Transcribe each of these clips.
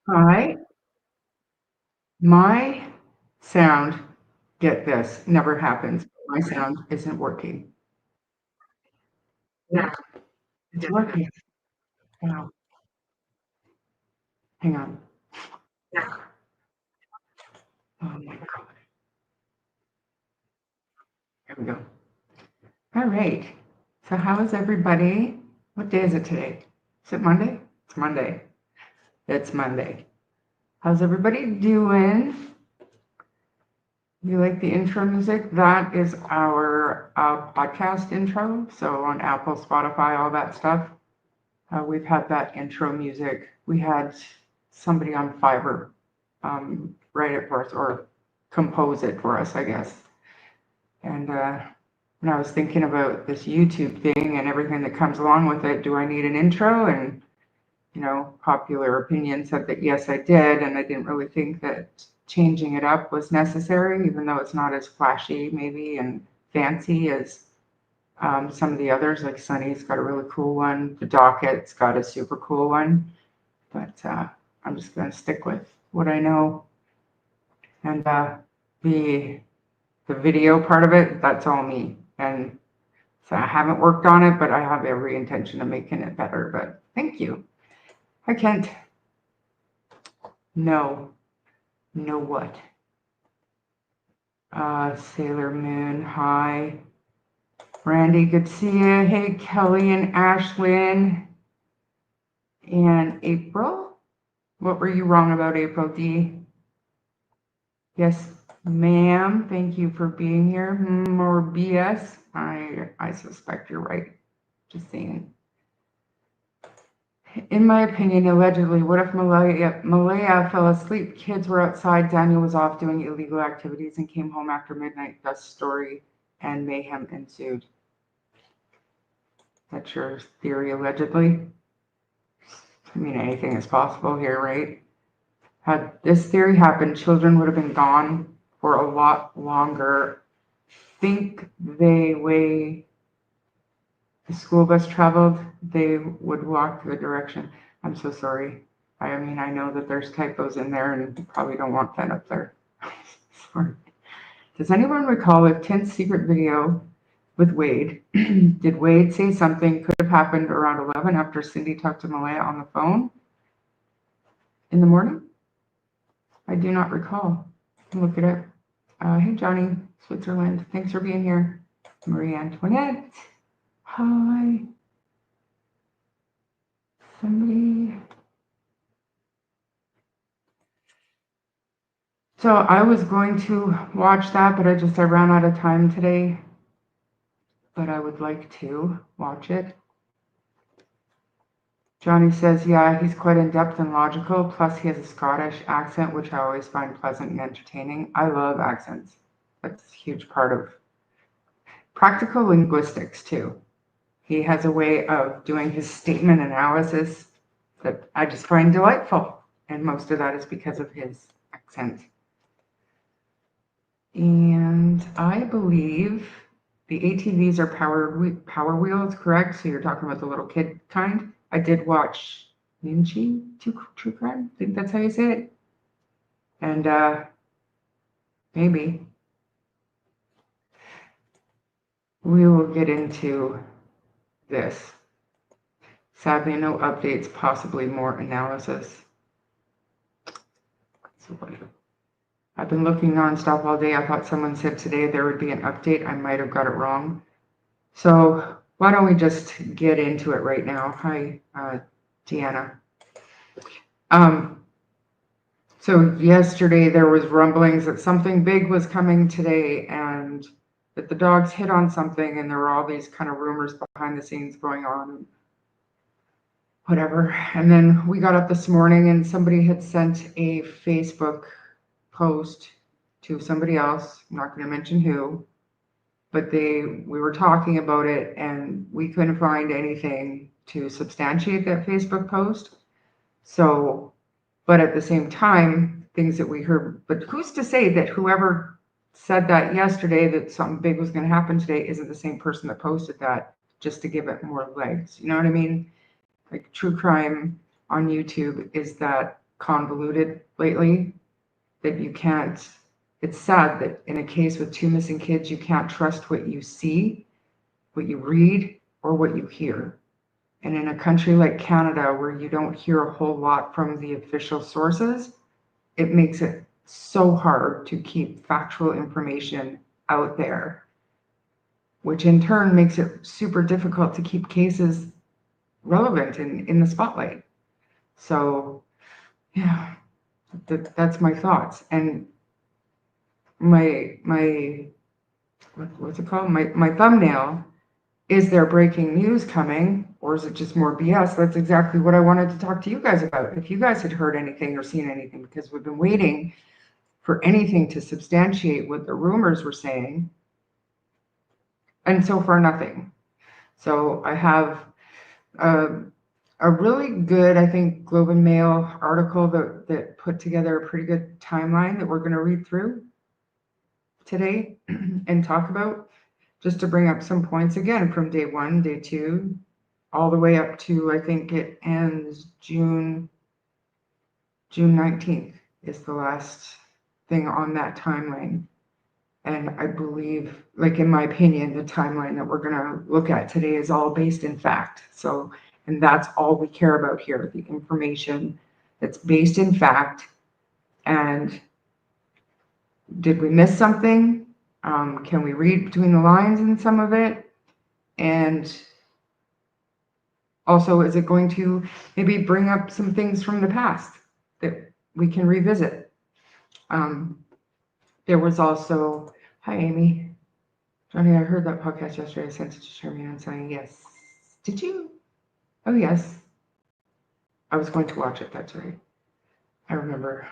Hi, my sound, get this, never happens. My sound isn't working. Yeah, it's working. Now, hang on. Yeah. Oh my God. Here we go. All right. So how is everybody? What day is it today? Is it Monday? It's Monday. It's Monday. How's everybody doing? You like the intro music? That is our podcast intro. So on Apple, Spotify, all that stuff. We've had that intro music. We had somebody on Fiverr write it for us or compose it for us, I guess. And when I was thinking about this YouTube thing and everything that comes along with it, do I need an intro? And, popular opinion said that yes, I did. And I didn't really think that changing it up was necessary, even though it's not as flashy, maybe, and fancy as some of the others. Like Sunny's got a really cool one. The Docket's got a super cool one. But I'm just going to stick with what I know. And the the video part of it, that's all me. And so I haven't worked on it, but I have every intention of making it better. But thank you. I can't. No. Know what? Sailor Moon, hi. Randy, good to see you. Hey, Kelly and Ashlyn and April. What were you wrong about, April D? Yes, ma'am. Thank you for being here. More BS. I suspect you're right. Just saying. In my opinion, allegedly, what if Malaya fell asleep? Kids were outside. Daniel was off doing illegal activities and came home after midnight. Thus, story and mayhem ensued. That's your theory, allegedly. I mean, anything is possible here, right? Had this theory happened, children would have been gone for a lot longer. Think the way the school bus traveled, they would walk the direction. I'm so sorry. I mean, I know that there's typos in there and you probably don't want that up there. Sorry. Does anyone recall if Tint's secret video with Wade? Did Wade say something could have happened around 11 after Cindy talked to Malaya on the phone in the morning? I do not recall. Look it up. Hey, Johnny, Switzerland. Thanks for being here. Marie Antoinette. Hi. Somebody. So I was going to watch that, but I ran out of time today. But I would like to watch it. Johnny says, yeah, he's quite in-depth and logical. Plus, he has a Scottish accent, which I always find pleasant and entertaining. I love accents. That's a huge part of practical linguistics, too. He has a way of doing his statement analysis that I just find delightful. And most of that is because of his accent. And I believe the ATVs are power wheels, correct? So you're talking about the little kid kind. I did watch Ninchi True Crime. I think that's how you say it. And maybe we will get into this. Sadly, no updates, possibly more analysis. So I've been looking nonstop all day. I thought someone said today there would be an update. I might have got it wrong. So why don't we just get into it right now? Hi, Deanna. So yesterday there was rumblings that something big was coming today and that the dogs hit on something, and there were all these kind of rumors behind the scenes going on, whatever. And then we got up this morning and somebody had sent a Facebook post to somebody else. I'm not going to mention who, but we were talking about it and we couldn't find anything to substantiate that Facebook post. So, but at the same time, things that we heard, but who's to say that whoever said that yesterday that something big was going to happen today isn't the same person that posted that just to give it more legs? You know what I mean? Like true crime on YouTube is that convoluted lately that you can't, it's sad that in a case with 2 missing kids, you can't trust what you see, what you read, or what you hear. And in a country like Canada, where you don't hear a whole lot from the official sources, it makes it so hard to keep factual information out there, which in turn makes it super difficult to keep cases relevant in the spotlight. So, yeah, that's my thoughts. And my what's it called? My thumbnail, is there breaking news coming, or is it just more BS? That's exactly what I wanted to talk to you guys about. If you guys had heard anything or seen anything, because we've been waiting for anything to substantiate what the rumors were saying, and so far nothing. So I have a really good, I think, Globe and Mail article that put together a pretty good timeline that we're going to read through today and talk about, just to bring up some points again from day 1, day 2, all the way up to, I think it ends June 19th is the last thing on that timeline. And I believe, like in my opinion, the timeline that we're going to look at today is all based in fact. So, and that's all we care about here, the information that's based in fact. And did we miss something? Can we read between the lines in some of it? And also, is it going to maybe bring up some things from the past that we can revisit? There was also, hi Amy. Johnny, I heard that podcast yesterday. I sent it to Sherman and saying yes. Did you? Oh, yes. I was going to watch it. That's right. I remember.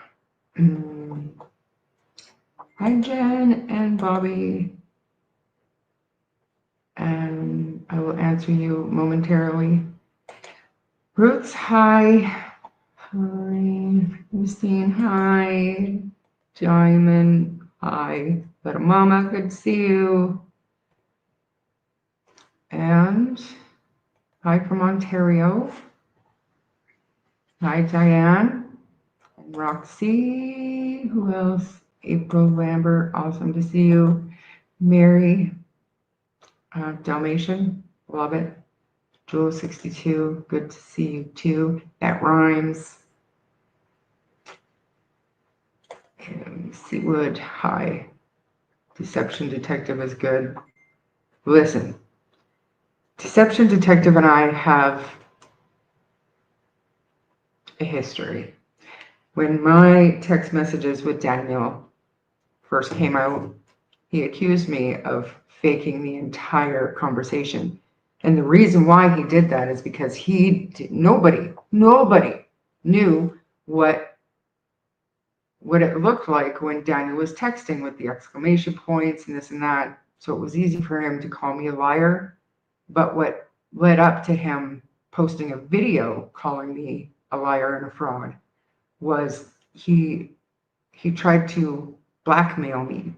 Hi, Jen and Bobby. And I will answer you momentarily. Roots, hi. Hi. Christine, hi. Diamond, hi. Little Mama, good to see you. And hi from Ontario. Hi, Diane. And Roxy. Who else? April Lambert, awesome to see you. Mary, Dalmatian, love it. Jewel 62, good to see you too. That rhymes. And Seawood, hi. Deception Detective is good. Listen, Deception Detective and I have a history. When my text messages with Daniel first came out, he accused me of faking the entire conversation. And the reason why he did that is because nobody knew what it looked like when Daniel was texting with the exclamation points and this and that. So it was easy for him to call me a liar. But what led up to him posting a video calling me a liar and a fraud was he tried to blackmail me.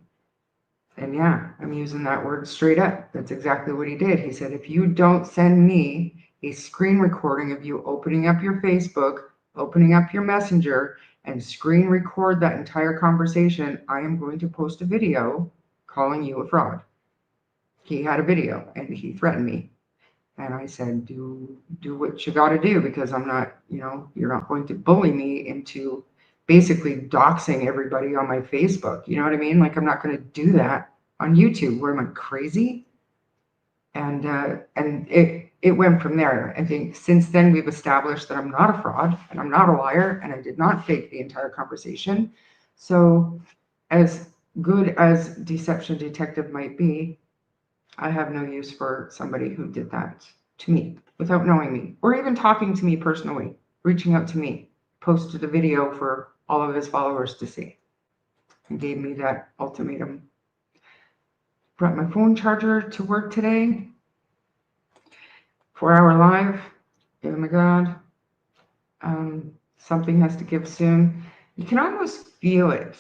And yeah, I'm using that word straight up. That's exactly what he did. He said, if you don't send me a screen recording of you opening up your Facebook, opening up your Messenger, and screen record that entire conversation, I am going to post a video calling you a fraud. He had a video and he threatened me. And I said, do what you got to do, because I'm not, you're not going to bully me into basically doxing everybody on my Facebook. You know what I mean? Like, I'm not going to do that on YouTube. Where am I, crazy? And it went from there. I think since then we've established that I'm not a fraud and I'm not a liar and I did not fake the entire conversation. So as good as Deception Detective might be, I have no use for somebody who did that to me without knowing me, or even talking to me personally, reaching out to me, posted a video for all of his followers to see, and gave me that ultimatum. Brought my phone charger to work today. 4-hour live. Oh my God. Something has to give soon. You can almost feel it.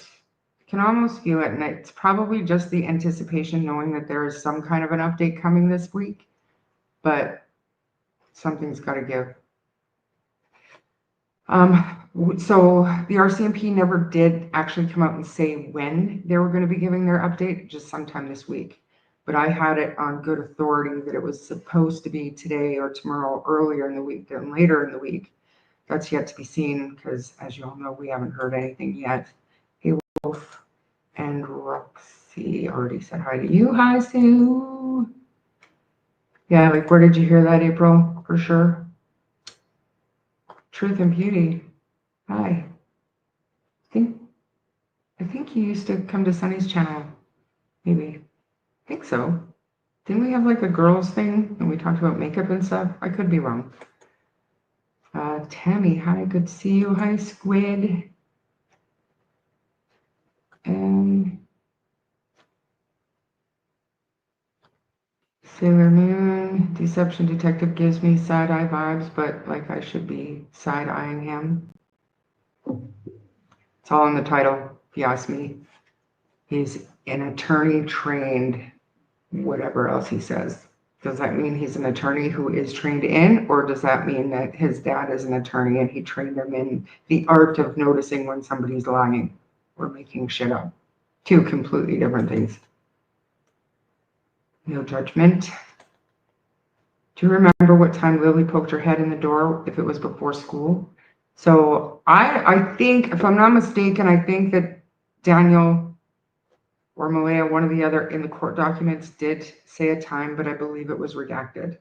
And it's probably just the anticipation, knowing that there is some kind of an update coming this week, but something's got to give. So the RCMP never did actually come out and say when they were going to be giving their update, just sometime this week. But I had it on good authority that it was supposed to be today or tomorrow, earlier in the week than later in the week. That's yet to be seen because, as you all know, we haven't heard anything yet. Hey, Wolf and Roxy already said hi to you. Hi, Sue. Yeah, like, where did you hear that, April? For sure. Truth and Beauty. Hi. I think you used to come to Sunny's channel. Maybe. I think so. Didn't we have like a girls thing and we talked about makeup and stuff? I could be wrong. Tammy, hi, good to see you. Hi, Squid. And Sailor Moon, Deception Detective gives me side-eye vibes, but like I should be side-eyeing him. It's all in the title, if you ask me. He's an attorney trained, whatever else he says. Does that mean he's an attorney who is trained in, or does that mean that his dad is an attorney and he trained him in the art of noticing when somebody's lying or making shit up? Two completely different things. No judgment. Do you remember what time Lilly poked her head in the door, if it was before school? So I think, if I'm not mistaken, I think that Daniel or Malaya, one or the other, in the court documents did say a time, but I believe it was redacted,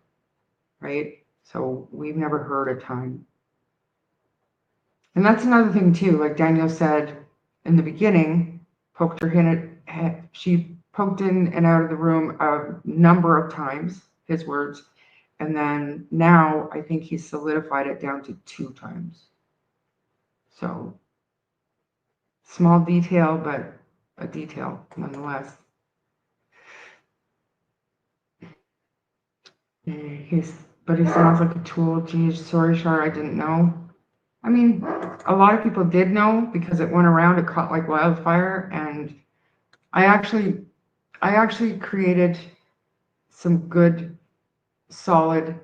right? So we've never heard a time. And that's another thing too, like Daniel said in the beginning, she poked in and out of the room a number of times, his words, and then now I think he's solidified it down to 2 times. So small detail, but a detail nonetheless. But he sounds like a tool. Geez, sorry, Shar, I didn't know. I mean, a lot of people did know because it went around, it caught like wildfire, and I actually created some good, solid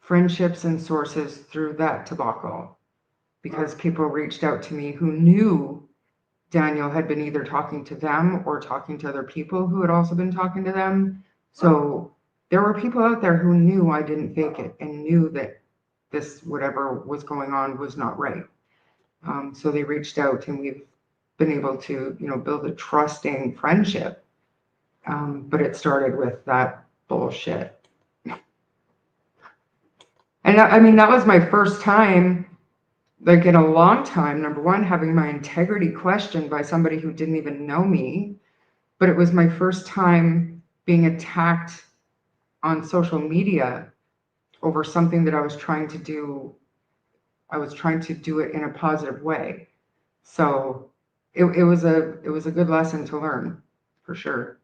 friendships and sources through that debacle because people reached out to me who knew Daniel had been either talking to them or talking to other people who had also been talking to them. So there were people out there who knew I didn't fake it and knew that this, whatever was going on, was not right. So they reached out and we've been able to, build a trusting friendship. But it started with that bullshit. And I mean, that was my first time, like in a long time, number one, having my integrity questioned by somebody who didn't even know me. But it was my first time being attacked on social media over something that I was trying to do. I was trying to do it in a positive way. So it was a good lesson to learn, for sure.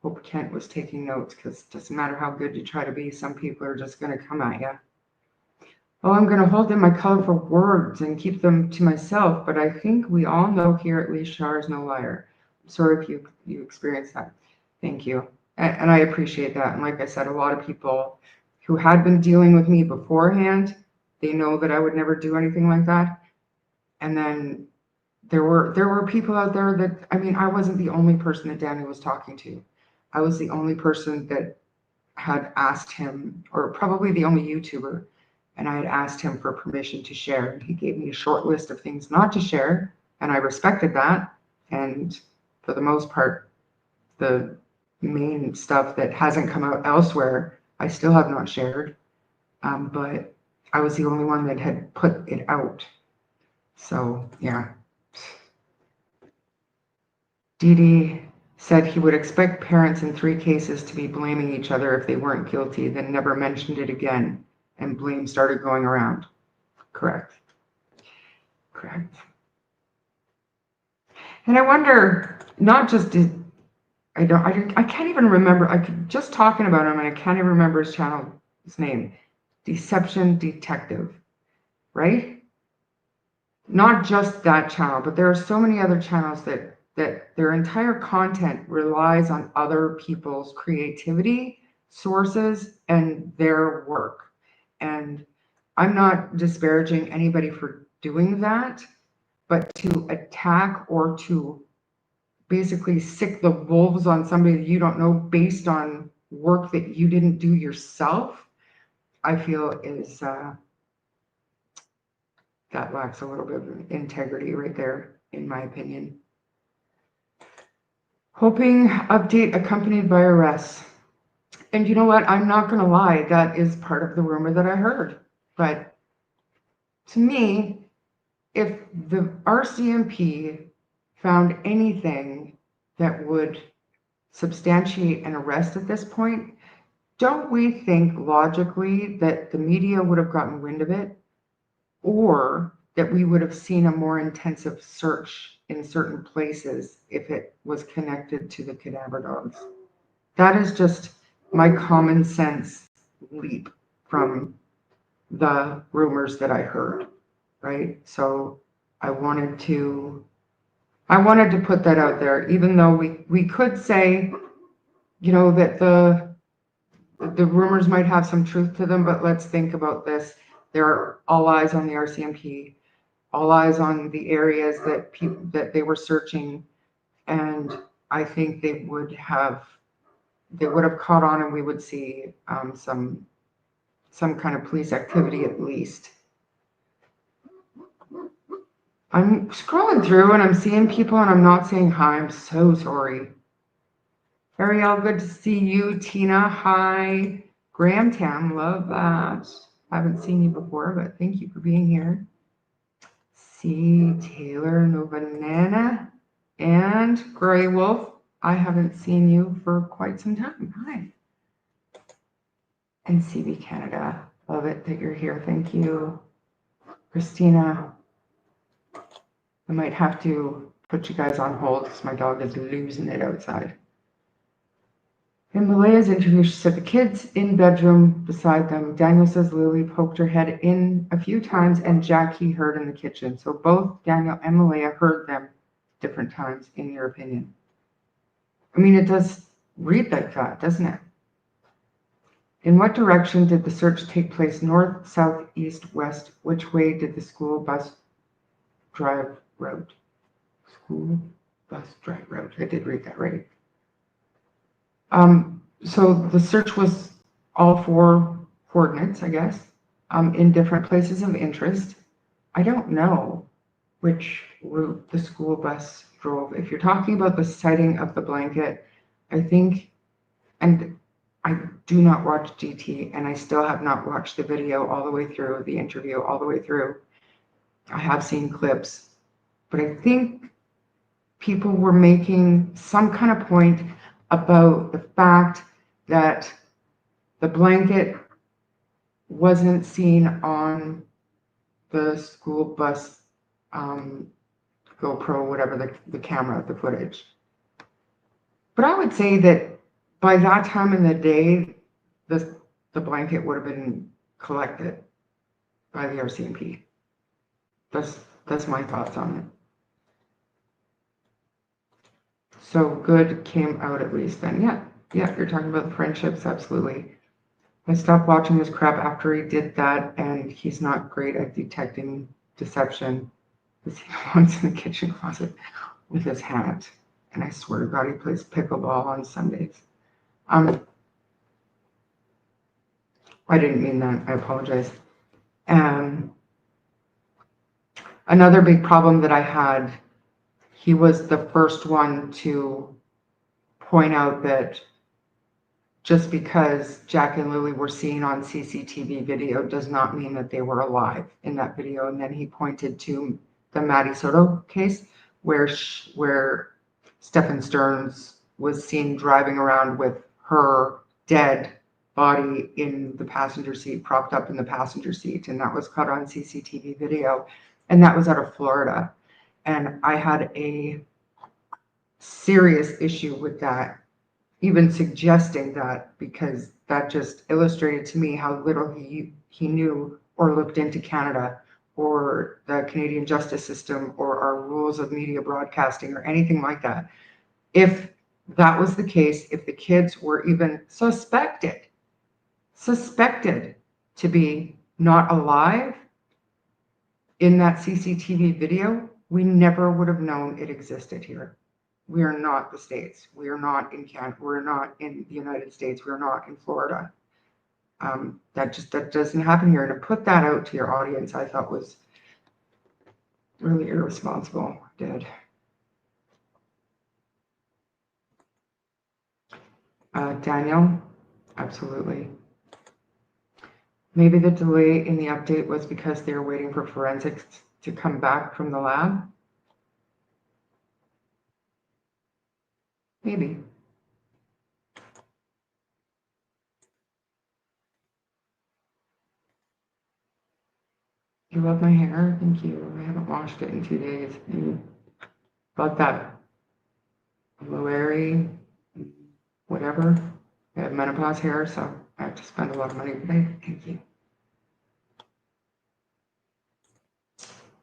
Hope Kent was taking notes because it doesn't matter how good you try to be, some people are just going to come at you. Oh, I'm going to hold in my colorful words and keep them to myself, but I think we all know here at least Shar is no liar. I'm sorry if you experienced that. Thank you. And I appreciate that. And like I said, a lot of people who had been dealing with me beforehand, they know that I would never do anything like that. And then there were people out there that, I mean, I wasn't the only person that Danny was talking to. I was the only person that had asked him, or probably the only YouTuber, and I had asked him for permission to share. He gave me a short list of things not to share, and I respected that. And for the most part, the main stuff that hasn't come out elsewhere, I still have not shared. But I was the only one that had put it out. So, yeah. Dee said he would expect parents in 3 cases to be blaming each other if they weren't guilty, then never mentioned it again, and blame started going around. Correct. And I wonder, not just did I can't even remember. I could just talking about him, and I can't even remember his name. Deception Detective, right? Not just that channel, but there are so many other channels that their entire content relies on other people's creativity, sources, and their work. And I'm not disparaging anybody for doing that, but to attack or to basically sick the wolves on somebody that you don't know based on work that you didn't do yourself, I feel is that lacks a little bit of integrity right there, in my opinion. Hoping update accompanied by arrests. And you know what? I'm not going to lie. That is part of the rumor that I heard. But to me, if the RCMP found anything that would substantiate an arrest at this point, don't we think logically that the media would have gotten wind of it, or that we would have seen a more intensive search in certain places if it was connected to the cadaver dogs? That is just my common sense leap from the rumors that I heard, right? So I wanted to put that out there, even though we could say, you know, that the rumors might have some truth to them, but let's think about this. There are all eyes on the RCMP, all eyes on the areas that they were searching, and I think they would have caught on, and we would see some kind of police activity at least. I'm scrolling through and I'm seeing people and I'm not saying hi. I'm so sorry. Ariel, good to see you. Tina, hi. Graham Tam, love that. Haven't seen you before, but thank you for being here. See Taylor, no banana, and Grey Wolf. I haven't seen you for quite some time. Hi. And CB Canada, love it that you're here. Thank you. Christina, I might have to put you guys on hold because my dog is losing it outside. In Malaya's interview, she said the kids in bedroom beside them. Daniel says Lilly poked her head in a few times and Jackie heard in the kitchen. So both Daniel and Malaya heard them different times, in your opinion. I mean, it does read like that, doesn't it? In what direction did the search take place? North, south, east, west? Which way did the school bus drive route? School bus drive route. I did read that right. So the search was all 4 coordinates, I guess, in different places of interest. I don't know which route the school bus drove. If you're talking about the sighting of the blanket, I think, and I do not watch GT, and I still have not watched the video all the way through, the interview all the way through. I have seen clips, but I think people were making some kind of point about the fact that the blanket wasn't seen on the school bus GoPro, whatever the camera, the footage. But I would say that by that time in the day, the blanket would have been collected by the RCMP. That's my thoughts on it. So good came out at least then. Yeah, you're talking about the friendships, absolutely. I stopped watching his crap after he did that, and he's not great at detecting deception. He once in the kitchen closet with his hat, and I swear to God, he plays pickleball on Sundays. I didn't mean that. I apologize. Another big problem that I had, he was the first one to point out that just because Jack and Lily were seen on CCTV video does not mean that they were alive in that video. And then he pointed to the Maddie Soto case where Stephen Stearns was seen driving around with her dead body in the passenger seat, propped up in the passenger seat. And that was caught on CCTV video. And that was out of Florida. And I had a serious issue with that, even suggesting that, because that just illustrated to me how little he knew or looked into Canada or the Canadian justice system or our rules of media broadcasting or anything like that. If that was the case, if the kids were even suspected to be not alive, in that CCTV video, we never would have known it existed here. We are not the States. We are not in Canada. We're not in the United States. We're not in Florida. That doesn't happen here. And to put that out to your audience, I thought was really irresponsible. Did. Daniel, absolutely. Maybe the delay in the update was because they were waiting for forensics to come back from the lab. Maybe. You love my hair? Thank you. I haven't washed it in 2 days. About that Lilly, whatever. I have menopause hair, so I have to spend a lot of money today. Thank you.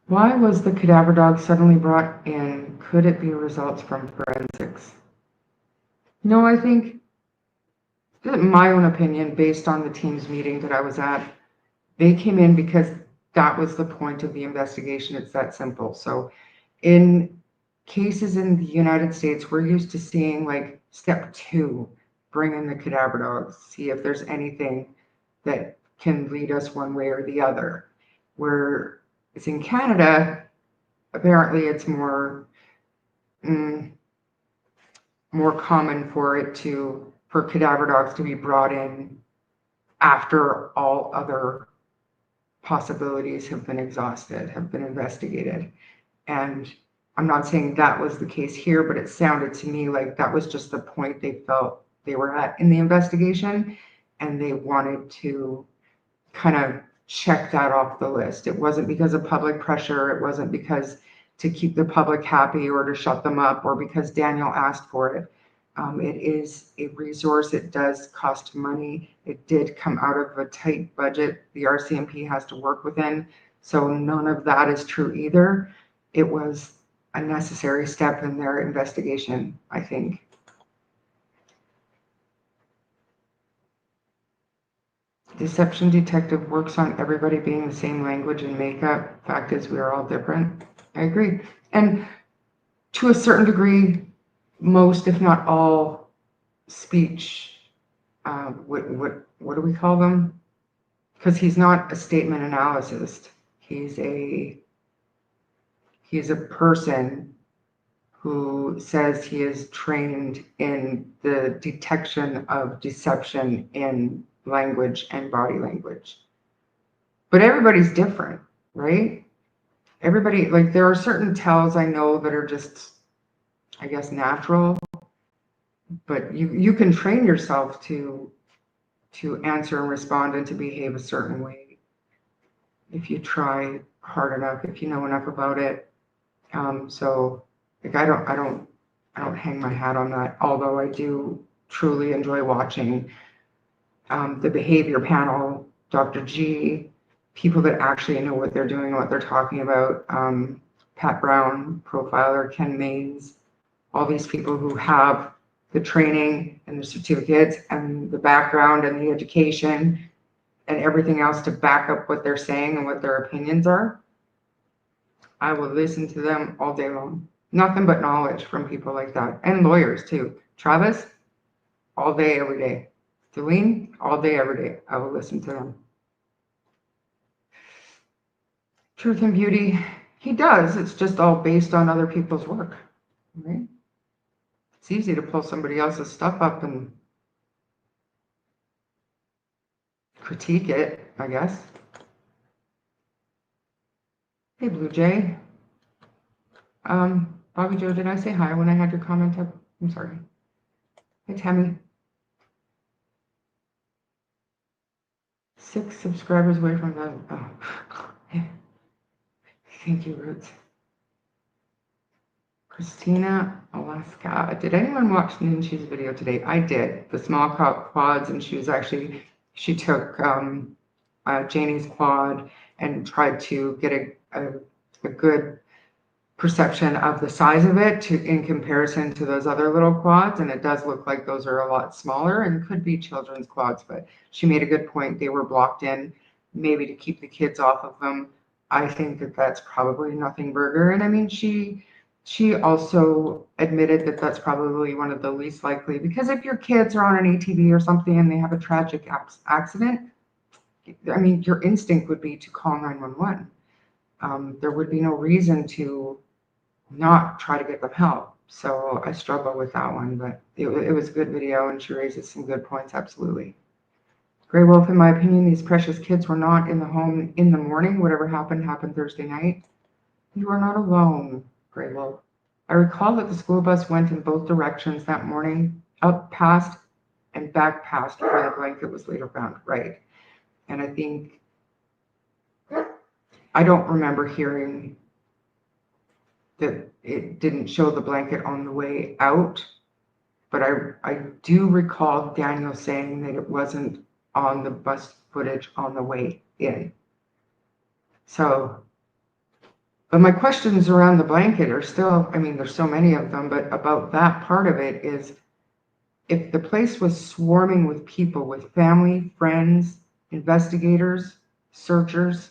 Why was the cadaver dog suddenly brought in? Could it be results from forensics? No, I think, my own opinion, based on the team's meeting that I was at, they came in because that was the point of the investigation. It's that simple. So in cases in the United States, we're used to seeing like step 2, bring in the cadaver dogs, see if there's anything that can lead us one way or the other. Where it's in Canada, apparently it's more common for cadaver dogs to be brought in after all other possibilities have been exhausted, have been investigated. And I'm not saying that was the case here, but it sounded to me like that was just the point they felt they were at in the investigation, and they wanted to kind of check that off the list. It wasn't because of public pressure. It wasn't because to keep the public happy or to shut them up or because Daniel asked for it. It is a resource. It does cost money. It did come out of a tight budget the RCMP has to work within. So none of that is true either. It was a necessary step in their investigation, I think. Deception detective works on everybody being the same language and makeup. Fact is, we are all different. I agree. And to a certain degree, most, if not all, speech, what do we call them? Because he's not a statement analyst. He's a person who says he is trained in the detection of deception in language and body language. But everybody's different, right? Everybody, like, there are certain tells I know that are just, I guess, natural, but you can train yourself to answer and respond and to behave a certain way if you try hard enough, if you know enough about it. So like I don't hang my hat on that, although I do truly enjoy watching the behavior panel, Dr. G, people that actually know what they're doing and what they're talking about, Pat Brown, profiler, Ken Maines, all these people who have the training and the certificates and the background and the education and everything else to back up what they're saying and what their opinions are. I will listen to them all day long. Nothing but knowledge from people like that. And lawyers too. Travis, all day, every day. Delene, all day, every day. I will listen to them. Truth and Beauty, he does. It's just all based on other people's work, right? It's easy to pull somebody else's stuff up and critique it, I guess. Hey, Blue Jay. Bobby Joe, did I say hi when I had your comment up? I'm sorry. Hey, Tammy. 6 subscribers away from that. Oh, thank you, Roots. Christina, Alaska. Did anyone watch Ninshi's video today? I did. The small quads, and she took Janie's quad and tried to get a good perception of the size of it in comparison to those other little quads, and it does look like those are a lot smaller and could be children's quads, but she made a good point. They were blocked in maybe to keep the kids off of them. I think that that's probably nothing burger. And I mean, she also admitted that that's probably one of the least likely, because if your kids are on an ATV or something and they have a tragic accident, I mean, your instinct would be to call 911. There would be no reason to not try to get them help. So I struggle with that one, but it was a good video and she raises some good points, absolutely. Grey Wolf, in my opinion, these precious kids were not in the home in the morning. Whatever happened, happened Thursday night. You are not alone, Grey Wolf. I recall that the school bus went in both directions that morning, up past and back past where the blanket was later found. Right. And I think, I don't remember hearing that it didn't show the blanket on the way out, but I do recall Daniel saying that it wasn't on the bus footage on the way in. So, but my questions around the blanket are still, I mean, there's so many of them, but about that part of it is, if the place was swarming with people, with family, friends, investigators, searchers,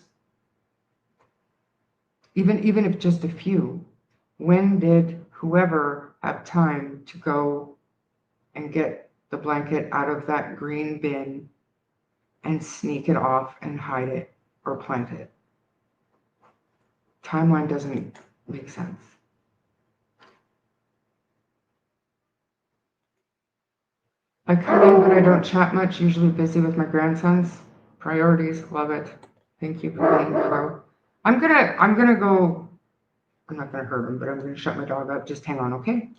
even if just a few, when did whoever have time to go and get the blanket out of that green bin and sneak it off and hide it or plant it? Timeline doesn't make sense. I come in, but I don't chat much, usually busy with my grandsons. Priorities, love it. Thank you for being here, though. I'm gonna go, I'm not gonna hurt him, but I'm gonna shut my dog up. Just hang on, okay?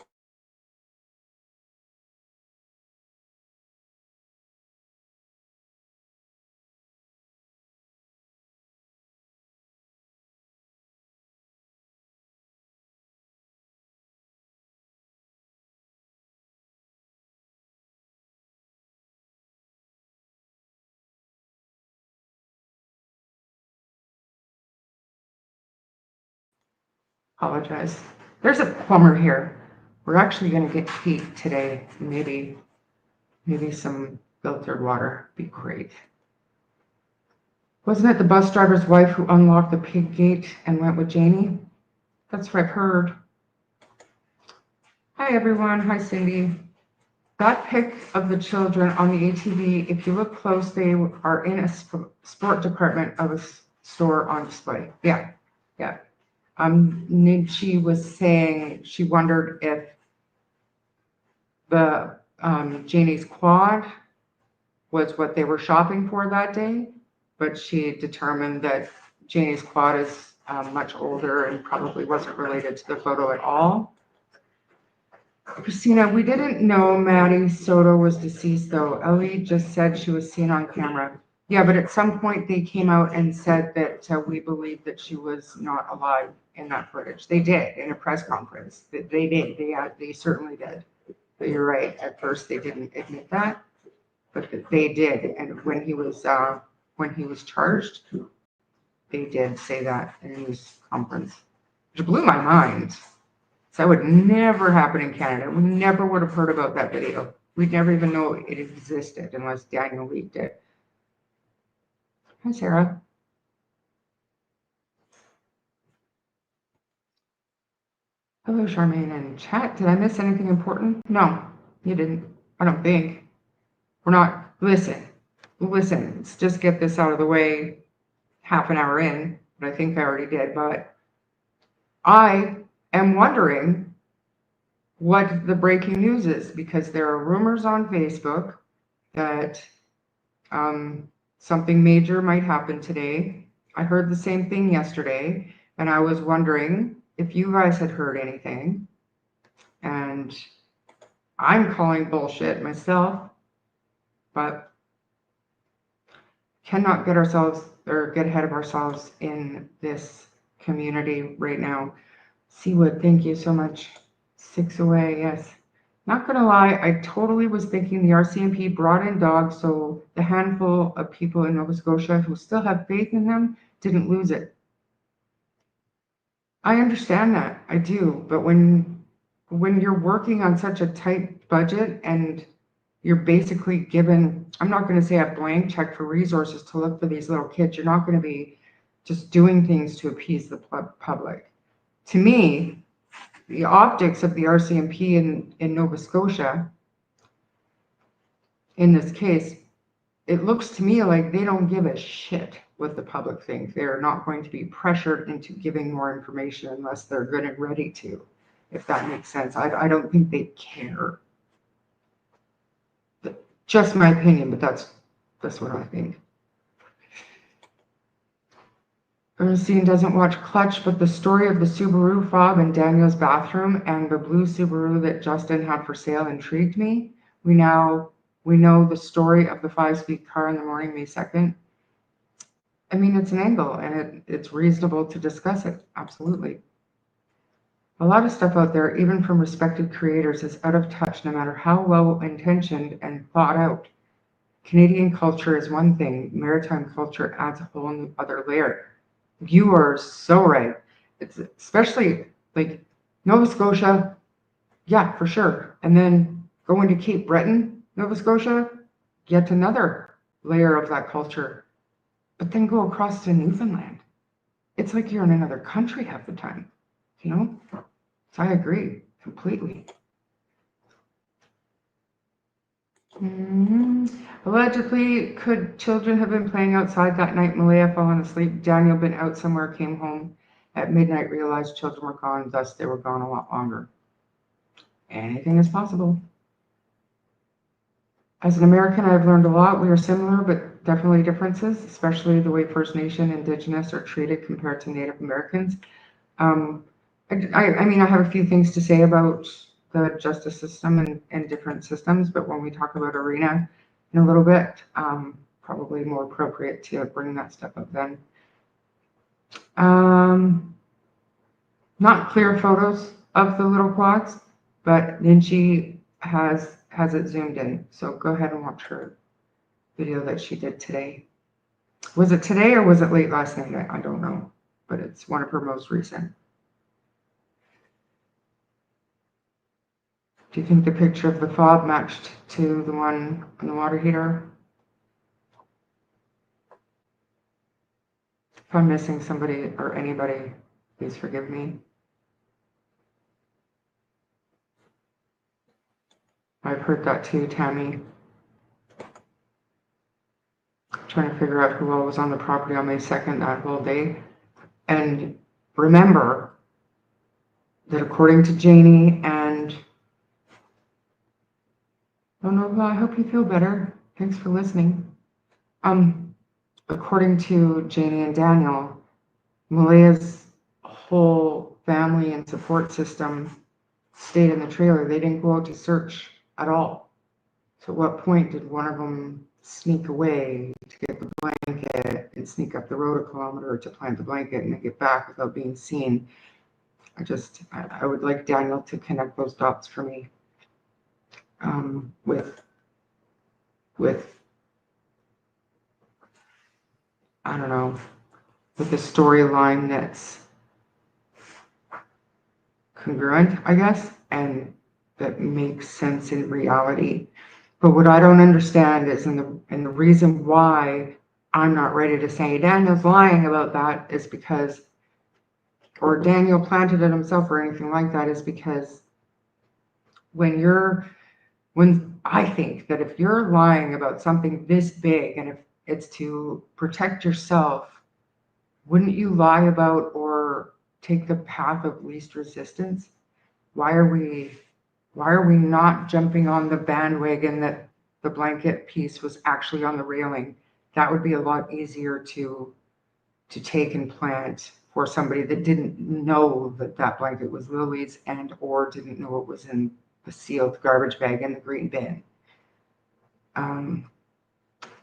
Apologize. There's a plumber here. We're actually gonna get heat today. Maybe some filtered water. Be great. Wasn't it the bus driver's wife who unlocked the pig gate and went with Janie? That's what I've heard. Hi everyone. Hi Cindy. That pic of the children on the ATV, if you look close, they are in a sport department of a store on display. Yeah, yeah. Nietzsche was saying she wondered if the Janie's quad was what they were shopping for that day, but she determined that Janie's quad is much older and probably wasn't related to the photo at all. Christina, we didn't know Maddie Soto was deceased, though. Ellie just said she was seen on camera. Yeah, but at some point they came out and said that we believe that she was not alive in that footage. They did in a press conference. They did. They certainly did. But you're right. At first they didn't admit that, but they did. And when he was charged, they did say that in a news conference, which blew my mind. So that would never happen in Canada. We never would have heard about that video. We'd never even know it existed unless Daniel leaked it. Hi, Sarah. Hello, Charmaine in chat. Did I miss anything important? No, you didn't. I don't think. We're not. Listen. Let's just get this out of the way half an hour in, but I think I already did. But I am wondering what the breaking news is, because there are rumors on Facebook that something major might happen today. I heard the same thing yesterday, and I was wondering if you guys had heard anything. And I'm calling bullshit myself, but cannot get ourselves or get ahead of ourselves in this community right now. Seawood, thank you so much. 6 away, yes. Not gonna lie, I totally was thinking the RCMP brought in dogs so the handful of people in Nova Scotia who still have faith in them didn't lose it. I understand that, I do, but when you're working on such a tight budget and you're basically given, I'm not gonna say a blank check for resources to look for these little kids, you're not gonna be just doing things to appease the public. To me, the optics of the RCMP in Nova Scotia, in this case, it looks to me like they don't give a shit what the public thinks. They're not going to be pressured into giving more information unless they're good and ready to, if that makes sense. I don't think they care. Just my opinion, but that's what I think. Ernestine doesn't watch Clutch, but the story of the Subaru fob in Daniel's bathroom and the blue Subaru that Justin had for sale intrigued me. We know the story of the 5-speed car in the morning, May 2nd. I mean, it's an angle, and it's reasonable to discuss it. Absolutely. A lot of stuff out there, even from respected creators, is out of touch, no matter how well intentioned and thought out. Canadian culture is one thing. Maritime culture adds a whole other layer. You are so right. It's especially like Nova Scotia, yeah, for sure. And then going to Cape Breton, Nova Scotia, yet another layer of that culture. But then go across to Newfoundland. It's like you're in another country half the time, you know? So I agree completely. Allegedly, could children have been playing outside that night? Malaya fallen asleep. Daniel been out somewhere, came home at midnight, realized children were gone, thus they were gone a lot longer. Anything is possible. As an American, I've learned a lot. We are similar, but definitely differences, especially the way First Nation, Indigenous are treated compared to Native Americans. I mean, I have a few things to say about the justice system and different systems, but when we talk about Irina in a little bit, probably more appropriate to bring that stuff up then. Not clear photos of the little quads, but Ninchi has it zoomed in. So go ahead and watch her video that she did today. Was it today or was it late last night? I don't know, but it's one of her most recent. Do you think the picture of the fob matched to the one on the water heater? If I'm missing somebody or anybody, please forgive me. I've heard that too, Tammy. Trying to figure out who all was on the property on May 2nd that whole day. And remember that according to Janie and oh no, I hope you feel better. Thanks for listening. According to Janie and Daniel, Malaya's whole family and support system stayed in the trailer. They didn't go out to search at all. So at what point did one of them sneak away to get the blanket and sneak up the road a kilometer to plant the blanket and then get back without being seen? I would like Daniel to connect those dots for me with I don't know, with a storyline that's congruent, I guess, and that makes sense in reality. But what I don't understand is, and the reason why I'm not ready to say Daniel's lying about that is because, or Daniel planted it himself or anything like that, is because when I think that if you're lying about something this big and if it's to protect yourself, wouldn't you lie about or take the path of least resistance? Why are we not jumping on the bandwagon that the blanket piece was actually on the railing? That would be a lot easier to take and plant for somebody that didn't know that blanket was Lily's and or didn't know it was in the sealed garbage bag in the green bin.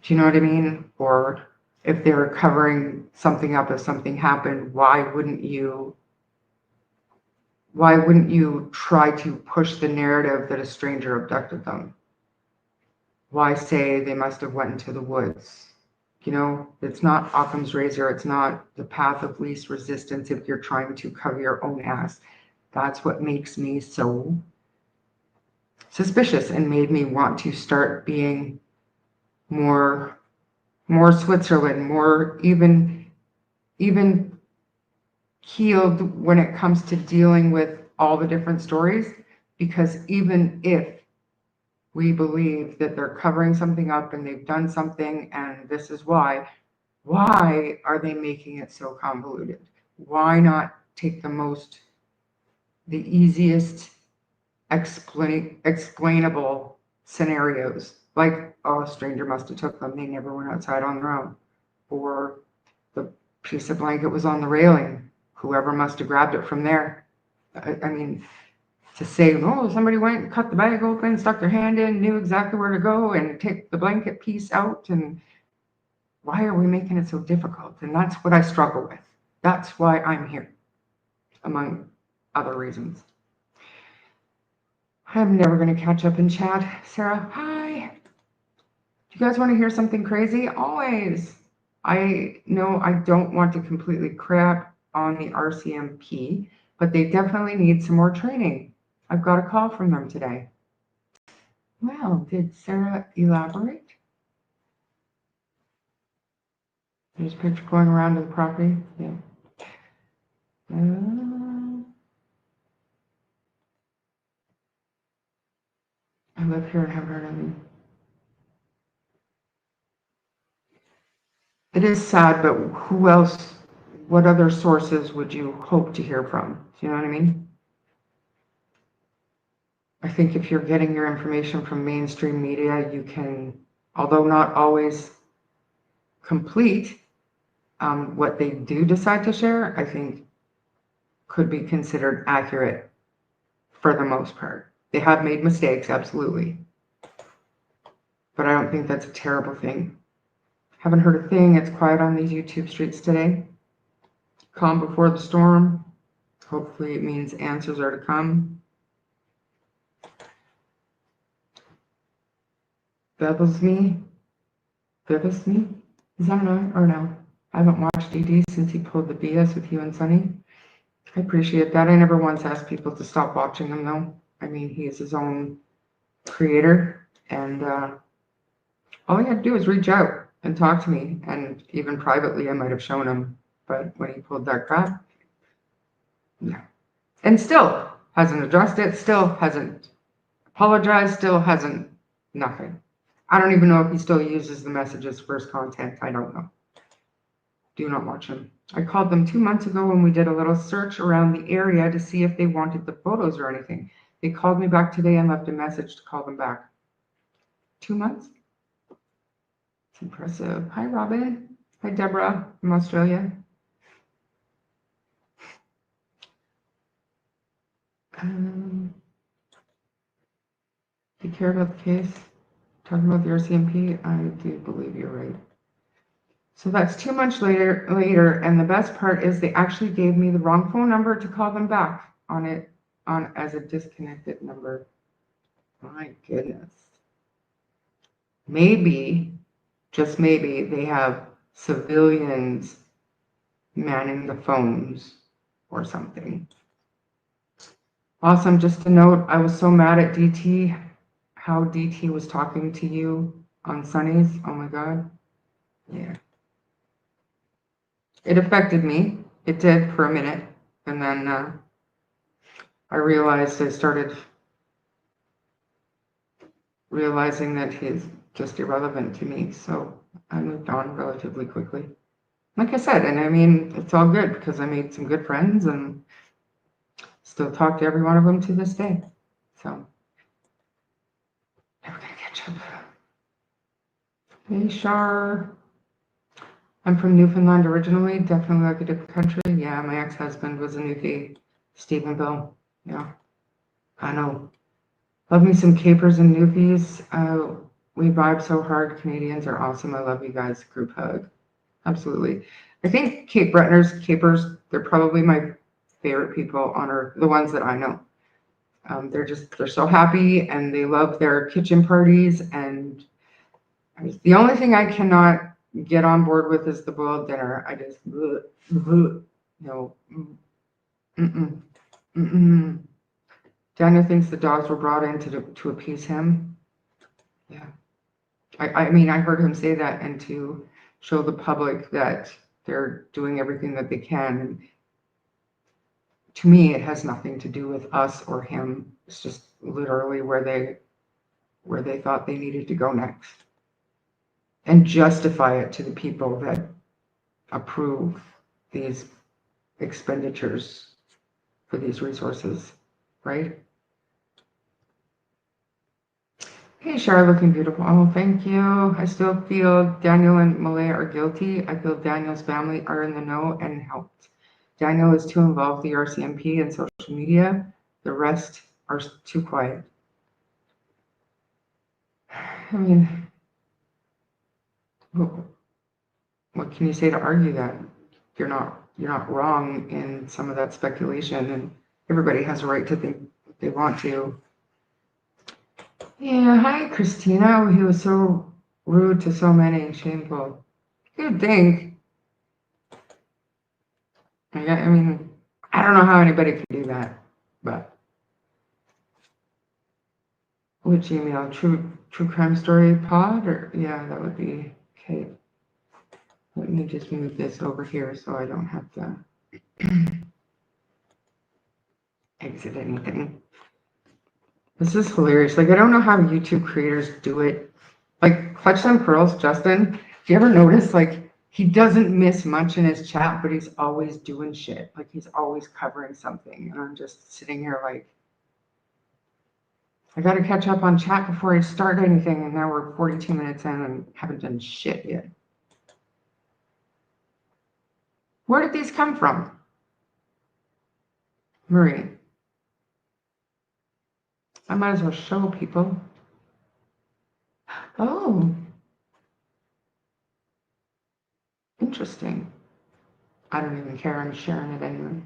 Do you know what I mean? Or if they were covering something up, if something happened, why wouldn't you try to push the narrative that a stranger abducted them? Why say they must have went into the woods? You know, it's not Occam's razor. It's not the path of least resistance if you're trying to cover your own ass. That's what makes me so suspicious and made me want to start being more Switzerland, more even even keeled when it comes to dealing with all the different stories, because even if we believe that they're covering something up and they've done something and this is why are they making it so convoluted? Why not take the easiest explainable scenarios, like, oh, a stranger must have took them, they never went outside on their own, or the piece of blanket was on the railing, whoever must have grabbed it from there. I mean, to say, oh, somebody went and cut the bag open, stuck their hand in, knew exactly where to go and take the blanket piece out, and why are we making it so difficult? And that's what I struggle with. That's why I'm here, among other reasons. I'm never going to catch up in chat. Sarah, hi. Do you guys want to hear something crazy? Always. I know I don't want to completely crap on the RCMP, but they definitely need some more training. I've got a call from them today. Well, did Sarah elaborate? There's a picture going around to the property. Yeah. I live here and have heard of them. It is sad, but who else, what other sources would you hope to hear from? Do you know what I mean? I think if you're getting your information from mainstream media, you can, although not always complete, what they do decide to share, I think could be considered accurate for the most part. They have made mistakes, absolutely. But I don't think that's a terrible thing. Haven't heard a thing. It's quiet on these YouTube streets today. Calm before the storm. Hopefully it means answers are to come. Bevels me? Is that an or no? I haven't watched DD since he pulled the BS with you and Sunny. I appreciate that. I never once asked people to stop watching him, though. I mean, he is his own creator, and all he had to do was reach out and talk to me, and even privately, I might have shown him. But when he pulled that crap, no. And still hasn't addressed it, still hasn't apologized, still hasn't nothing. I don't even know if he still uses the messages for his content. I don't know. Do not watch him. I called them 2 months ago when we did a little search around the area to see if they wanted the photos or anything. They called me back today and left a message to call them back. 2 months? It's impressive. Hi, Robin. Hi, Deborah from Australia. Do you care about the case? Talking about the RCMP? I do believe you're right. So that's 2 months later, and the best part is they actually gave me the wrong phone number to call them back on as a disconnected number. My goodness. Maybe, just maybe, they have civilians manning the phones or something. Awesome. Just a note, I was so mad at DT, how DT was talking to you on Sunny's. Oh my God. Yeah. It affected me. It did for a minute. And then I realized I started realizing that he's just irrelevant to me. So I moved on relatively quickly. Like I said, and I mean, it's all good because I made some good friends and still talk to every one of them to this day. So never gonna catch up. Hey, Shar. I'm from Newfoundland originally, definitely like a different country. Yeah, my ex-husband was a Newfie, Stephenville. Yeah, I know. Love me some capers and Newfies. We vibe so hard. Canadians are awesome. I love you guys. Group hug. Absolutely. I think Cape Bretoners, capers, they're probably my favorite people on earth, the ones that I know. They're so happy and they love their kitchen parties. And the only thing I cannot get on board with is the boiled dinner. I just, no. Daniel thinks the dogs were brought in to appease him. Yeah. I mean, I heard him say that and to show the public that They're doing everything that they can. And to me, it has nothing to do with us or him. It's just literally where they thought they needed to go next, and justify it to the people that approve these expenditures for these resources, right? Hey, Shara, looking beautiful. Oh, thank you. I still feel Daniel and Malaya are guilty. I feel Daniel's family are in the know and helped. Daniel is too involved with the RCMP and social media. The rest are too quiet. I mean, what can you say to argue that? You're not wrong in some of that speculation, and everybody has a right to think what they want to. Yeah, hi, Christina. He was so rude to so many and shameful. You'd think. I mean, I don't know how anybody can do that, but which email? True crime story pod, or yeah, that would be okay. Let me just move this over here so I don't have to exit anything. This is hilarious. Like, I don't know how YouTube creators do it. Like, Clutch Them Pearls, Justin, do you ever notice, like, he doesn't miss much in his chat, but he's always doing shit. Like, he's always covering something. And I'm just sitting here like, I got to catch up on chat before I start anything. And now we're 42 minutes in and haven't done shit yet. Where did these come from? Marie. I might as well show people. Oh, interesting. I don't even care. I'm sharing it anyway.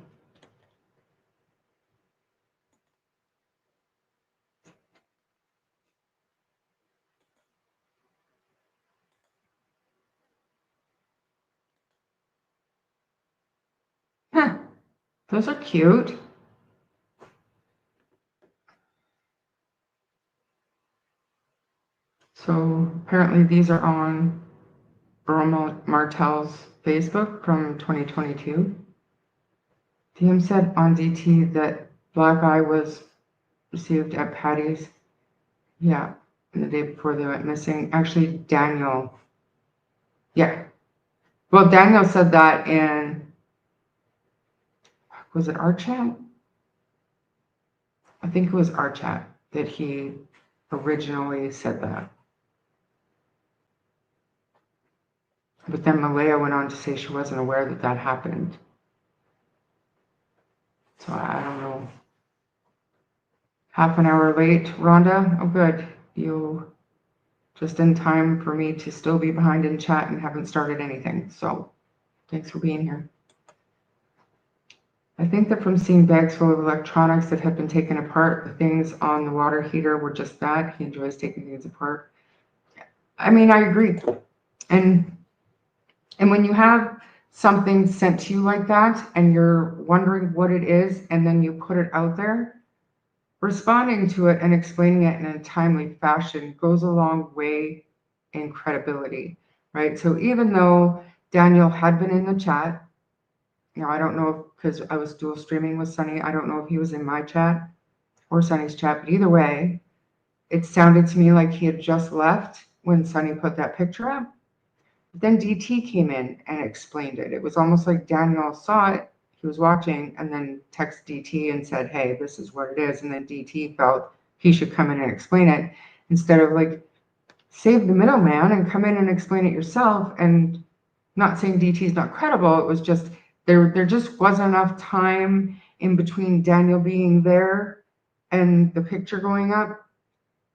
Huh. Those are cute. So apparently these are on Earl Martell's Facebook from 2022. DM said on DT that Black Eye was received at Patty's. Yeah, and the day before they went missing. Actually, Daniel. Yeah. Well, Daniel said that in, was it our chat? I think it was our chat that he originally said that. But then Malaya went on to say she wasn't aware that that happened. So I don't know. Half an hour late, Rhonda. Oh, good. You just in time for me to still be behind in chat and haven't started anything. So thanks for being here. I think that from seeing bags full of electronics that had been taken apart, the things on the water heater were just that. He enjoys taking things apart. I mean, I agree. And when you have something sent to you like that and you're wondering what it is, and then you put it out there, responding to it and explaining it in a timely fashion goes a long way in credibility, right? So even though Daniel had been in the chat, you know, I don't know because I was dual streaming with Sunny. I don't know if he was in my chat or Sunny's chat, but either way, it sounded to me like he had just left when Sunny put that picture up. But then DT came in and explained it. It was almost like Daniel saw it, he was watching, and then texted DT and said, hey, this is what it is. And then DT felt he should come in and explain it instead of like save the middleman and come in and explain it yourself. And not saying DT is not credible. It was just there just wasn't enough time in between Daniel being there and the picture going up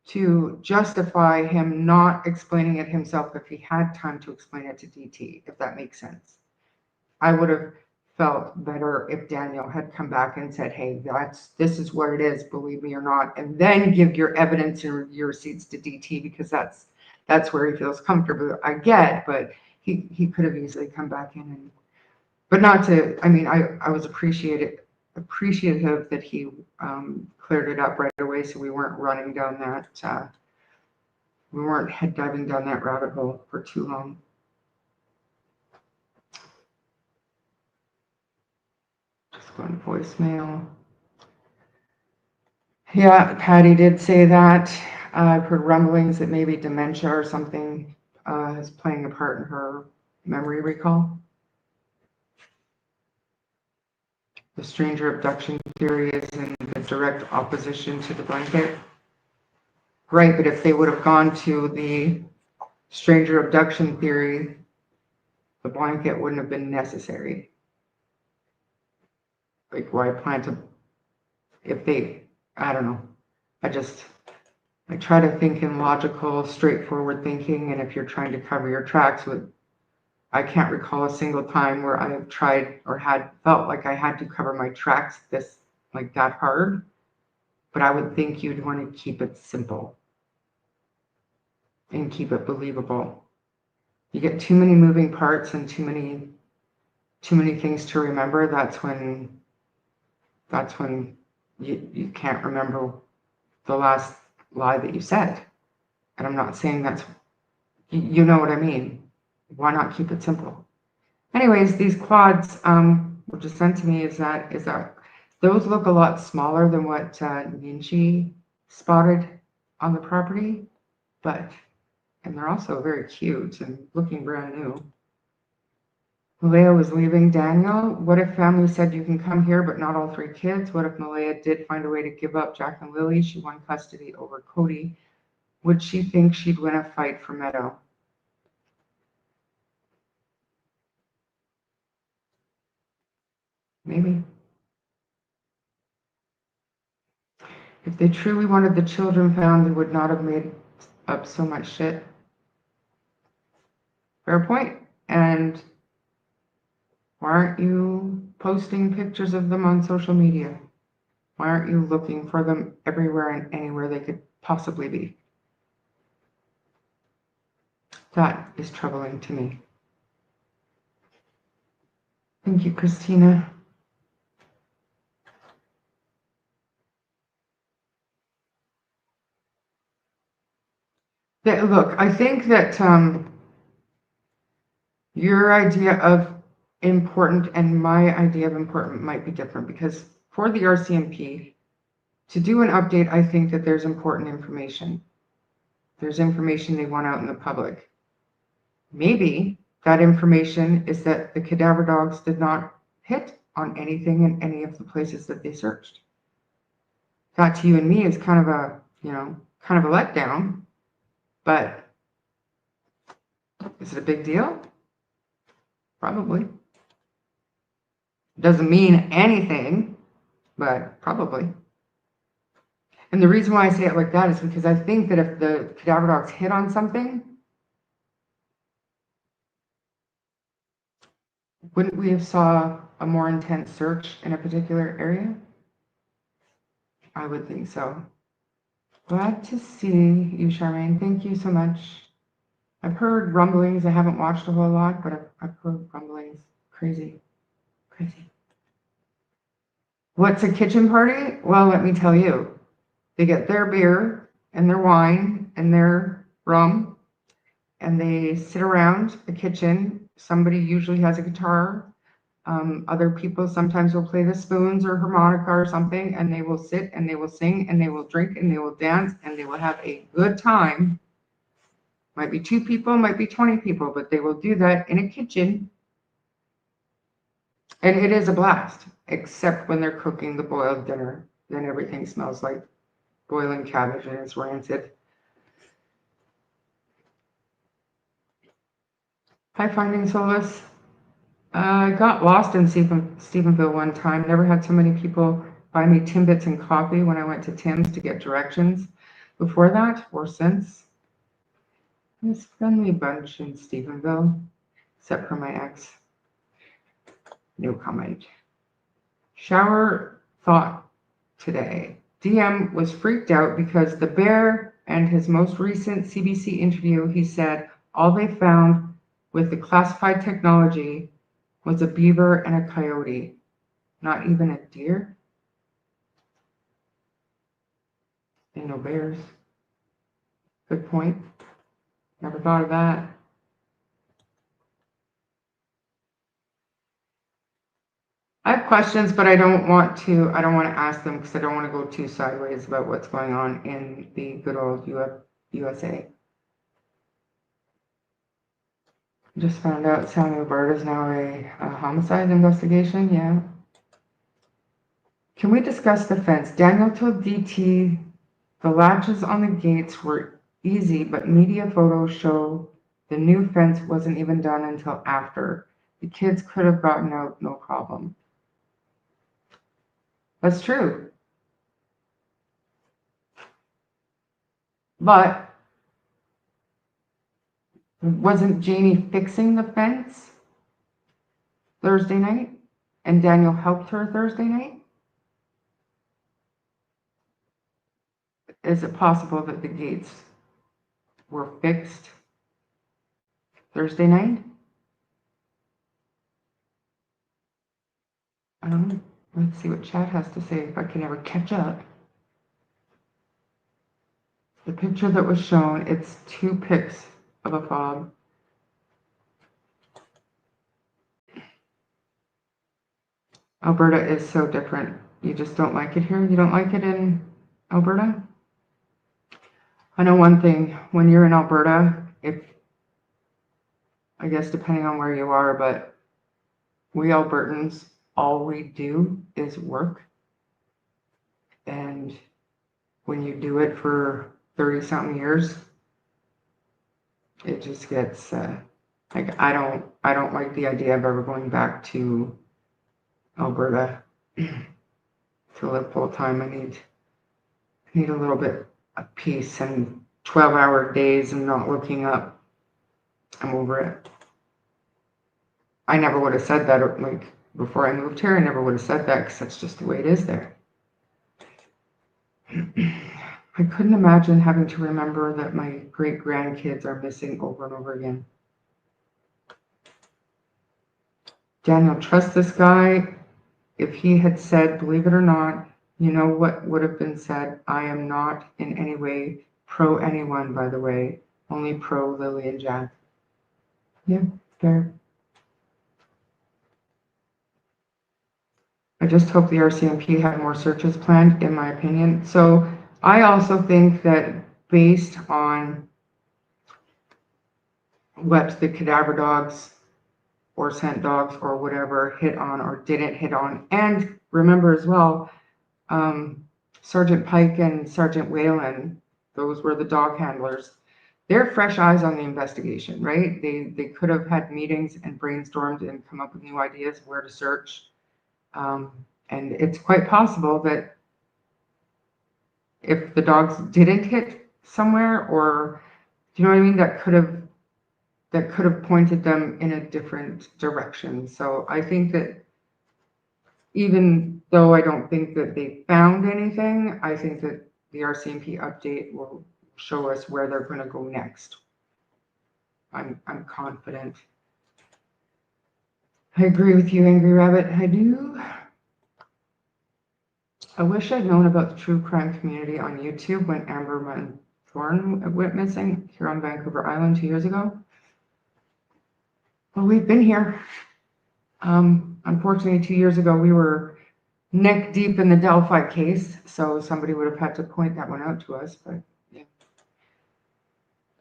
to justify him not explaining it himself if he had time to explain it to DT, if that makes sense. I would have felt better if Daniel had come back and said, hey, this is what it is, believe me or not, and then give your evidence and your receipts to DT, because that's where he feels comfortable. I get, but he could have easily come back in and, but not to, I mean, I was appreciative that he cleared it up right away, so we weren't running down that, we weren't head diving down that rabbit hole for too long. going to voicemail. Yeah, Patty did say that. I've heard rumblings that maybe dementia or something is playing a part in her memory recall. The stranger abduction theory is in the direct opposition to the blanket. Right, but if they would have gone to the stranger abduction theory, the blanket wouldn't have been necessary. Like, why plant a, if they, I don't know. I try to think in logical, straightforward thinking, and if you're trying to cover your tracks with, I can't recall a single time where I've tried or had felt like I had to cover my tracks this, like that hard, but I would think you'd want to keep it simple and keep it believable. You get too many moving parts and too many things to remember. That's when you can't remember the last lie that you said. And I'm not saying that's, you know what I mean. Why not keep it simple? Anyways, these quads were just sent to me. Is that those look a lot smaller than what Ninchi spotted on the property, and they're also very cute and looking brand new. Malaya was leaving. Daniel, what if family said you can come here, but not all 3 kids? What if Malaya did find a way to give up Jack and Lily? She won custody over Cody. Would she think she'd win a fight for Meadow? Maybe. If they truly wanted the children found, they would not have made up so much shit. Fair point. And why aren't you posting pictures of them on social media? Why aren't you looking for them everywhere and anywhere they could possibly be? That is troubling to me. Thank you, Christina. Look, I think that your idea of important and my idea of important might be different, because for the RCMP, to do an update, I think that there's important information. There's information they want out in the public. Maybe that information is that the cadaver dogs did not hit on anything in any of the places that they searched. That to you and me is kind of a letdown, but is it a big deal? Probably. Doesn't mean anything, but probably. And the reason why I say it like that is because I think that if the cadaver dogs hit on something, wouldn't we have saw a more intense search in a particular area? I would think so. Glad to see you, Charmaine. Thank you so much. I've heard rumblings. I haven't watched a whole lot, but I've heard rumblings. Crazy. Crazy. What's a kitchen party? Well, let me tell you. They get their beer and their wine and their rum, and they sit around the kitchen. Somebody usually has a guitar. Other people sometimes will play the spoons or harmonica or something, and they will sit and they will sing and they will drink and they will dance and they will have a good time. Might be 2 people, might be 20 people, but they will do that in a kitchen. And it is a blast, except when they're cooking the boiled dinner. Then everything smells like boiling cabbage and it's rancid. Hi, Finding Solace. I got lost in Stephenville one time. Never had so many people buy me Timbits and coffee when I went to Tim's to get directions. Before that, or since, this friendly bunch in Stephenville, except for my ex. No comment. Shower thought today. DM was freaked out because the bear and his most recent CBC interview, he said all they found with the classified technology was a beaver and a coyote, not even a deer. And no bears. Good point. Never thought of that. I have questions, but I don't want to ask them because I don't want to go too sideways about what's going on in the good old USA. Just found out Samuel Bird is now a homicide investigation. Yeah. Can we discuss the fence? Daniel told DT the latches on the gates were easy, but media photos show the new fence wasn't even done until after. The kids could have gotten out no problem. That's true. But wasn't Janie fixing the fence Thursday night? And Daniel helped her Thursday night? Is it possible that the gates were fixed Thursday night? I don't know. Let's see what chat has to say if I can ever catch up. The picture that was shown, it's 2 pics of a fob. Alberta is so different. You just don't like it here? You don't like it in Alberta? I know one thing, when you're in Alberta, I guess depending on where you are, but we Albertans, all we do is work. And when you do it for 30-something years, it just gets like I don't like the idea of ever going back to Alberta to live full time. I need a little bit of peace and 12-hour days and not looking up. I'm over it. I never would have said that, like, before I moved here. I never would have said that because that's just the way it is there. I couldn't imagine having to remember that my great grandkids are missing over and over again. Daniel, trust this guy. If he had said, believe it or not, you know what would have been said? I am not in any way pro anyone, by the way, only pro Lilly and Jack. Yeah, fair. I just hope the RCMP had more searches planned, in my opinion. So I also think that based on what the cadaver dogs or scent dogs or whatever hit on or didn't hit on, and remember as well, Sergeant Pike and Sergeant Whalen, those were the dog handlers. They're fresh eyes on the investigation, right? They could have had meetings and brainstormed and come up with new ideas where to search. And it's quite possible that if the dogs didn't hit somewhere, or do you know what I mean, that could have pointed them in a different direction. So I think that even though I don't think that they found anything, I think that the RCMP update will show us where they're going to go next. I'm confident. I agree with you, Angry Rabbit. I do. I wish I'd known about the true crime community on YouTube when Amber Van Thorn went missing here on Vancouver Island 2 years ago. Well, we've been here. Unfortunately, 2 years ago, we were neck deep in the Delphi case, so somebody would have had to point that one out to us, but yeah.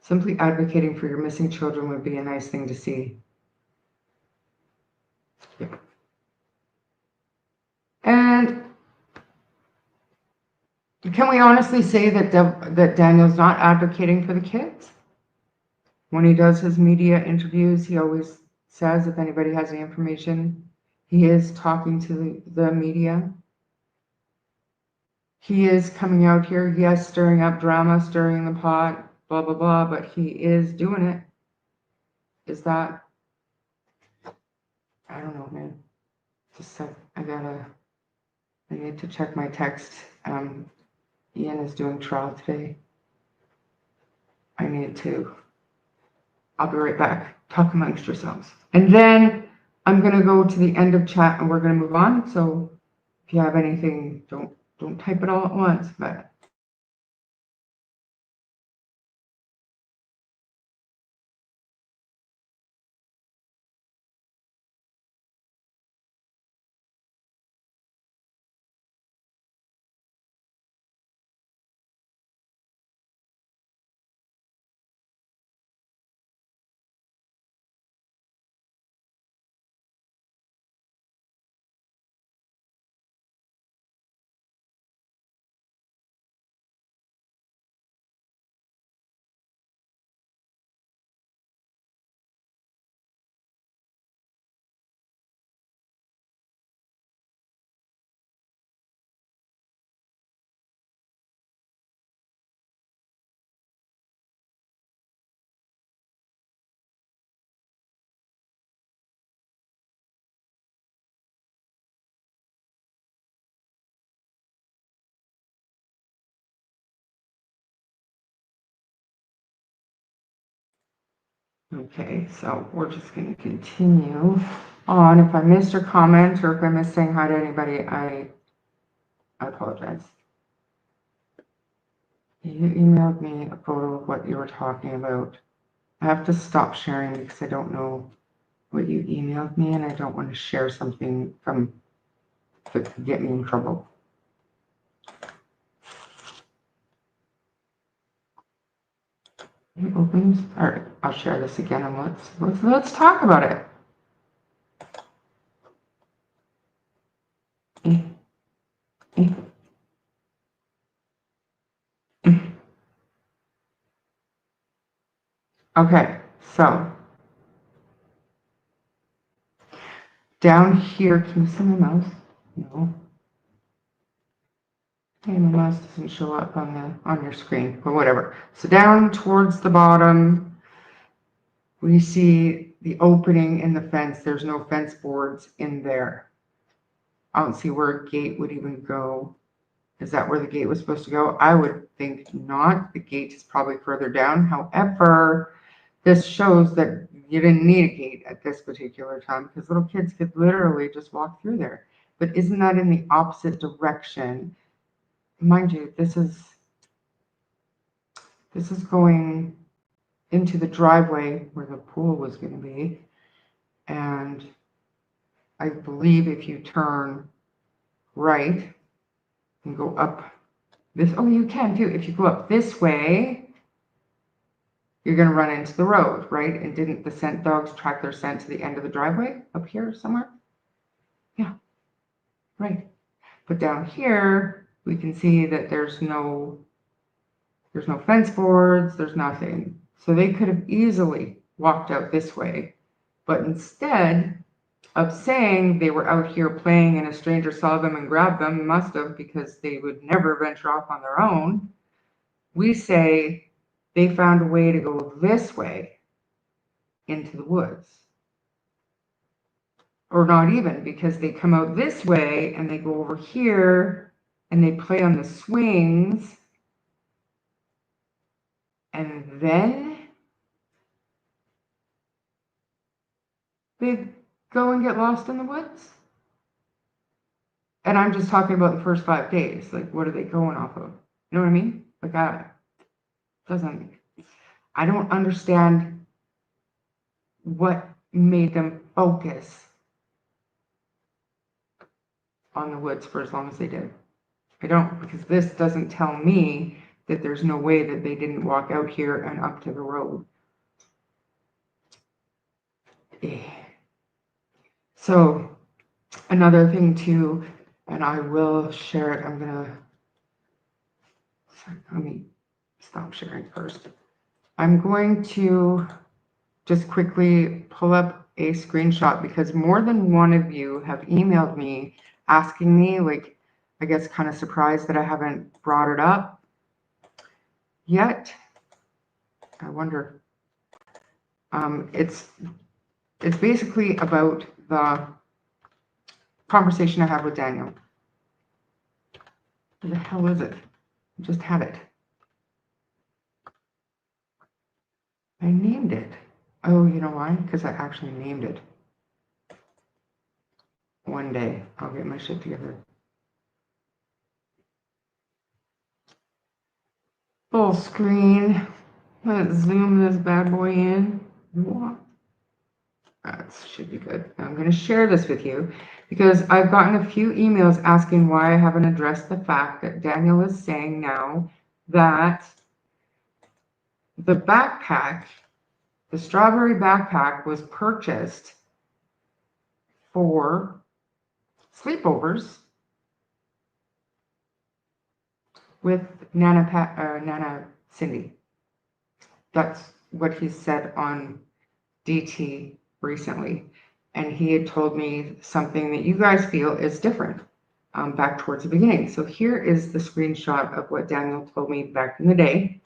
Simply advocating for your missing children would be a nice thing to see. Yeah. And can we honestly say that Daniel's not advocating for the kids? When he does his media interviews, he always says if anybody has any information, he is talking to the media. He is coming out here, yes, stirring up drama, stirring the pot, blah, blah, blah, but he is doing it. Is that, I don't know, man. Just a sec, I need to check my text. Ian is doing trial today. I'll be right back. Talk amongst yourselves. And then I'm going to go to the end of chat and we're going to move on. So if you have anything, don't type it all at once, but Okay, so we're just going to continue on. If I missed your comment or if I missed saying hi to anybody, I apologize. You emailed me a photo of what you were talking about. I have to stop sharing because I don't know what you emailed me and I don't want to share something that could get me in trouble. It opens. All right, I'll share this again and let's talk about it. Okay, so down here, can you see my mouse? No. Okay, my mouse doesn't show up on your screen, but whatever. So down towards the bottom, we see the opening in the fence. There's no fence boards in there. I don't see where a gate would even go. Is that where the gate was supposed to go? I would think not. The gate is probably further down. However, this shows that you didn't need a gate at this particular time because little kids could literally just walk through there. But isn't that in the opposite direction? Mind you, this is going into the driveway where the pool was going to be. And I believe if you turn right and go up this, oh, you can too. If you go up this way, you're going to run into the road, right? And didn't the scent dogs track their scent to the end of the driveway up here somewhere? Yeah, right. But down here, we can see that there's no fence boards, there's nothing. So they could have easily walked out this way, but instead of saying they were out here playing and a stranger saw them and grabbed them, must have, because they would never venture off on their own, we say they found a way to go this way into the woods. Or not even, because they come out this way and they go over here and they play on the swings and then they go and get lost in the woods. And I'm just talking about the first 5 days. Like, what are they going off of? You know what I mean? Like, I don't understand what made them focus on the woods for as long as they did. I don't, because this doesn't tell me that there's no way that they didn't walk out here and up to the road. So another thing too, and I will share it. Let me stop sharing first. I'm going to just quickly pull up a screenshot because more than one of you have emailed me asking me, like, I guess kind of surprised that I haven't brought it up yet. I wonder. It's basically about the conversation I had with Daniel. Where the hell is it? I just had it. I named it. Oh, you know why? Because I actually named it. One day, I'll get my shit together. Full screen. Let's zoom this bad boy in. That should be good. I'm going to share this with you because I've gotten a few emails asking why I haven't addressed the fact that Daniel is saying now that the backpack, the strawberry backpack, was purchased for sleepovers with Nana Cindy. That's what he said on DT recently. And he had told me something that you guys feel is different back towards the beginning. So here is the screenshot of what Daniel told me back in the day,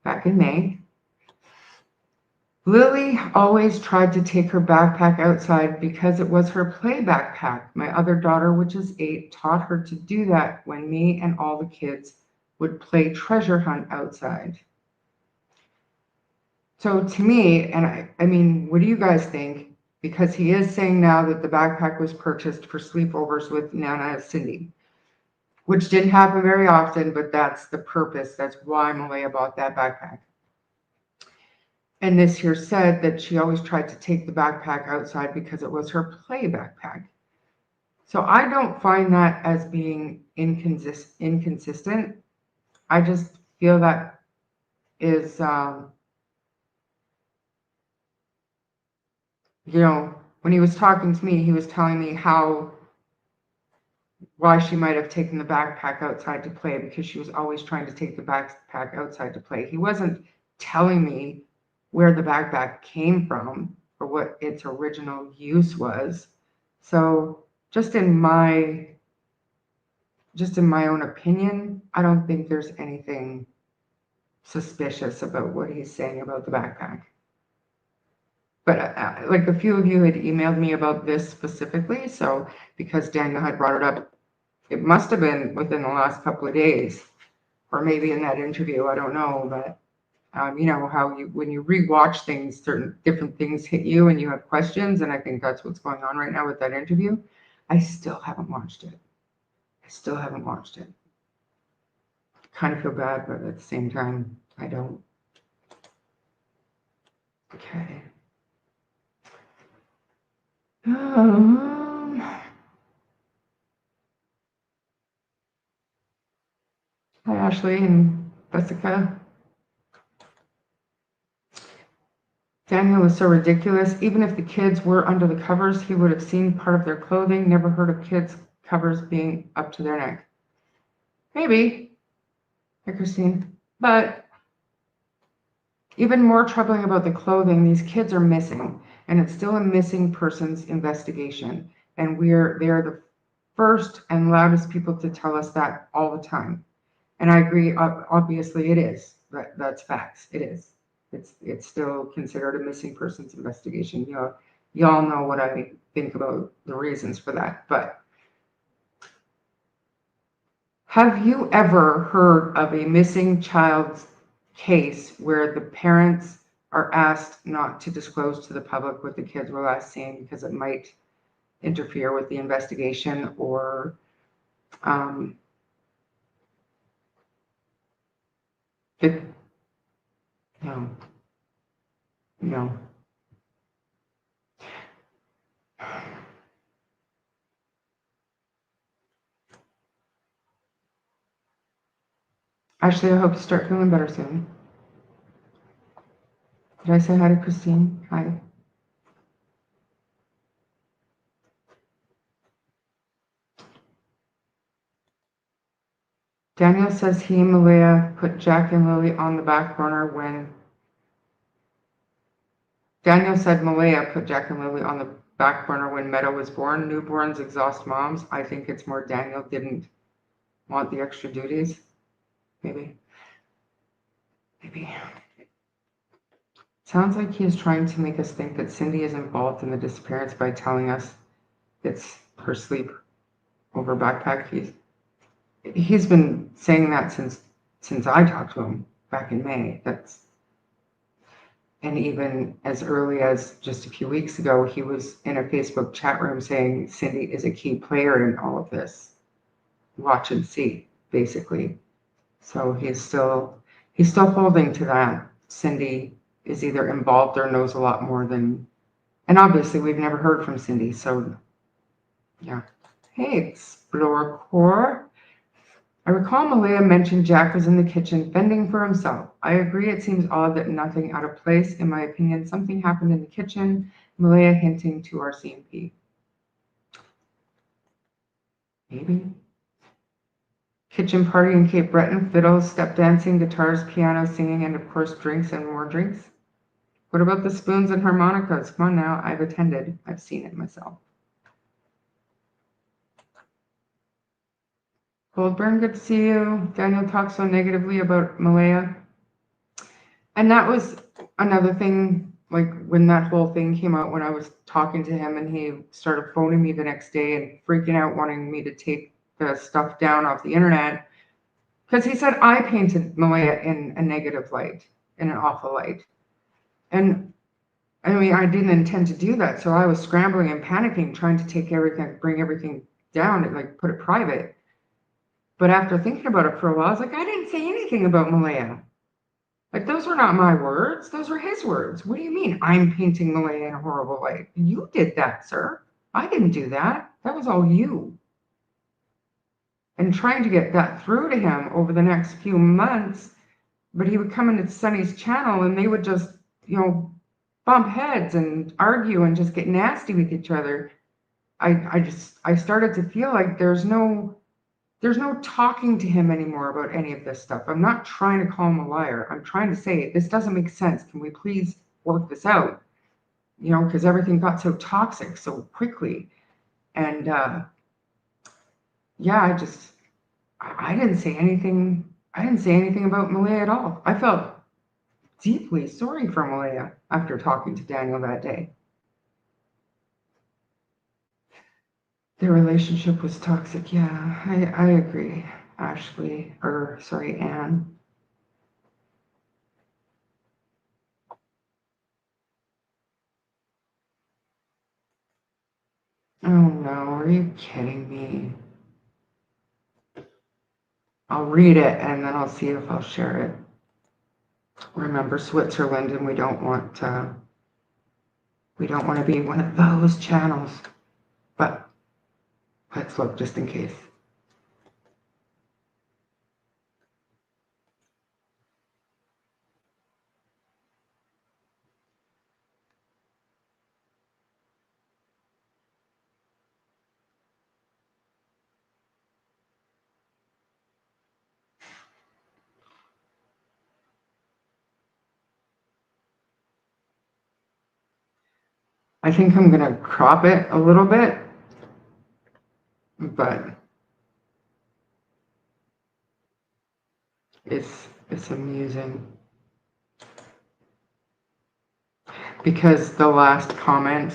back in May. Lily always tried to take her backpack outside because it was her play backpack. My other daughter, which is 8, taught her to do that when me and all the kids would play treasure hunt outside. So to me, and I mean, what do you guys think? Because he is saying now that the backpack was purchased for sleepovers with Nana and Cindy, which didn't happen very often, but that's the purpose. That's why Malaya bought that backpack. And this here said that she always tried to take the backpack outside because it was her play backpack. So I don't find that as being inconsistent. I just feel that is, when he was talking to me, he was telling me why she might have taken the backpack outside to play because she was always trying to take the backpack outside to play. He wasn't telling me where the backpack came from or what its original use was. So just in my own opinion, I don't think there's anything suspicious about what he's saying about the backpack. But like a few of you had emailed me about this specifically, so because Daniel had brought it up, it must have been within the last couple of days, or maybe in that interview, I don't know. But you know how when you rewatch things, certain different things hit you and you have questions, and I think that's what's going on right now with that interview. I still haven't watched it. Kind of feel bad, but at the same time, I don't. Okay. Hi, Ashley and Jessica. Daniel was so ridiculous. Even if the kids were under the covers, he would have seen part of their clothing. Never heard of kids' covers being up to their neck. Maybe, hi, Christine. But even more troubling about the clothing, these kids are missing, and it's still a missing persons investigation. And they are the first and loudest people to tell us that all the time. And I agree, obviously it is. That's facts. It is. It's still considered a missing persons investigation. Y'all know what I think about the reasons for that. But have you ever heard of a missing child's case where the parents are asked not to disclose to the public what the kids were last seen because it might interfere with the investigation or it, no, no. Actually, I hope you start feeling better soon. Did I say hi to Christine? Hi. Daniel says he and Malaya put Jack and Lily on the back burner when Daniel said Malaya put Jack and Lily on the back burner when Meadow was born. Newborns exhaust moms. I think it's more Daniel didn't want the extra duties. Maybe. Sounds like he is trying to make us think that Cindy is involved in the disappearance by telling us it's her sleep over backpack. He's been saying that since I talked to him back in May. And even as early as just a few weeks ago, he was in a Facebook chat room saying Cindy is a key player in all of this. Watch and see, basically. So he's still holding to that. Cindy is either involved or knows a lot more than, and obviously we've never heard from Cindy. So yeah. Hey, Explore Core. I recall Malaya mentioned Jack was in the kitchen fending for himself. I agree it seems odd that nothing out of place. In my opinion, something happened in the kitchen. Malaya hinting to our CMP. Maybe. Kitchen party in Cape Breton, fiddles, step dancing, guitars, piano, singing, and of course drinks and more drinks. What about the spoons and harmonicas? Come on now, I've attended. I've seen it myself. Goldburn, good to see you. Daniel talks so negatively about Malaya. And that was another thing, like when that whole thing came out, when I was talking to him and he started phoning me the next day and freaking out, wanting me to take the stuff down off the internet. Because he said I painted Malaya in a negative light, in an awful light. And I mean, I didn't intend to do that. So I was scrambling and panicking, trying to take everything, bring everything down and like put it private. But after thinking about it for a while, I was like, I didn't say anything about Malaya. Like, those were not my words. Those were his words. What do you mean I'm painting Malaya in a horrible light? You did that, sir. I didn't do that. That was all you. And trying to get that through to him over the next few months, but he would come into Sunny's channel and they would just, bump heads and argue and just get nasty with each other. I started to feel like there's no talking to him anymore about any of this stuff. I'm not trying to call him a liar. I'm trying to say this doesn't make sense. Can we please work this out? Because everything got so toxic so quickly. And yeah, I didn't say anything. I didn't say anything about Malaya at all. I felt deeply sorry for Malaya after talking to Daniel that day. Their relationship was toxic. Yeah, I agree, Anne. Oh no, are you kidding me? I'll read it and then I'll see if I'll share it. Remember Switzerland, and we don't want to be one of those channels. But let's look just in case. I think I'm gonna crop it a little bit, but it's amusing because the last comment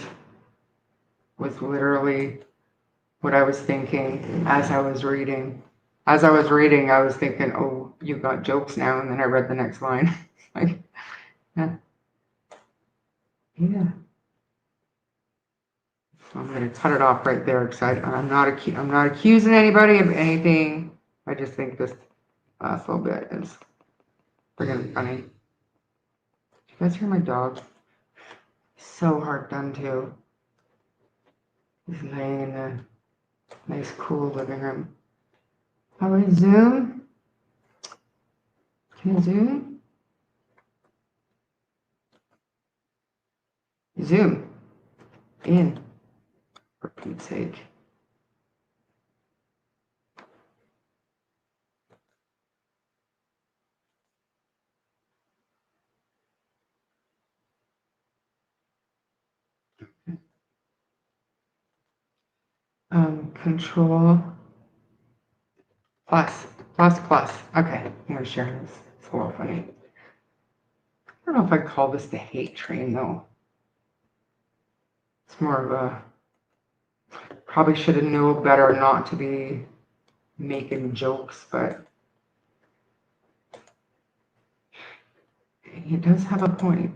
was literally what I was thinking as I was reading. As I was reading, I was thinking, "Oh, you got jokes now," and then I read the next line. Like, yeah. I'm going to cut it off right there because I'm not accusing anybody of anything. I just think this last little bit is friggin' funny. Did you guys hear my dog? So hard done to. He's laying in the nice, cool living room. How do I zoom? Can you zoom? Zoom in, for Pete's sake. Control plus. Okay, I'm going to share this. It's a little funny. I don't know if I'd call this the hate train, though. It's more of a, probably should have known better not to be making jokes, but he does have a point.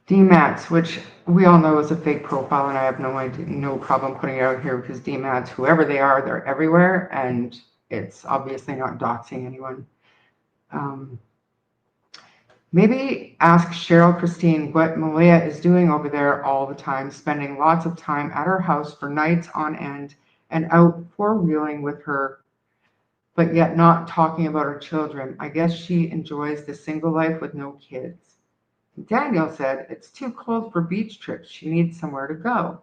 DMATs, which we all know is a fake profile, and I have no problem putting it out here because DMATs, whoever they are, they're everywhere, and it's obviously not doxing anyone. Maybe ask Cheryl Christine what Malaya is doing over there all the time, spending lots of time at her house for nights on end and out four-wheeling with her, but yet not talking about her children. I guess she enjoys the single life with no kids. Daniel said it's too cold for beach trips. She needs somewhere to go.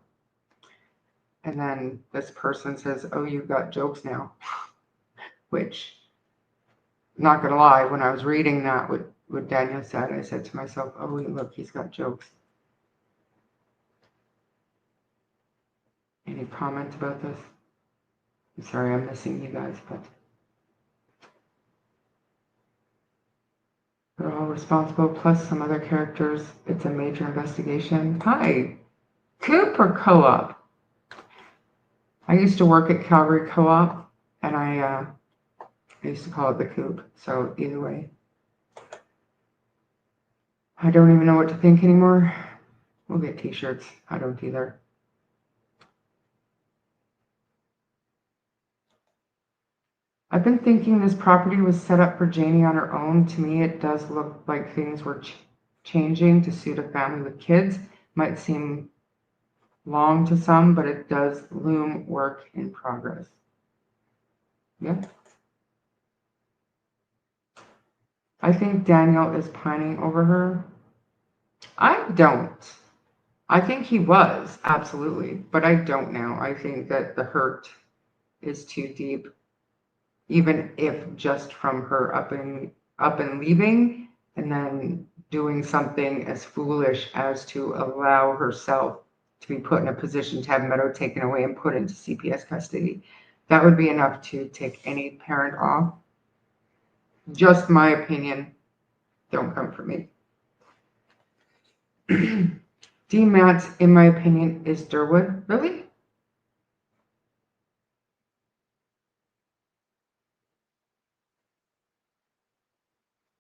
And then this person says, oh, you've got jokes now. Which, not going to lie, when I was reading that, what Daniel said, I said to myself, oh, look, he's got jokes. Any comments about this? I'm sorry I'm missing you guys, but they're all responsible, plus some other characters. It's a major investigation. Hi, Coop or Co-op? I used to work at Calgary Co-op, and I used to call it the Coop, so either way. I don't even know what to think anymore. We'll get t-shirts. I don't either. I've been thinking this property was set up for Janie on her own. To me, it does look like things were changing to suit a family with kids. Might seem long to some, but it does loom work in progress. Yeah. I think Daniel is pining over her. I don't. I think he was, absolutely, but I don't now. I think that the hurt is too deep, even if just from her up and leaving, and then doing something as foolish as to allow herself to be put in a position to have Meadow taken away and put into CPS custody. That would be enough to take any parent off. Just my opinion. Don't come for me. D. Matz, in my opinion, is Durwood. Really?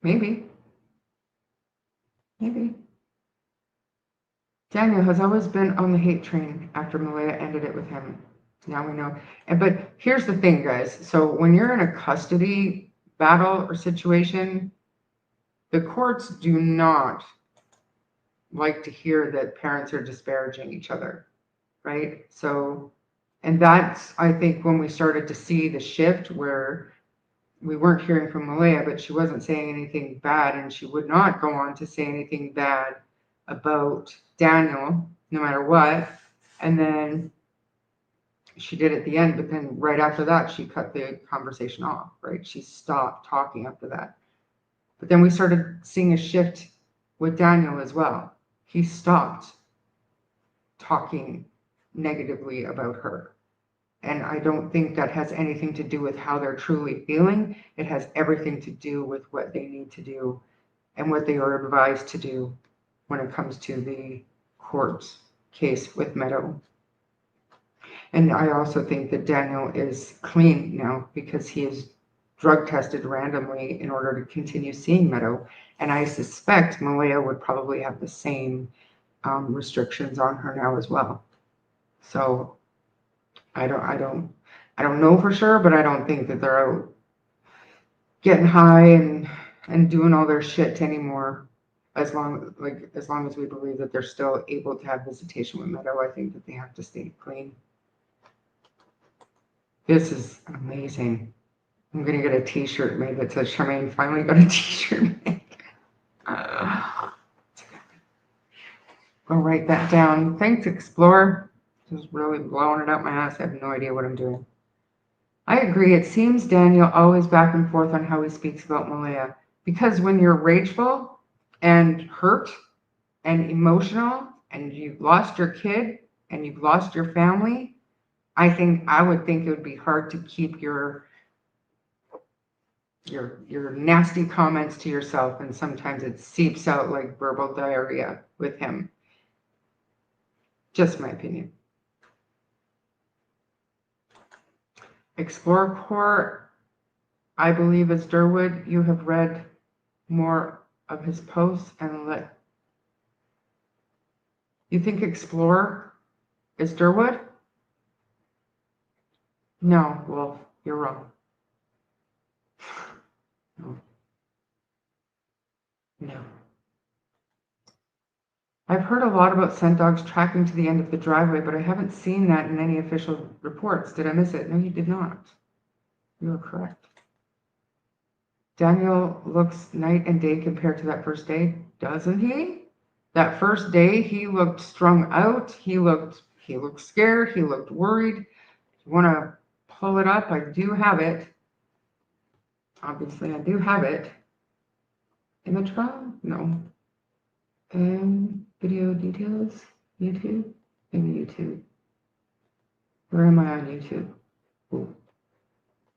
Maybe. Maybe. Daniel has always been on the hate train after Malaya ended it with him. Now we know. But here's the thing, guys. So when you're in a custody battle or situation, the courts do not like to hear that parents are disparaging each other, right? So, and that's, I think, when we started to see the shift where we weren't hearing from Malaya, but she wasn't saying anything bad, and she would not go on to say anything bad about Daniel, no matter what. And then she did at the end, but then right after that, she cut the conversation off, right? She stopped talking after that. But then we started seeing a shift with Daniel as well. He stopped talking negatively about her. And I don't think that has anything to do with how they're truly feeling. It has everything to do with what they need to do and what they are advised to do when it comes to the court case with Meadow. And I also think that Daniel is clean now because he is drug tested randomly in order to continue seeing Meadow. And I suspect Malaya would probably have the same restrictions on her now as well. So I don't know for sure, but I don't think that they're out getting high and doing all their shit anymore. As long as we believe that they're still able to have visitation with Meadow, I think that they have to stay clean. This is amazing. I'm gonna get a T-shirt made that says Charmaine finally got a T-shirt made. I'll write that down. Thanks, Explorer. Just really blowing it out my ass. I have no idea what I'm doing. I agree. It seems Daniel always back and forth on how he speaks about Malaya. Because when you're rageful and hurt and emotional and you've lost your kid and you've lost your family, I would think it would be hard to keep your nasty comments to yourself, and sometimes it seeps out like verbal diarrhea with him. Just my opinion. Explorer Core, I believe, is Durwood. You have read more of his posts and let. You think Explorer is Durwood? No, Wolf, you're wrong. No. No. I've heard a lot about scent dogs tracking to the end of the driveway, but I haven't seen that in any official reports. Did I miss it? No, you did not. You are correct. Daniel looks night and day compared to that first day, doesn't he? That first day, he looked strung out. He looked scared. He looked worried. You want to pull it up? I do have it. Obviously, I do have it. In the trial? No. Video details? YouTube? Maybe YouTube. Where am I on YouTube? Oh,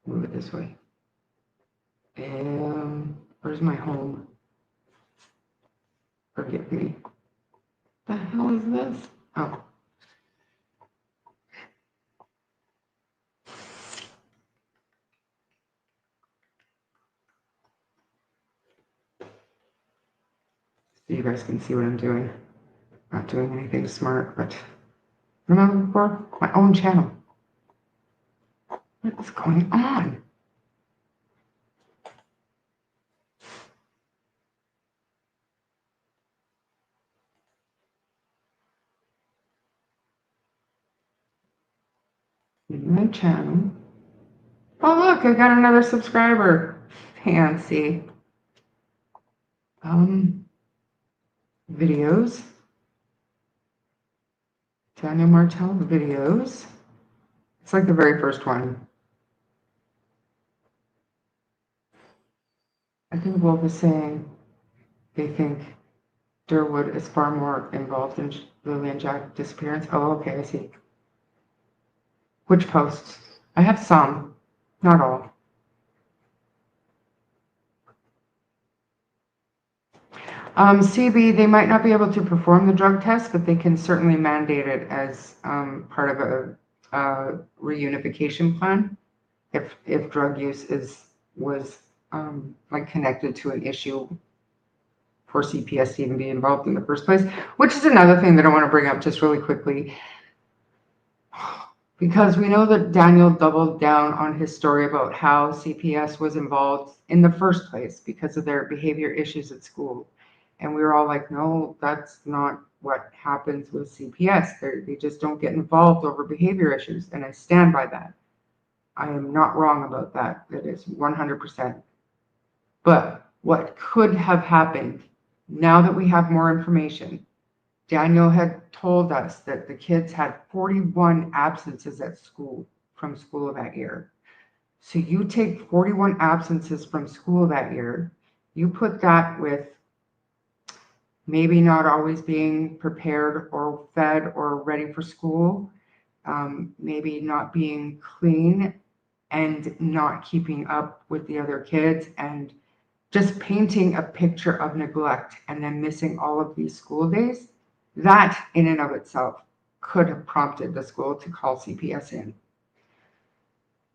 move it this way. Where's my home? Forgive me. The hell is this? Oh. You guys can see what I'm doing. Not doing anything smart, but remember before? My own channel. What is going on? My channel. Oh look, I got another subscriber. Fancy. Videos. Daniel Martell videos. It's like the very first one. I think Wolf is saying they think Durwood is far more involved in Lily and Jack's disappearance. Oh, okay, I see. Which posts? I have some, not all. CB, they might not be able to perform the drug test, but they can certainly mandate it as part of a reunification plan if drug use was like connected to an issue for CPS to even be involved in the first place, which is another thing that I want to bring up just really quickly. Because we know that Daniel doubled down on his story about how CPS was involved in the first place because of their behavior issues at school. And we were all like, no, that's not what happens with CPS. They just don't get involved over behavior issues. And I stand by that. I am not wrong about that. That is 100%. But what could have happened, now that we have more information, Daniel had told us that the kids had 41 absences at school from school that year. So you take 41 absences from school that year, you put that with maybe not always being prepared or fed or ready for school, maybe not being clean and not keeping up with the other kids, and just painting a picture of neglect and then missing all of these school days. That in and of itself could have prompted the school to call CPS in.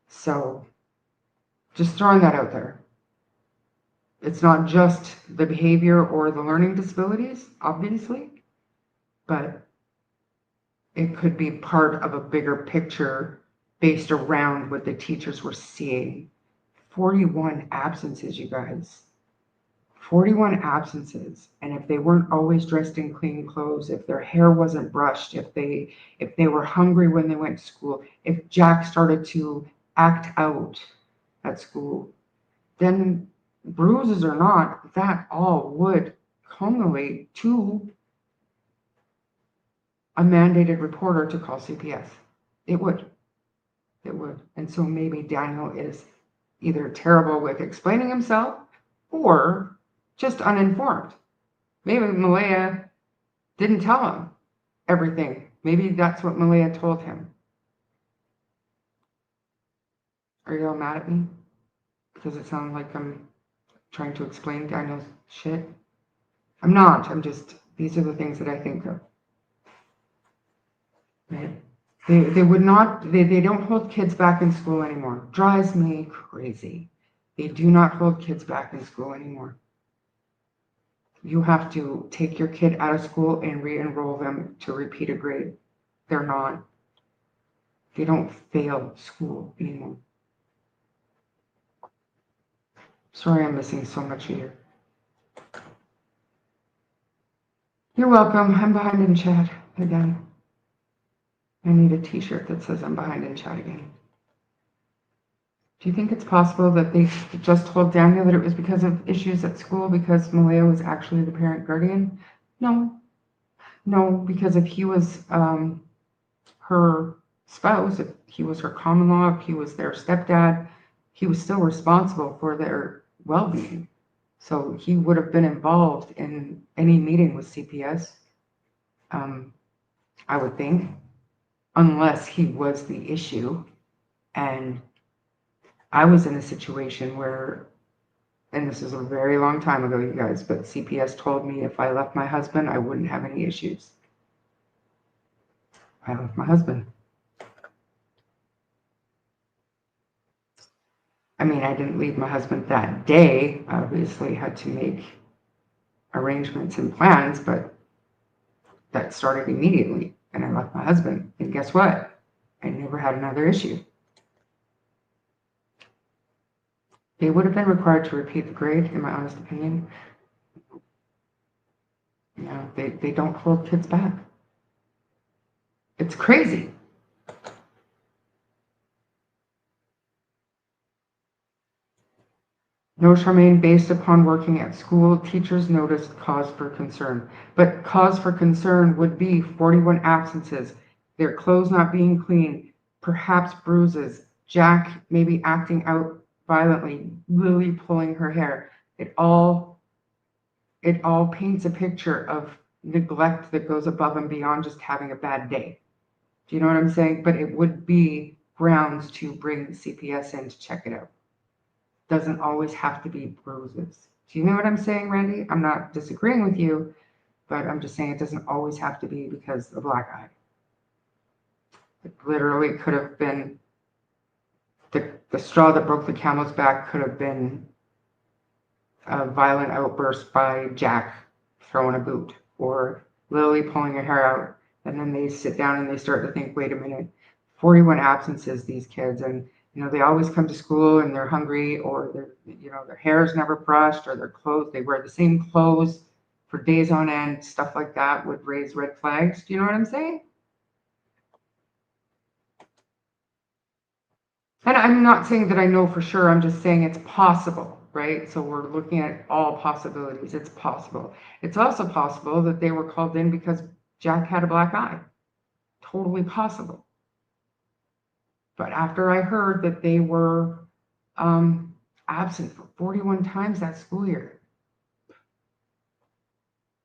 So just throwing that out there. It's not just the behavior or the learning disabilities, obviously, but it could be part of a bigger picture based around what the teachers were seeing. 41 absences, you guys. 41 absences, and if they weren't always dressed in clean clothes, if their hair wasn't brushed, if they were hungry when they went to school, if Jack started to act out at school, then bruises or not, that all would culminate to a mandated reporter to call CPS. It would. And so maybe Daniel is either terrible with explaining himself or just uninformed. Maybe Malaya didn't tell him everything. Maybe that's what Malaya told him. Are you all mad at me? Because it sounds like I'm trying to explain Daniel's shit. I'm not. I'm just, these are the things that I think of. Right? They would not, they don't hold kids back in school anymore. Drives me crazy. They do not hold kids back in school anymore. You have to take your kid out of school and re-enroll them to repeat a grade. They're not. They don't fail school anymore. Sorry I'm missing so much here. You're welcome. I'm behind in chat again. I need a t-shirt that says I'm behind in chat again. Do you think it's possible that they just told Daniel that it was because of issues at school because Malaya was actually the parent guardian? No. No, because if he was her spouse, if he was her common law, if he was their stepdad, he was still responsible for their well-being. So he would have been involved in any meeting with CPS, I would think, unless he was the issue. And I was in a situation where, and this is a very long time ago, you guys, but CPS told me if I left my husband, I wouldn't have any issues. I left my husband. I mean, I didn't leave my husband that day. I obviously had to make arrangements and plans, but that started immediately. And I left my husband. And guess what? I never had another issue. They would have been required to repeat the grade, in my honest opinion. You know, they don't hold kids back. It's crazy. No, Charmaine, based upon working at school, teachers noticed cause for concern. But cause for concern would be 41 absences, their clothes not being clean, perhaps bruises, Jack maybe acting out violently, Lily pulling her hair. It all paints a picture of neglect that goes above and beyond just having a bad day. Do you know what I'm saying? But it would be grounds to bring CPS in to check it out. Doesn't always have to be bruises. Do you know what I'm saying, Randy? I'm not disagreeing with you, but I'm just saying it doesn't always have to be because of a black eye. It literally could have been the straw that broke the camel's back could have been a violent outburst by Jack throwing a boot or Lily pulling her hair out. And then they sit down and they start to think, wait a minute, 41 absences, these kids. And, you know, they always come to school and they're hungry or their hair is never brushed or their clothes, they wear the same clothes for days on end, stuff like that would raise red flags. Do you know what I'm saying? And I'm not saying that I know for sure, I'm just saying it's possible, right? So we're looking at all possibilities. It's possible. It's also possible that they were called in because Jack had a black eye. Totally possible. But after I heard that they were absent for 41 times that school year,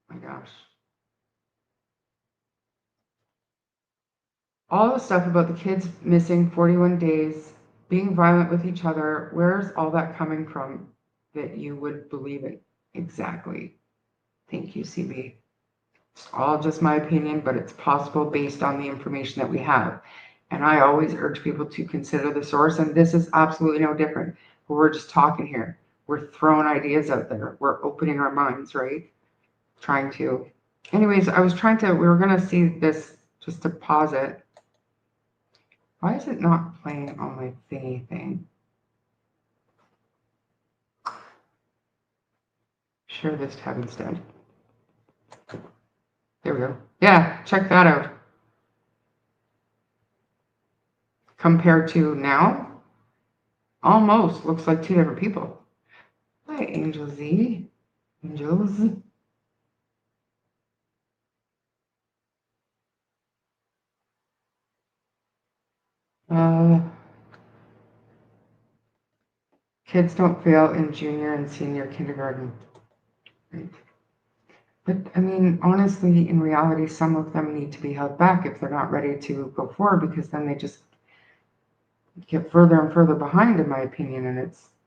my gosh. All the stuff about the kids missing 41 days, being violent with each other, where's all that coming from that you would believe it? Exactly. Thank you, CB. It's all just my opinion, but it's possible based on the information that we have. And I always urge people to consider the source, and this is absolutely no different. We're just talking here. We're throwing ideas out there. We're opening our minds, right? Trying to. Anyways, we were going to see this just to pause it. Why is it not playing on my thingy thing? Share this tab instead. There we go. Yeah, check that out. Compared to now, almost looks like two different people. Hi, Angel Z. Angels. Kids don't fail in junior and senior kindergarten. Right. But I mean, honestly, in reality, some of them need to be held back if they're not ready to go forward, because then they just get further and further behind, in my opinion, and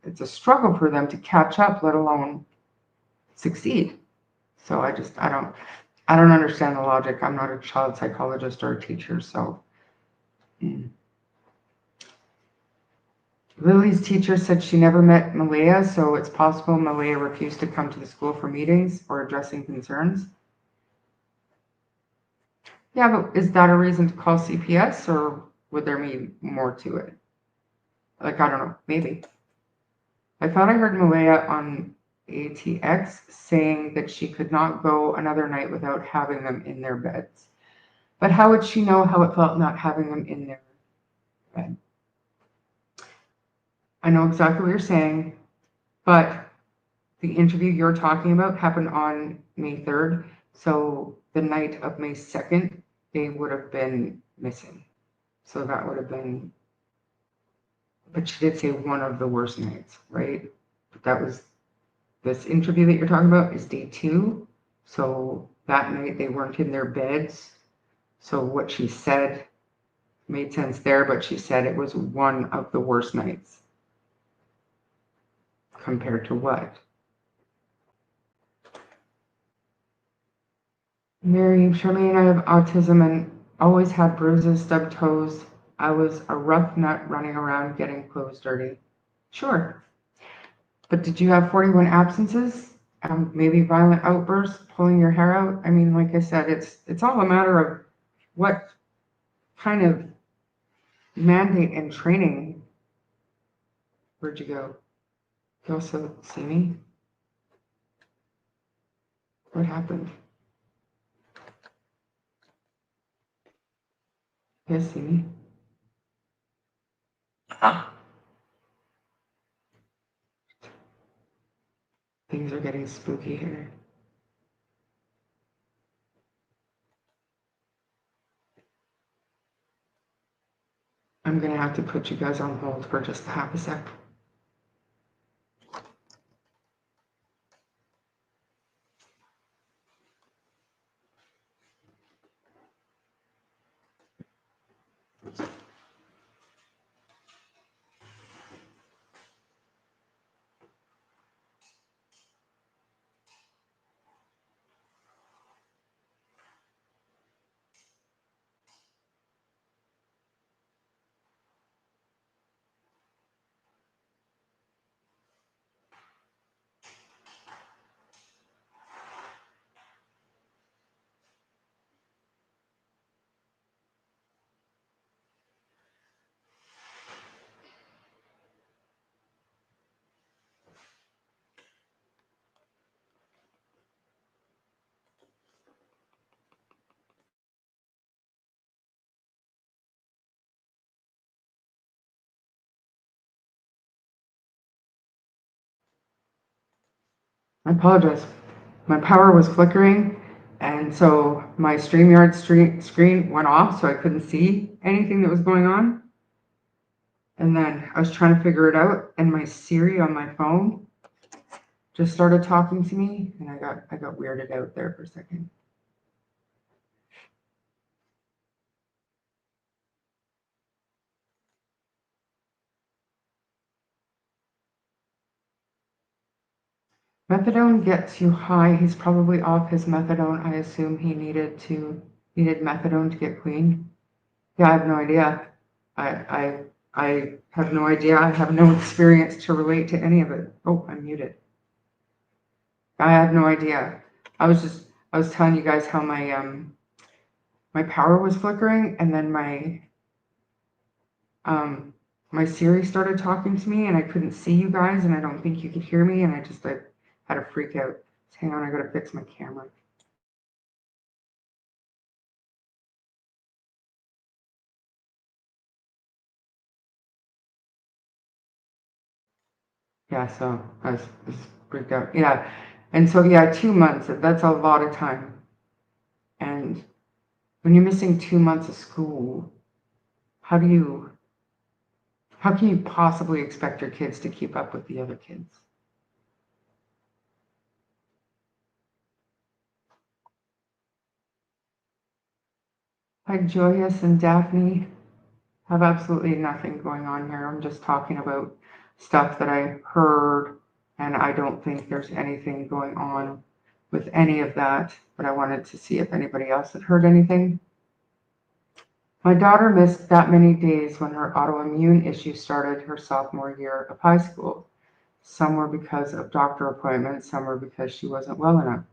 it's a struggle for them to catch up, let alone succeed. So I don't understand the logic. I'm not a child psychologist or a teacher, so. Lily's teacher said she never met Malaya, so it's possible Malaya refused to come to the school for meetings or addressing concerns. Yeah, but is that a reason to call CPS, or would there be more to it? Like, I don't know, maybe. I thought I heard Malaya on ATX saying that she could not go another night without having them in their beds. But how would she know how it felt not having them in their bed? I know exactly what you're saying, but the interview you're talking about happened on May 3rd. So the night of May 2nd, they would have been missing. So that would have been, but she did say one of the worst nights, right? But that was, this interview that you're talking about is day 2. So that night they weren't in their beds. So what she said made sense there, but she said it was one of the worst nights. Compared to what? Mary, Charmaine, I have autism and always had bruises, stubbed toes. I was a rough nut running around getting clothes dirty. Sure. But did you have 41 absences? maybe violent outbursts, pulling your hair out. I mean, like I said, it's all a matter of what kind of mandate and training. Where'd you go? You also see me? What happened? You guys see me? Things are getting spooky here. I'm gonna have to put you guys on hold for just a half a sec. I apologize. My power was flickering, and so my StreamYard screen went off, so I couldn't see anything that was going on. And then I was trying to figure it out, and my Siri on my phone just started talking to me, and I got weirded out there for a second. Methadone gets you high. He's probably off his methadone. I assume he needed methadone to get clean. Yeah, I have no idea. I have no idea. I have no experience to relate to any of it. Oh, I'm muted. I have no idea. I was telling you guys how my power was flickering, and then my Siri started talking to me, and I couldn't see you guys, and I don't think you could hear me, and I had a freak out. Hang on, I gotta fix my camera. Yeah, so I was freaked out. Yeah, and so yeah, 2 months. That's a lot of time. And when you're missing 2 months of school, how can you possibly expect your kids to keep up with the other kids? Hi, Joyous and Daphne. Have absolutely nothing going on here. I'm just talking about stuff that I heard, and I don't think there's anything going on with any of that, but I wanted to see if anybody else had heard anything. My daughter missed that many days when her autoimmune issue started her sophomore year of high school. Some were because of doctor appointments, some were because she wasn't well enough.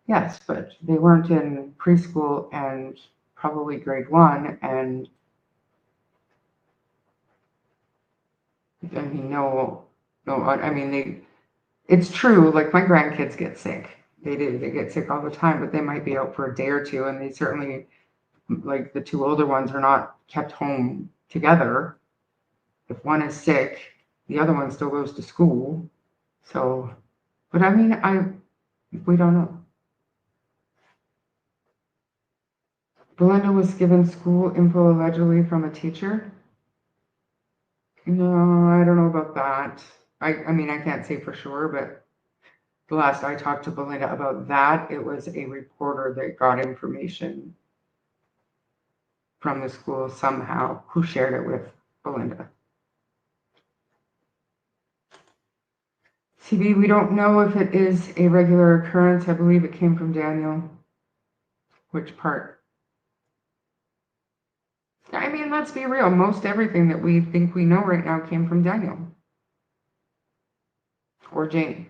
Yes, but they weren't in preschool and probably grade 1, and I mean, no, I mean, it's true, like my grandkids get sick. They do, they get sick all the time, but they might be out for a day or two, and they certainly, like the two older ones, are not kept home together. If one is sick, the other one still goes to school. So, but I mean, we don't know. Belinda was given school info allegedly from a teacher. No, I don't know about that. I mean, I can't say for sure, but the last I talked to Belinda about that, it was a reporter that got information from the school somehow, who shared it with Belinda. CB, we don't know if it is a regular occurrence. I believe it came from Daniel. Which part? I mean, let's be real. Most everything that we think we know right now came from Daniel or Jane.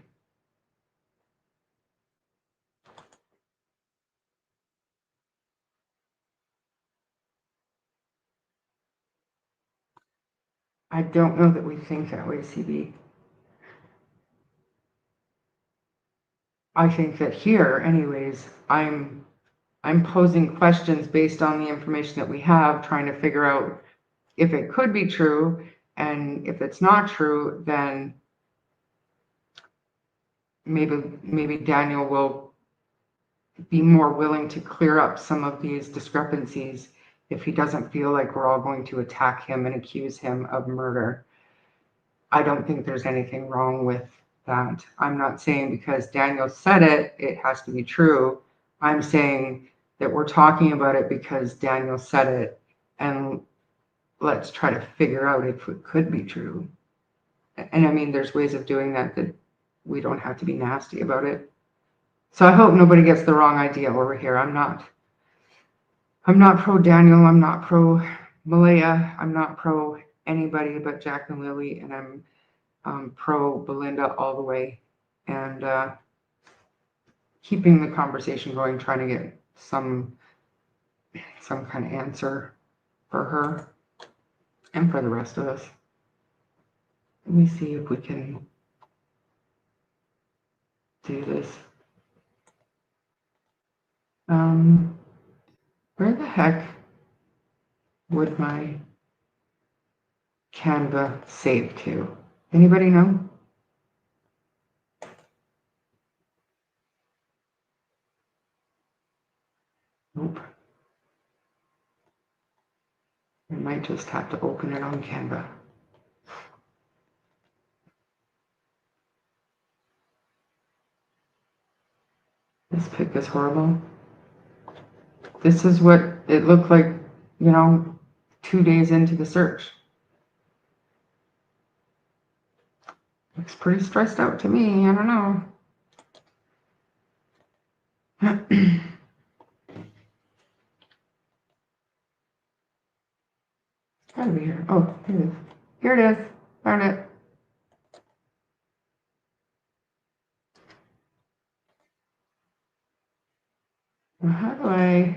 I don't know that we think that way, CB. I think that here, anyways, I'm posing questions based on the information that we have, trying to figure out if it could be true, and if it's not true, then maybe Daniel will be more willing to clear up some of these discrepancies if he doesn't feel like we're all going to attack him and accuse him of murder. I don't think there's anything wrong with that. I'm not saying because Daniel said it, it has to be true. I'm saying that we're talking about it because Daniel said it, and let's try to figure out if it could be true. And I mean, there's ways of doing that that we don't have to be nasty about it. So I hope nobody gets the wrong idea over here. I'm not pro Daniel. I'm not pro Malaya. I'm not pro anybody but Jack and Lily. And I'm pro Belinda all the way. And keeping the conversation going, trying to get some kind of answer for her and for the rest of us. Let me see if we can do this. Where the heck would my Canva save to? Anybody know? Nope. I might just have to open it on Canva. This pic is horrible. This is what it looked like, 2 days into the search. Looks pretty stressed out to me. I don't know. It's gotta be here. Oh, here it is. Here it is. Found it. Now how do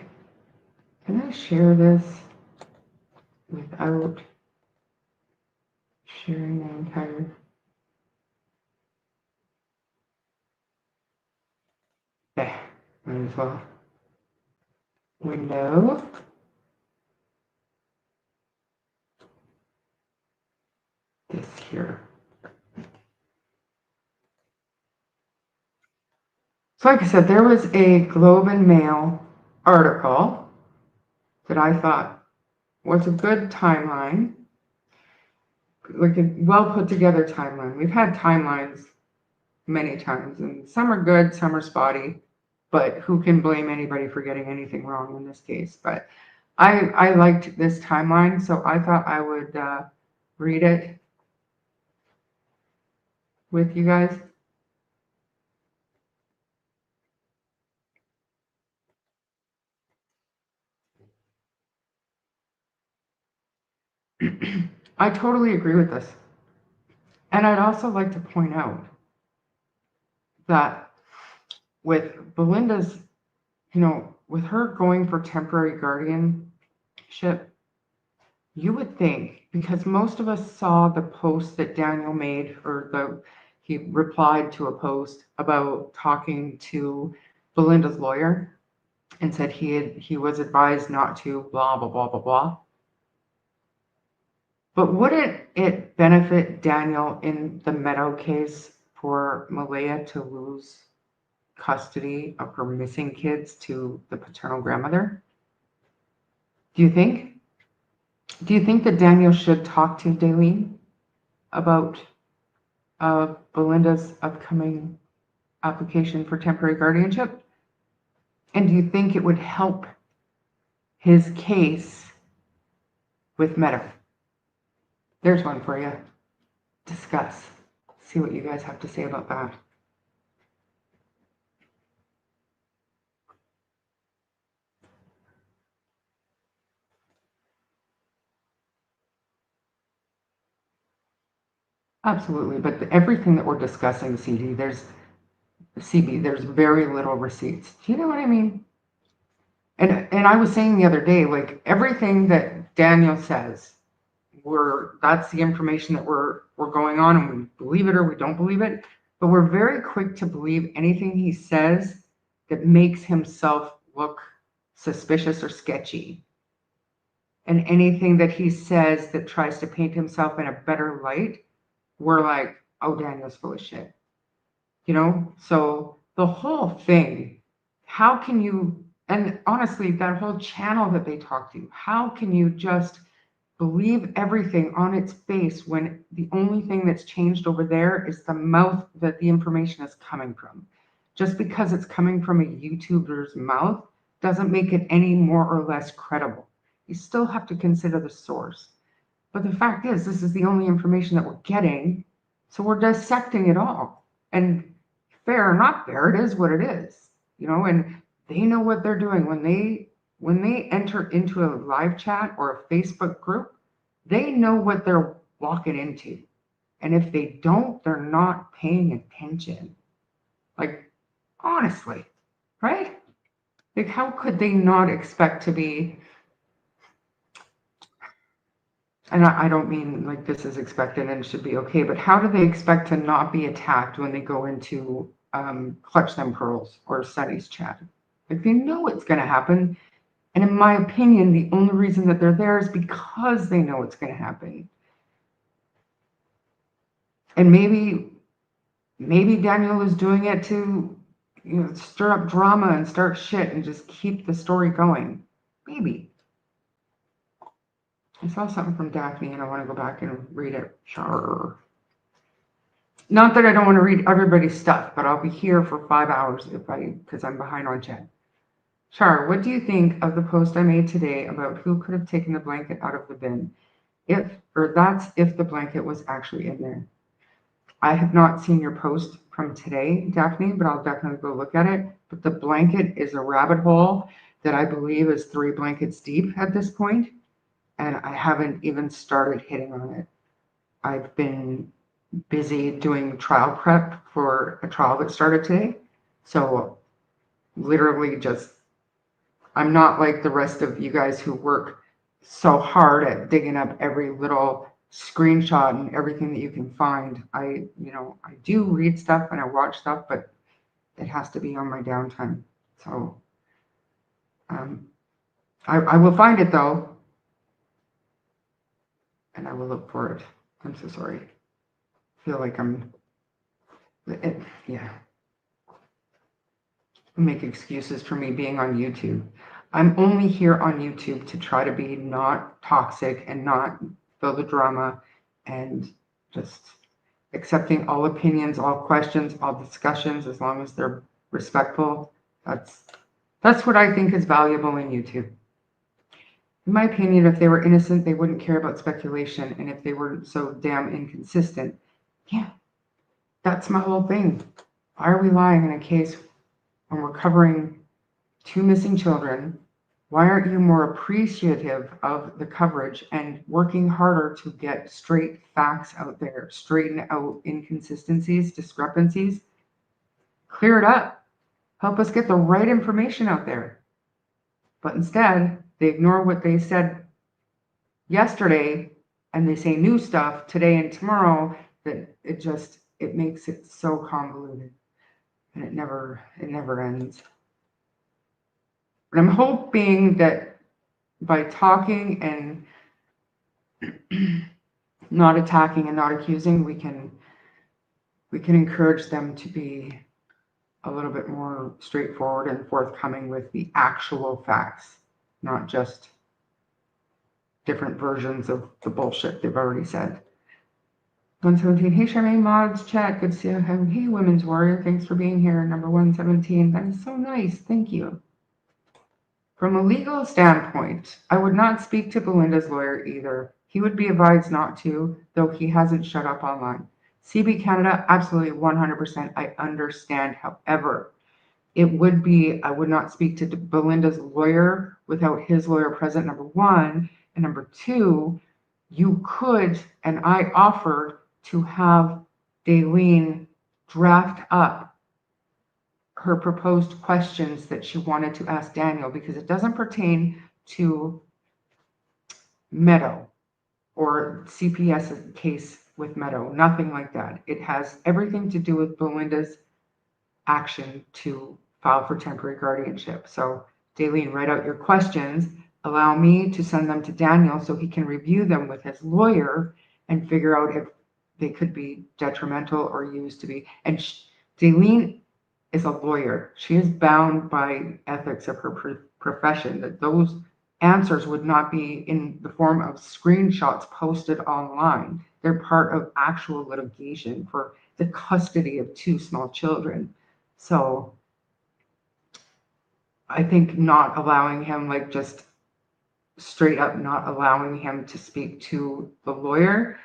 can I share this without sharing the entire? Yeah, might as well. Window. This here. So like I said, there was a Globe and Mail article that I thought was a good timeline, like a well put together timeline. We've had timelines many times, and some are good, some are spotty, but who can blame anybody for getting anything wrong in this case? But I liked this timeline, so I thought I would read it with you guys. I totally agree with this. And I'd also like to point out that with Belinda's, with her going for temporary guardianship, you would think, because most of us saw the post that Daniel made, or he replied to a post about talking to Belinda's lawyer and said he was advised not to blah, blah, blah, blah, blah. But wouldn't it benefit Daniel in the Meadow case for Malaya to lose custody of her missing kids to the paternal grandmother? Do you think? Do you think that Daniel should talk to Daleen about Belinda's upcoming application for temporary guardianship? And do you think it would help his case with Meadow? There's one for you. Discuss. See what you guys have to say about that. Absolutely, but everything that we're discussing, there's very little receipts. Do you know what I mean? And I was saying the other day, like everything that Daniel says that's the information that we're going on, and we believe it or we don't believe it. But we're very quick to believe anything he says that makes himself look suspicious or sketchy. And anything that he says that tries to paint himself in a better light, we're like, oh, Daniel's full of shit. So the whole thing, how can you, and honestly, that whole channel that they talk to, how can you just believe everything on its face when the only thing that's changed over there is the mouth that the information is coming from? Just because it's coming from a YouTuber's mouth doesn't make it any more or less credible. You still have to consider the source. But the fact is, this is the only information that we're getting, so we're dissecting it all. And fair or not fair, it is what it is, and they know what they're doing when they enter into a live chat or a Facebook group. They know what they're walking into, and if they don't, they're not paying attention. Like, honestly, right? Like, how could they not expect to be, and I don't mean like this is expected and should be okay, but how do they expect to not be attacked when they go into Clutch Them Pearls or Sunny's chat? Like, they know it's going to happen. And in my opinion, the only reason that they're there is because they know it's going to happen. And maybe Daniel is doing it to stir up drama and start shit and just keep the story going. Maybe. I saw something from Daphne and I want to go back and read it. Sure. Not that I don't want to read everybody's stuff, but I'll be here for 5 hours because I'm behind on chat. Char, what do you think of the post I made today about who could have taken the blanket out of the bin? That's if the blanket was actually in there. I have not seen your post from today, Daphne, but I'll definitely go look at it. But the blanket is a rabbit hole that I believe is 3 blankets deep at this point, and I haven't even started hitting on it. I've been busy doing trial prep for a trial that started today. So literally I'm not like the rest of you guys who work so hard at digging up every little screenshot and everything that you can find. I do read stuff and I watch stuff, but it has to be on my downtime. So I will find it though, and I will look for it. I'm so sorry. I feel like yeah. Make excuses for me being on YouTube. I'm only here on YouTube to try to be not toxic and not fill the drama and just accepting all opinions, all questions, all discussions, as long as they're respectful. That's what I think is valuable in YouTube. In my opinion, if they were innocent, they wouldn't care about speculation, and if they weren't so damn inconsistent, yeah, that's my whole thing. Why are we lying in a case when we're covering 2 missing children? Why aren't you more appreciative of the coverage and working harder to get straight facts out there, straighten out inconsistencies, discrepancies, clear it up, help us get the right information out there? But instead, they ignore what they said yesterday and they say new stuff today and tomorrow that it makes it so convoluted, and it never ends. But I'm hoping that by talking and not attacking and not accusing, we can encourage them to be a little bit more straightforward and forthcoming with the actual facts, not just different versions of the bullshit they've already said. 117, hey Charmaine, mods, chat, good to see you. Hey Women's Warrior, thanks for being here. Number 117, that is so nice, thank you. From a legal standpoint, I would not speak to Belinda's lawyer either. He would be advised not to, though he hasn't shut up online. CB Canada, absolutely 100%. I understand. However, I would not speak to Belinda's lawyer without his lawyer present, number 1. And number 2, you could, and I offered to have Daleen draft up her proposed questions that she wanted to ask Daniel, because it doesn't pertain to Meadow. or CPS case with Meadow, nothing like that. It has everything to do with Belinda's action to file for temporary guardianship. So, Daleen, write out your questions. Allow me to send them to Daniel so he can review them with his lawyer and figure out if they could be detrimental or used to be. And Daleen is a lawyer. She is bound by ethics of her profession, that those answers would not be in the form of screenshots posted online. They're part of actual litigation for the custody of two small children. So I think not allowing him, like just straight up not allowing him to speak to the lawyer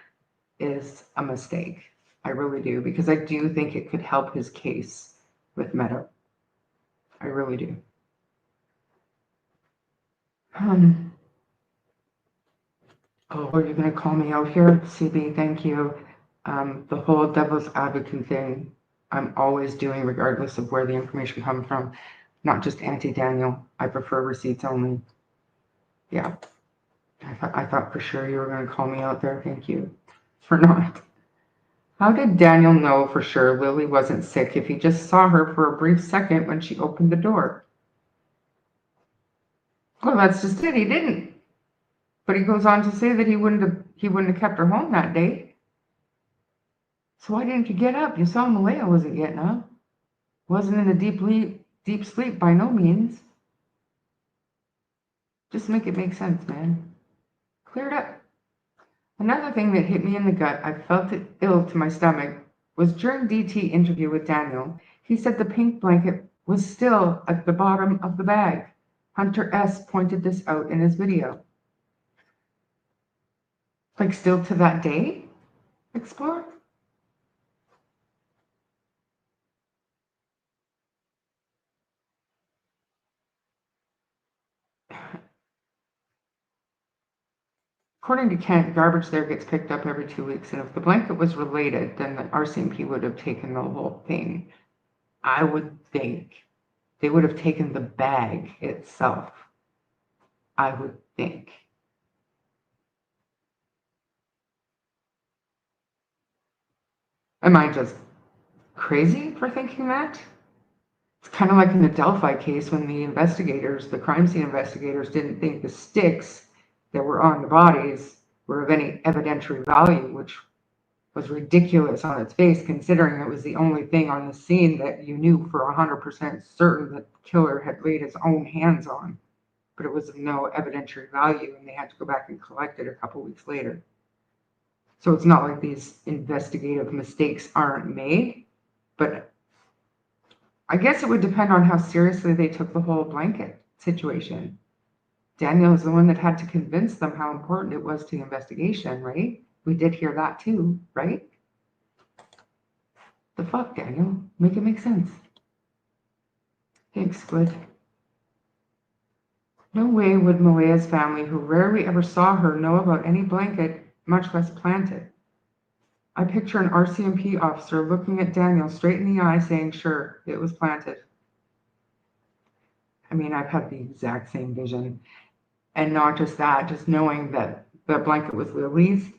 is a mistake. I really do, because I do think it could help his case with Meadow. I really do. Oh, are you going to call me out here? CB, thank you. The whole devil's advocate thing, I'm always doing regardless of where the information comes from. Not just anti-Daniel. I prefer receipts only. Yeah. I thought for sure you were going to call me out there. Thank you for not. How did Daniel know for sure Lilly wasn't sick if he just saw her for a brief second when she opened the door? Well, that's just it. He didn't. But he goes on to say that he wouldn't have kept her home that day. So why didn't you get up? You saw Malaya wasn't getting up. Wasn't in a deep sleep by no means. Just make it make sense, man. Clear it up. Another thing that hit me in the gut, I felt it ill to my stomach, was during DT interview with Daniel. He said the pink blanket was still at the bottom of the bag. Hunter S. pointed this out in his video. Like still to that day? Explore? According to Kent, garbage there gets picked up every 2 weeks, and if the blanket was related, then the RCMP would have taken the whole thing. I would think they would have taken the bag itself. I would think. Am I just crazy for thinking that? It's kind of like in the Delphi case when the crime scene investigators, didn't think the sticks that were on the bodies were of any evidentiary value, which was ridiculous on its face, considering it was the only thing on the scene that you knew for 100% certain that the killer had laid his own hands on. But it was of no evidentiary value, and they had to go back and collect it a couple weeks later. So it's not like these investigative mistakes aren't made, but I guess it would depend on how seriously they took the whole blanket situation. Daniel is the one that had to convince them how important it was to the investigation, right? We did hear that too, right? The fuck, Daniel? Make it make sense. Thanks, Squid. No way would Malaya's family, who rarely ever saw her, know about any blanket, much less plant it. I picture an RCMP officer looking at Daniel straight in the eye saying, sure, it was planted. I mean, I've had the exact same vision. And not just that, just knowing that the blanket was Lily's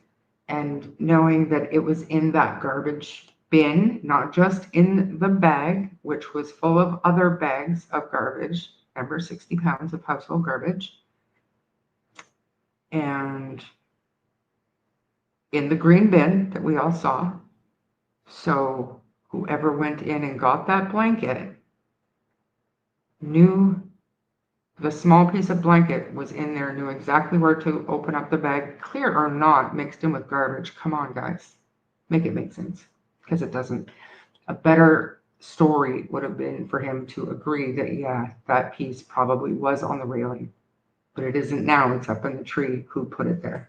and knowing that it was in that garbage bin, not just in the bag, which was full of other bags of garbage. Remember, 60 pounds of household garbage. And in the green bin that we all saw. So whoever went in and got that blanket knew the small piece of blanket was in there, knew exactly where to open up the bag, clear or not, mixed in with garbage. Come on, guys. Make it make sense, because it doesn't. A better story would have been for him to agree that, yeah, that piece probably was on the railing, but it isn't now. It's up in the tree. Who put it there?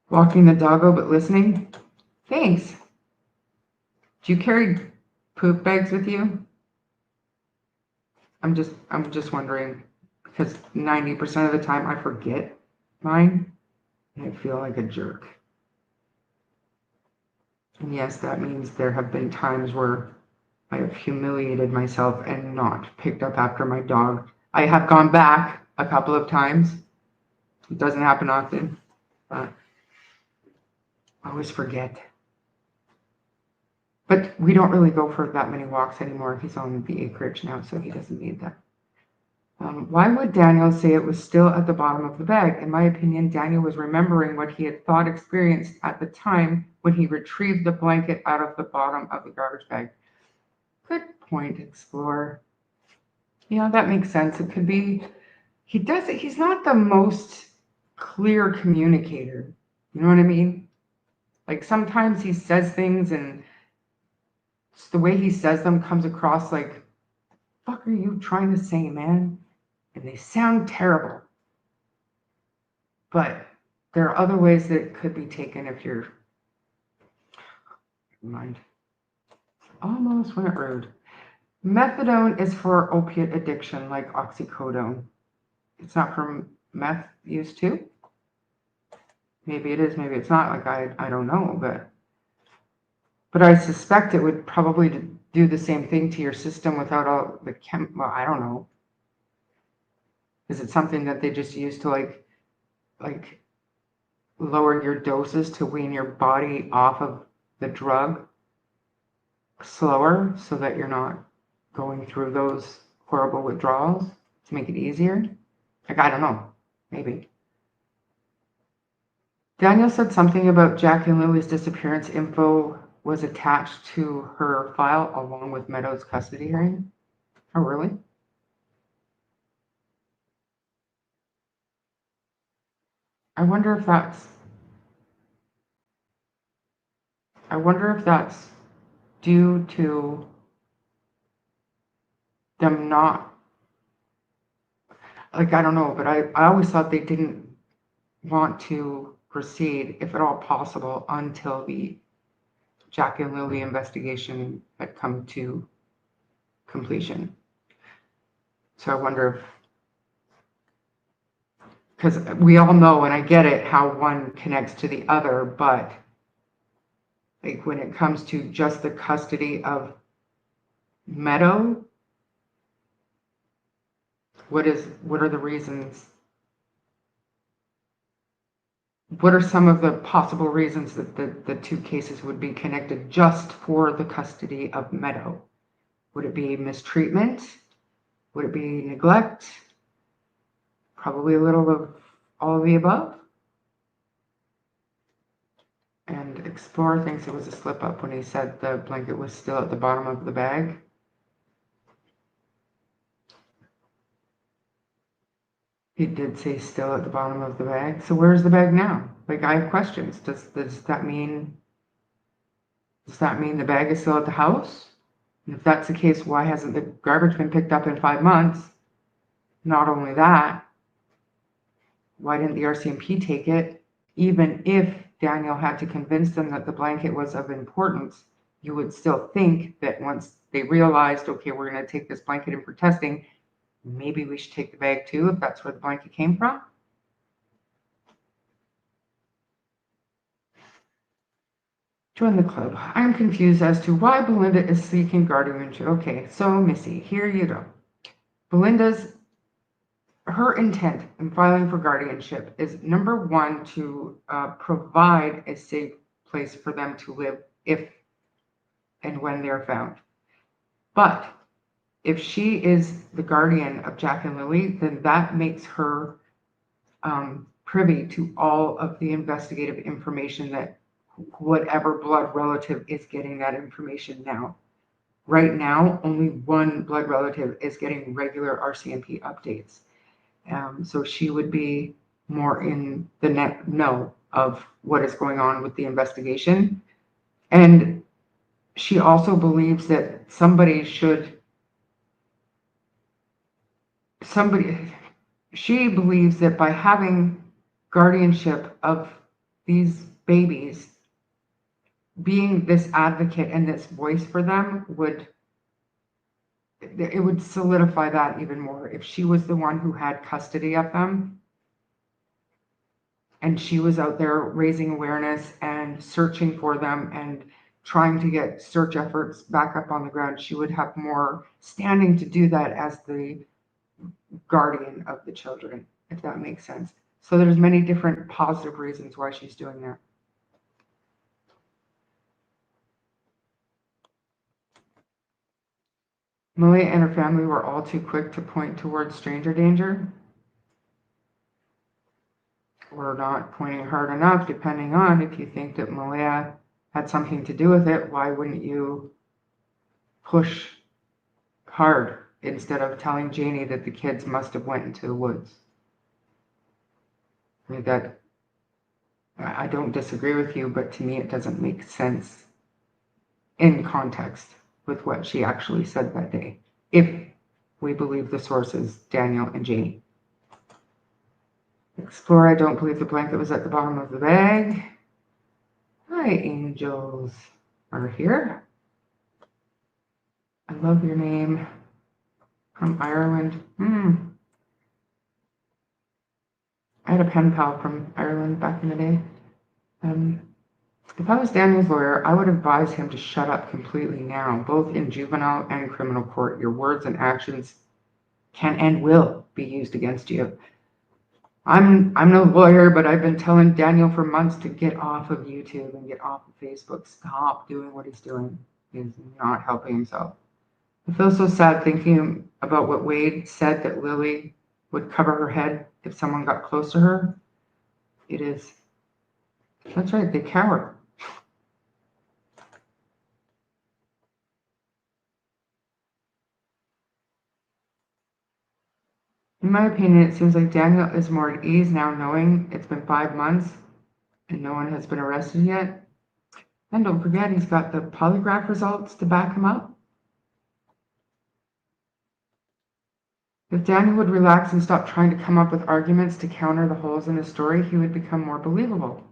Walking the doggo, but listening? Thanks. Do you carry poop bags with you? I'm just wondering, because 90% of the time I forget mine and I feel like a jerk. And yes, that means there have been times where I have humiliated myself and not picked up after my dog. I have gone back a couple of times. It doesn't happen often. But I always forget. But we don't really go for that many walks anymore. He's on the acreage now, so he doesn't need that. Why would Daniel say it was still at the bottom of the bag? In my opinion, Daniel was remembering what he had thought experienced at the time when he retrieved the blanket out of the bottom of the garbage bag. Good point, Explorer. Yeah, that makes sense. It could be he's not the most clear communicator. You know what I mean? Like sometimes he says things and the way he says them comes across like, fuck are you trying to say, man? And they sound terrible. But there are other ways that it could be taken if you're mind. Almost went rude. Methadone is for opiate addiction, like oxycodone. It's not for meth use too? Maybe it is, maybe it's not. Like I don't know, but I suspect it would probably do the same thing to your system without all the well, I don't know. Is it something that they just use to like lower your doses to wean your body off of the drug slower so that you're not going through those horrible withdrawals to make it easier? Like, I don't know. Maybe. Daniel said something about Jack and Lily's disappearance info was attached to her file along with Meadows' custody hearing. Oh, really? I wonder if that's due to them not, like, I don't know, but I always thought they didn't want to proceed, if at all possible, until the Jack and Lily investigation had come to completion. So I wonder if, because we all know, and I get it, how one connects to the other, but like when it comes to just the custody of Meadow, what are the reasons? What are some of the possible reasons that the two cases would be connected just for the custody of Meadow? Would it be mistreatment? Would it be neglect? Probably a little of all of the above. And Explorer thinks it was a slip up when he said the blanket was still at the bottom of the bag. He did say still at the bottom of the bag. So where's the bag now? Like, I have questions. Does that mean the bag is still at the house? And if that's the case, why hasn't the garbage been picked up in 5 months? Not only that, why didn't the RCMP take it? Even if Daniel had to convince them that the blanket was of importance, you would still think that once they realized, okay, we're going to take this blanket in for testing, maybe we should take the bag too, if that's where the blanket came from. Join the club. I'm confused as to why Belinda is seeking guardianship. Okay, so Missy, here you go. Her intent in filing for guardianship is, number one, to provide a safe place for them to live if and when they're found. But if she is the guardian of Jack and Lily, then that makes her privy to all of the investigative information that whatever blood relative is getting that information now. Right now, only one blood relative is getting regular RCMP updates. So she would be more in the know of what is going on with the investigation. And she also believes that she believes that by having guardianship of these babies, being this advocate and this voice for them would solidify that even more. If she was the one who had custody of them and she was out there raising awareness and searching for them and trying to get search efforts back up on the ground, she would have more standing to do that as the guardian of the children, if that makes sense. So there's many different positive reasons why she's doing that. Malia and her family were all too quick to point towards stranger danger, or not pointing hard enough, depending on if you think that Malia had something to do with it. Why wouldn't you push hard instead of telling Janie that the kids must have went into the woods? I mean, that I don't disagree with you, but to me it doesn't make sense in context with what she actually said that day, if we believe the sources, Daniel and Janie. Explore, I don't believe the blanket was at the bottom of the bag. Hi, angels are here. I love your name. From Ireland. I had a pen pal from Ireland back in the day. If I was Daniel's lawyer, I would advise him to shut up completely now, both in juvenile and criminal court. Your words and actions can and will be used against you. I'm no lawyer, but I've been telling Daniel for months to get off of YouTube and get off of Facebook. Stop doing what he's doing. He's not helping himself. I feel so sad thinking about what Wade said, that Lilly would cover her head if someone got close to her. It is. That's right, they cower. In my opinion, it seems like Daniel is more at ease now, knowing it's been 5 months and no one has been arrested yet. And don't forget, he's got the polygraph results to back him up. If Daniel would relax and stop trying to come up with arguments to counter the holes in his story, he would become more believable.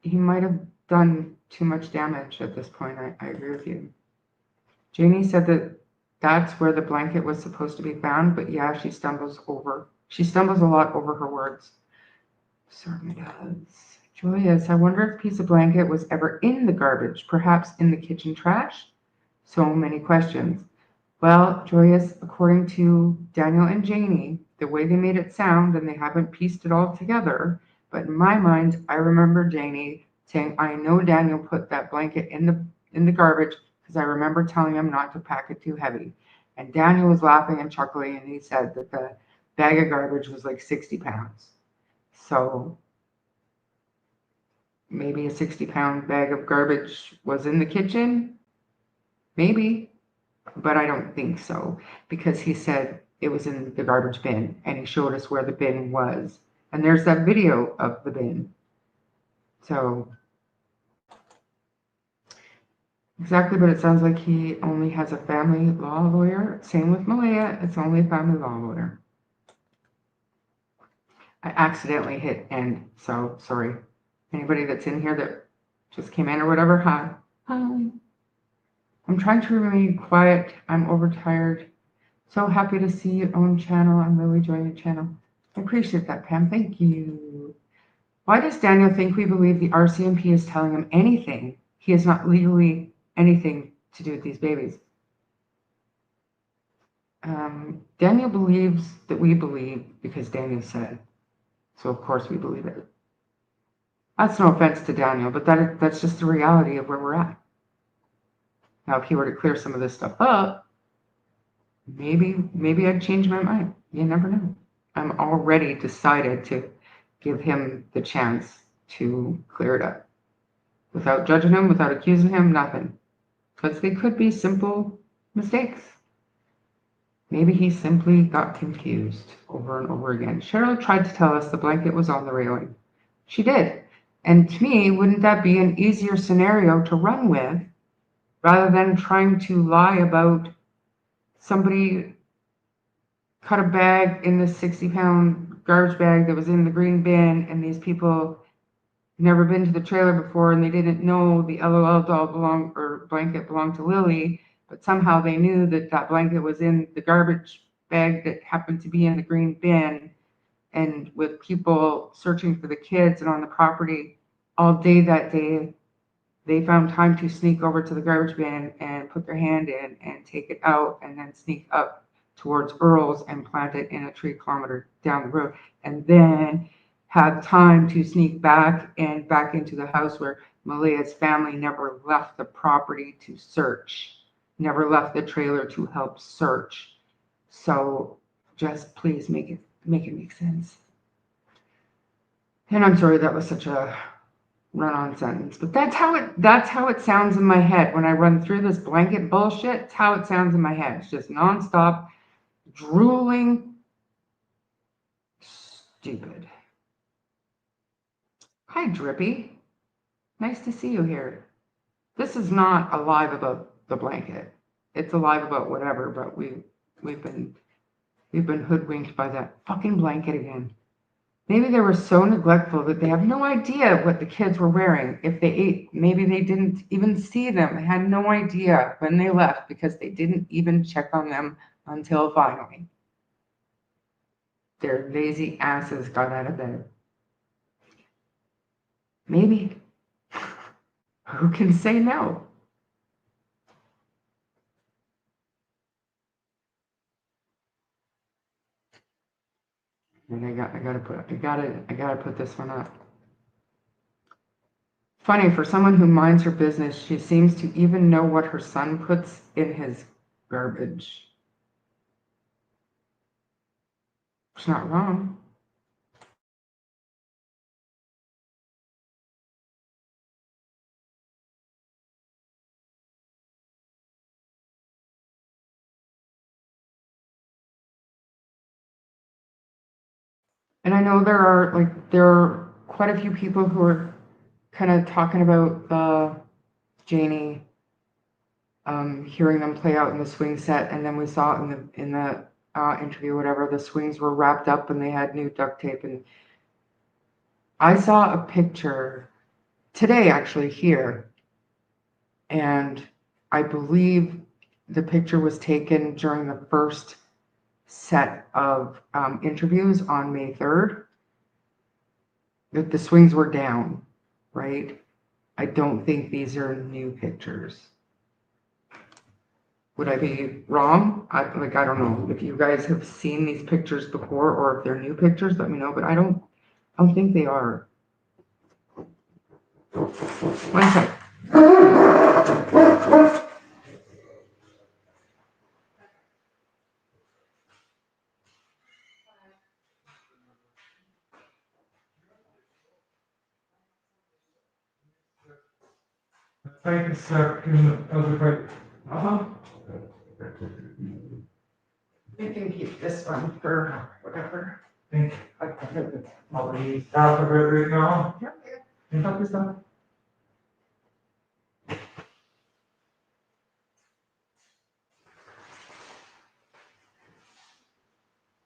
He might have done too much damage at this point. I agree with you. Janie said that that's where the blanket was supposed to be found, but yeah, she stumbles a lot over her words. Certainly does. Joyous, I wonder if a piece of blanket was ever in the garbage, perhaps in the kitchen trash? So many questions. Well, Joyous, according to Daniel and Janie, the way they made it sound, and they haven't pieced it all together, but in my mind, I remember Janie saying, I know Daniel put that blanket in the garbage because I remember telling him not to pack it too heavy. And Daniel was laughing and chuckling, and he said that the bag of garbage was like 60 pounds. So maybe a 60-pound bag of garbage was in the kitchen? Maybe. But I don't think so, because he said it was in the garbage bin, and he showed us where the bin was. And there's that video of the bin. So, exactly, but it sounds like he only has a family law lawyer. Same with Malia, it's only a family law lawyer. I accidentally hit end, so sorry. Anybody that's in here that just came in or whatever, hi. Hi. I'm trying to remain quiet. I'm overtired. So happy to see your own channel. I'm really enjoying your channel. I appreciate that, Pam. Thank you. Why does Daniel think we believe the RCMP is telling him anything? He has not legally anything to do with these babies. Daniel believes that we believe because Daniel said. So of course we believe it. That's no offense to Daniel, but that's just the reality of where we're at. Now, if he were to clear some of this stuff up, maybe I'd change my mind. You never know. I'm already decided to give him the chance to clear it up without judging him, without accusing him, nothing. Because they could be simple mistakes. Maybe he simply got confused over and over again. Cheryl tried to tell us the blanket was on the railing. She did. And to me, wouldn't that be an easier scenario to run with rather than trying to lie about somebody cut a bag in this 60-pound garbage bag that was in the green bin, and these people never been to the trailer before, and they didn't know the LOL doll blanket belonged to Lilly, but somehow they knew that that blanket was in the garbage bag that happened to be in the green bin. And with people searching for the kids and on the property all day that day, they found time to sneak over to the garbage bin and put their hand in and take it out, and then sneak up towards Earl's and plant it in a tree kilometer down the road. And then had time to sneak back into the house where Malea's family never left the property to search, never left the trailer to help search. So just please make it make sense. And I'm sorry that was such a run-on sentence, but that's how it sounds in my head when I run through this blanket bullshit. It's how it sounds in my head. It's just nonstop drooling, stupid. Hi, Drippy. Nice to see you here. This is not alive about the blanket. It's alive about whatever, but we've been hoodwinked by that fucking blanket again. Maybe they were so neglectful that they have no idea what the kids were wearing if they ate. Maybe they didn't even see them. They had no idea when they left because they didn't even check on them until finally. Their lazy asses got out of bed. Maybe. Who can say no? And I gotta put this one up. Funny, for someone who minds her business, she seems to even know what her son puts in his garbage. She's not wrong. And I know there are quite a few people who are kind of talking about Janie, hearing them play out in the swing set, and then we saw in the interview, whatever, the swings were wrapped up and they had new duct tape. And I saw a picture today, actually, here, and I believe the picture was taken during the first set of interviews on May 3rd. That the swings were down, right? I don't think these are new pictures. Would I be wrong? I don't know if you guys have seen these pictures before or if they're new pictures. Let me know. But I don't think they are. One sec. Take a second, other You can keep this one for whatever. think I can put I'll be out of it right now. it. Help yourself.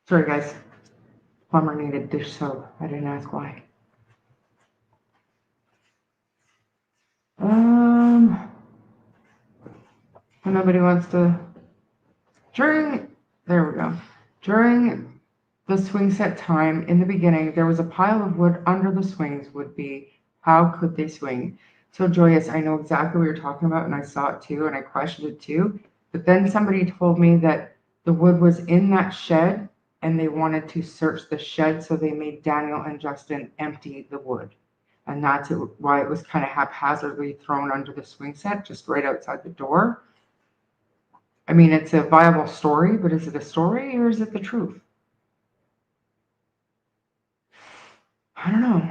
Sorry, guys. Plumber needed dish soap. I didn't ask why. Nobody wants to. There we go. During the swing set time in the beginning, there was a pile of wood under the swings. Would be, how could they swing? So joyous, I know exactly what you're talking about, and I saw it too, and I questioned it too. But then somebody told me that the wood was in that shed, and they wanted to search the shed, so they made Daniel and Justin empty the wood. And that's why it was kind of haphazardly thrown under the swing set, just right outside the door. I mean, it's a viable story, but is it a story or is it the truth? I don't know.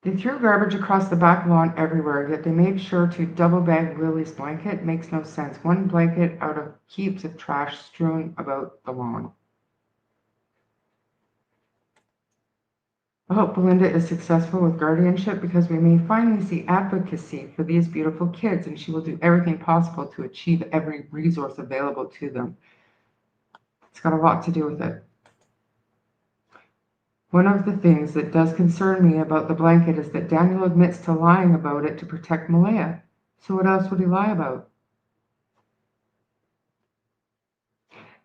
They threw garbage across the back lawn everywhere, yet they made sure to double bag Lily's blanket. Makes no sense. One blanket out of heaps of trash strewn about the lawn. I hope Belinda is successful with guardianship because we may finally see advocacy for these beautiful kids, and she will do everything possible to achieve every resource available to them. It's got a lot to do with it. One of the things that does concern me about the blanket is that Daniel admits to lying about it to protect Malaya. So what else would he lie about?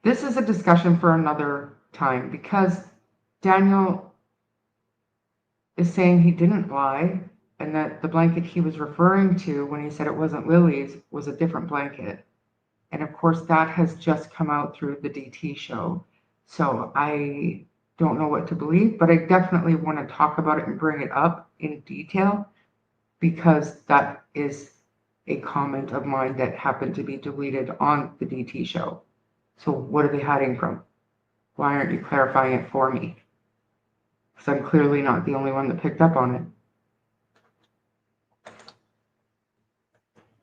This is a discussion for another time because Daniel is saying he didn't lie and that the blanket he was referring to when he said it wasn't Lily's was a different blanket. And of course, that has just come out through the DT show. So I don't know what to believe, but I definitely want to talk about it and bring it up in detail because that is a comment of mine that happened to be deleted on the DT show. So what are they hiding from? Why aren't you clarifying it for me? Because I'm clearly not the only one that picked up on it.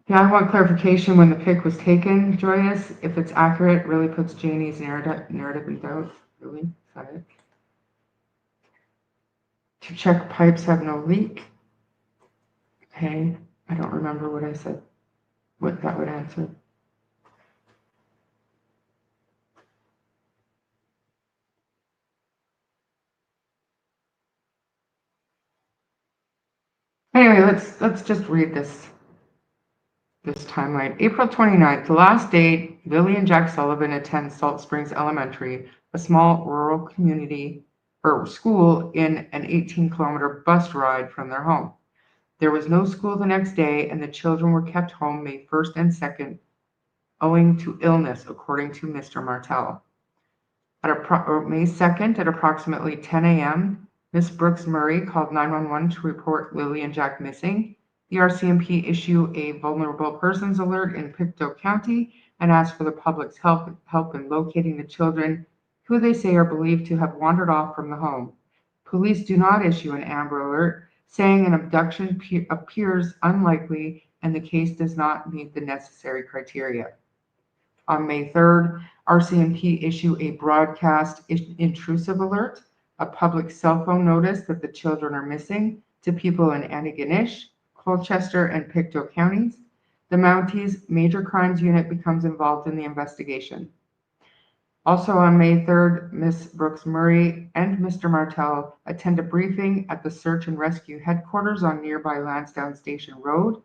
Yeah, I want clarification when the pic was taken, Joyous. If it's accurate, really puts Janie's narrative in doubt. Really? Is that it? To check pipes have no leak. Okay, I don't remember what I said, what that would answer. Anyway, let's just read this timeline. April 29th, the last date, Lilly and Jack Sullivan attend Salt Springs Elementary, a small rural community or school in an 18-kilometer bus ride from their home. There was no school the next day, and the children were kept home May 1st and 2nd, owing to illness, according to Mr. Martell. May 2nd, at approximately 10 a.m., Ms. Brooks Murray called 911 to report Lilly and Jack missing. The RCMP issued a vulnerable persons alert in Pictou County and asked for the public's help in locating the children, who they say are believed to have wandered off from the home. Police do not issue an Amber Alert, saying an abduction appears unlikely and the case does not meet the necessary criteria. On May 3rd, RCMP issued a broadcast intrusive alert, a public cell phone notice that the children are missing, to people in Antigonish, Colchester, and Pictou counties. The Mounties Major Crimes Unit becomes involved in the investigation. Also on May 3rd, Ms. Brooks Murray and Mr. Martell attend a briefing at the search and rescue headquarters on nearby Lansdowne Station Road.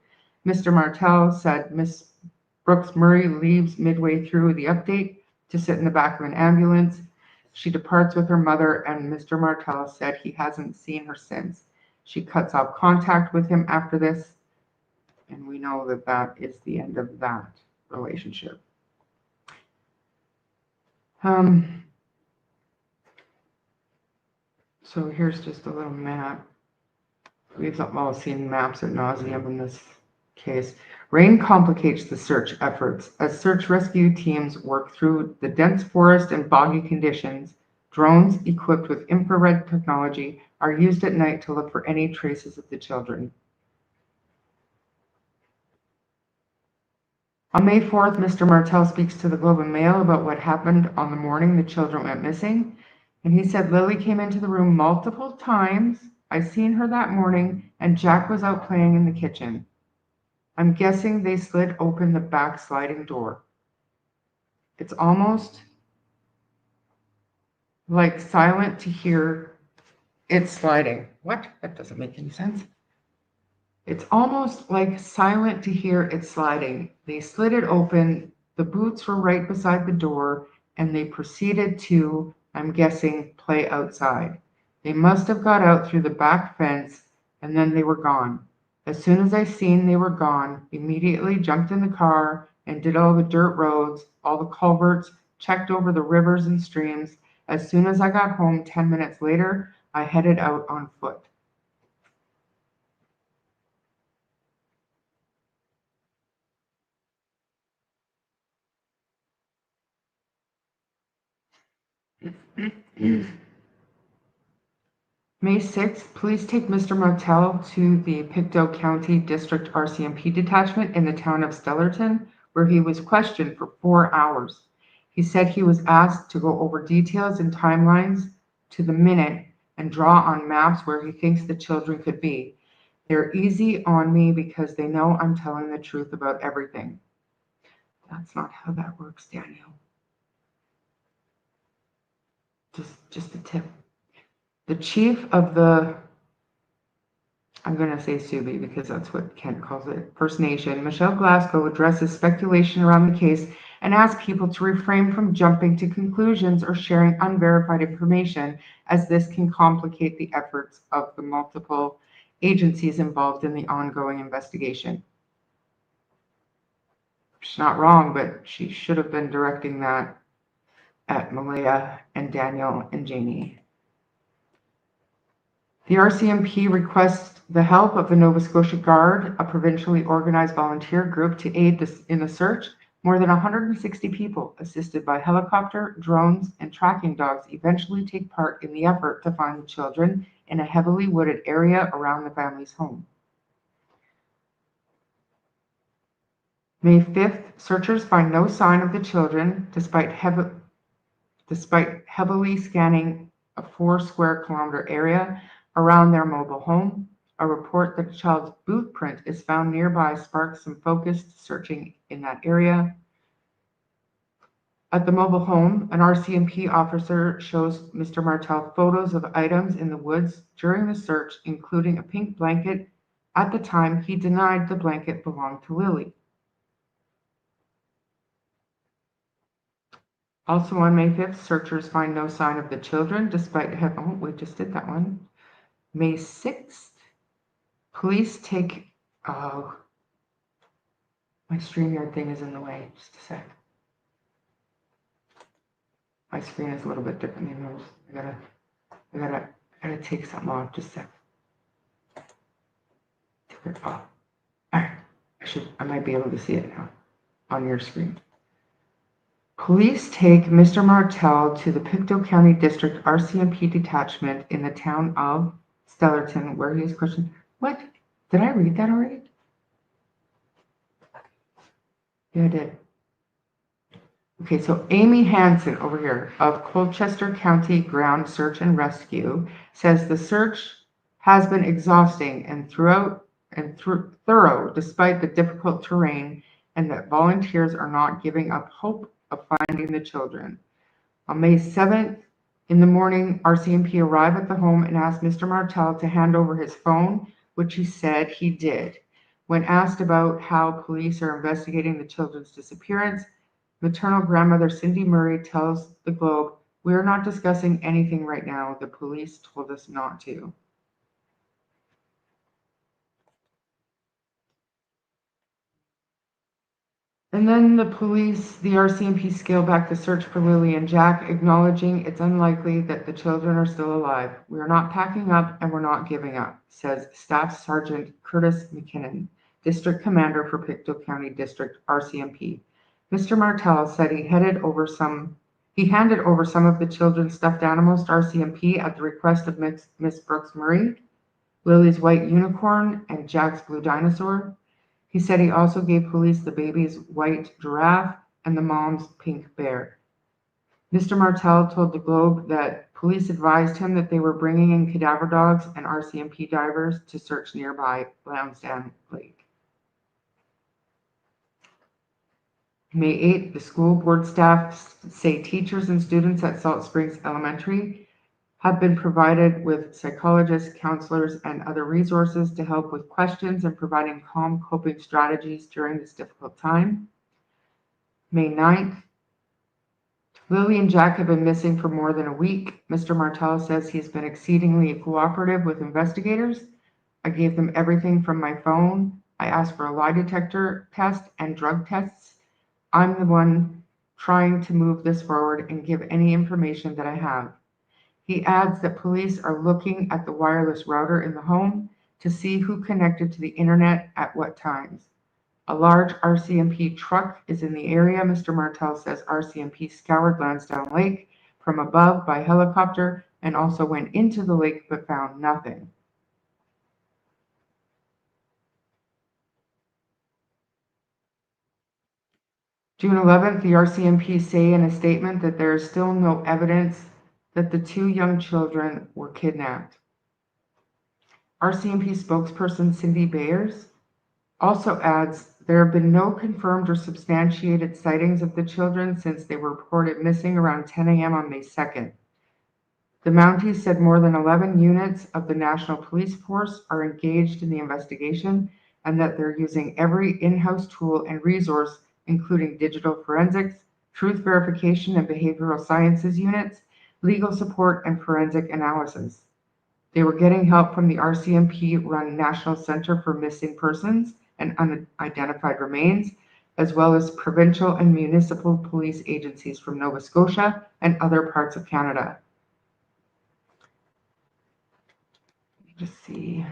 Mr. Martell said Ms. Brooks Murray leaves midway through the update to sit in the back of an ambulance. She departs with her mother, and Mr. Martell said he hasn't seen her since. She cuts off contact with him after this, and we know that that is the end of that relationship. So here's just a little map. We've all seen maps ad nauseum in this case. Rain complicates the search efforts. As search rescue teams work through the dense forest and boggy conditions, drones equipped with infrared technology are used at night to look for any traces of the children. On May 4th, Mr. Martell speaks to the Globe and Mail about what happened on the morning the children went missing. And he said Lilly came into the room multiple times. I seen her that morning, and Jack was out playing in the kitchen. I'm guessing they slid open the back sliding door. It's almost like silent to hear it sliding. What? That doesn't make any sense. It's almost like silent to hear it sliding. They slid it open. The boots were right beside the door, and they proceeded to, I'm guessing, play outside. They must have got out through the back fence, and then they were gone. As soon as I seen they were gone, immediately jumped in the car and did all the dirt roads, all the culverts, checked over the rivers and streams. As soon as I got home 10 minutes later, I headed out on foot. May 6th, police take Mr. Martell to the Pictou County District RCMP detachment in the town of Stellarton, where he was questioned for 4 hours. He said he was asked to go over details and timelines to the minute and draw on maps where he thinks the children could be. They're easy on me because they know I'm telling the truth about everything. That's not how that works, Daniel. Just a tip. The chief of the, I'm going to say Subi because that's what Kent calls it, First Nation, Michelle Glasgow, addresses speculation around the case and asks people to refrain from jumping to conclusions or sharing unverified information, as this can complicate the efforts of the multiple agencies involved in the ongoing investigation. She's not wrong, but she should have been directing that at Malaya and Daniel and Janie. The RCMP requests the help of the Nova Scotia Guard, a provincially organized volunteer group, to aid in the search. More than 160 people, assisted by helicopter, drones, and tracking dogs, eventually take part in the effort to find the children in a heavily wooded area around the family's home. May 5th, searchers find no sign of the children despite heavily scanning a 4 square kilometer area around their mobile home. A report that a child's boot print is found nearby sparks some focused searching in that area. At the mobile home, an RCMP officer shows Mr. Martel photos of items in the woods during the search, including a pink blanket. At the time, he denied the blanket belonged to Lilly. Also on May 5th, searchers find no sign of the children despite we just did that one. May 6th, police take, my StreamYard thing is in the way, just a sec. My screen is a little bit different than yours. I gotta take something off, just a sec. Take it off. All right, I might be able to see it now on your screen. Police take Mr. Martel to the Pictou County District RCMP detachment in the town of Stellarton, where he is questioned. What? Did I read that already? Yeah, I did. Okay, so Amy Hansen over here of Colchester County Ground Search and Rescue says the search has been exhausting and thorough despite the difficult terrain, and that volunteers are not giving up hope of finding the children. On May 7th in the morning, RCMP arrived at the home and asked Mr. Martel to hand over his phone, which he said he did. When asked about how police are investigating the children's disappearance, maternal grandmother Cindy Murray tells the Globe, "We are not discussing anything right now. The police told us not to." And then the RCMP scaled back the search for Lily and Jack, acknowledging it's unlikely that the children are still alive. "We are not packing up and we're not giving up," says Staff Sergeant Curtis McKinnon, District Commander for Pictou County District RCMP. Mr. Martel said he handed over some of the children's stuffed animals to RCMP at the request of Miss Brooks Murray, Lily's white unicorn, and Jack's blue dinosaur. He said he also gave police the baby's white giraffe and the mom's pink bear. Mr. Martel told the Globe that police advised him that they were bringing in cadaver dogs and RCMP divers to search nearby Lansdowne Lake. May 8th, the school board staff say teachers and students at Salt Springs Elementary have been provided with psychologists, counselors, and other resources to help with questions and providing calm coping strategies during this difficult time. May 9th, Lily and Jack have been missing for more than a week. Mr. Martel says he's been exceedingly cooperative with investigators. "I gave them everything from my phone. I asked for a lie detector test and drug tests. I'm the one trying to move this forward and give any information that I have." He adds that police are looking at the wireless router in the home to see who connected to the internet at what times. A large RCMP truck is in the area. Mr. Martel says RCMP scoured Lansdowne Lake from above by helicopter and also went into the lake but found nothing. June 11th, the RCMP say in a statement that there is still no evidence that the 2 young children were kidnapped. RCMP spokesperson Cindy Bayers also adds there have been no confirmed or substantiated sightings of the children since they were reported missing around 10 a.m. on May 2nd. The Mounties said more than 11 units of the National Police Force are engaged in the investigation and that they're using every in-house tool and resource, including digital forensics, truth verification and behavioral sciences units, legal support, and forensic analysis. They were getting help from the RCMP-run National Center for Missing Persons and Unidentified Remains, as well as provincial and municipal police agencies from Nova Scotia and other parts of Canada. Just see,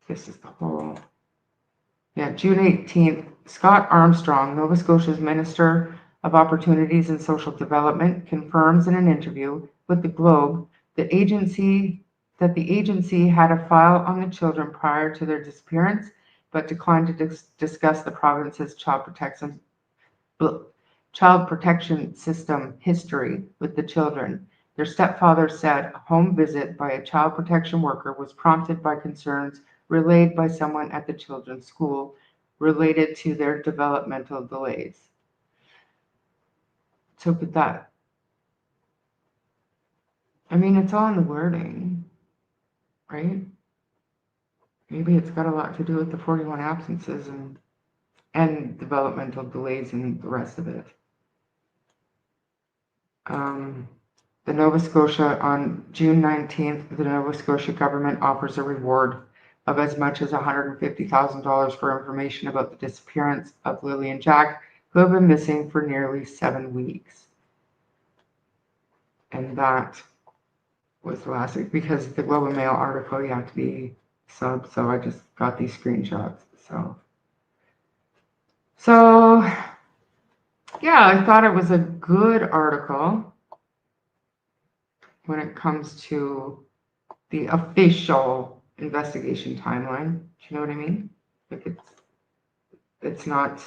this is the whole. Yeah, June 18th, Scott Armstrong, Nova Scotia's Minister of Opportunities and Social Development, confirms in an interview with the Globe that the agency had a file on the children prior to their disappearance, but declined to discuss the province's child protection system history with the children. Their stepfather said a home visit by a child protection worker was prompted by concerns relayed by someone at the children's school related to their developmental delays. So with that, I mean, it's all in the wording, right? Maybe it's got a lot to do with the 41 absences and developmental delays and the rest of it. The Nova Scotia, on June 19th, the Nova Scotia government offers a reward of as much as $150,000 for information about the disappearance of Lilly and Jack, who have been missing for nearly 7 weeks. And that was last week, because the Globe and Mail article, you have to be sub, so I just got these screenshots. So yeah, I thought it was a good article when it comes to the official investigation timeline. Do you know what I mean? Like it's not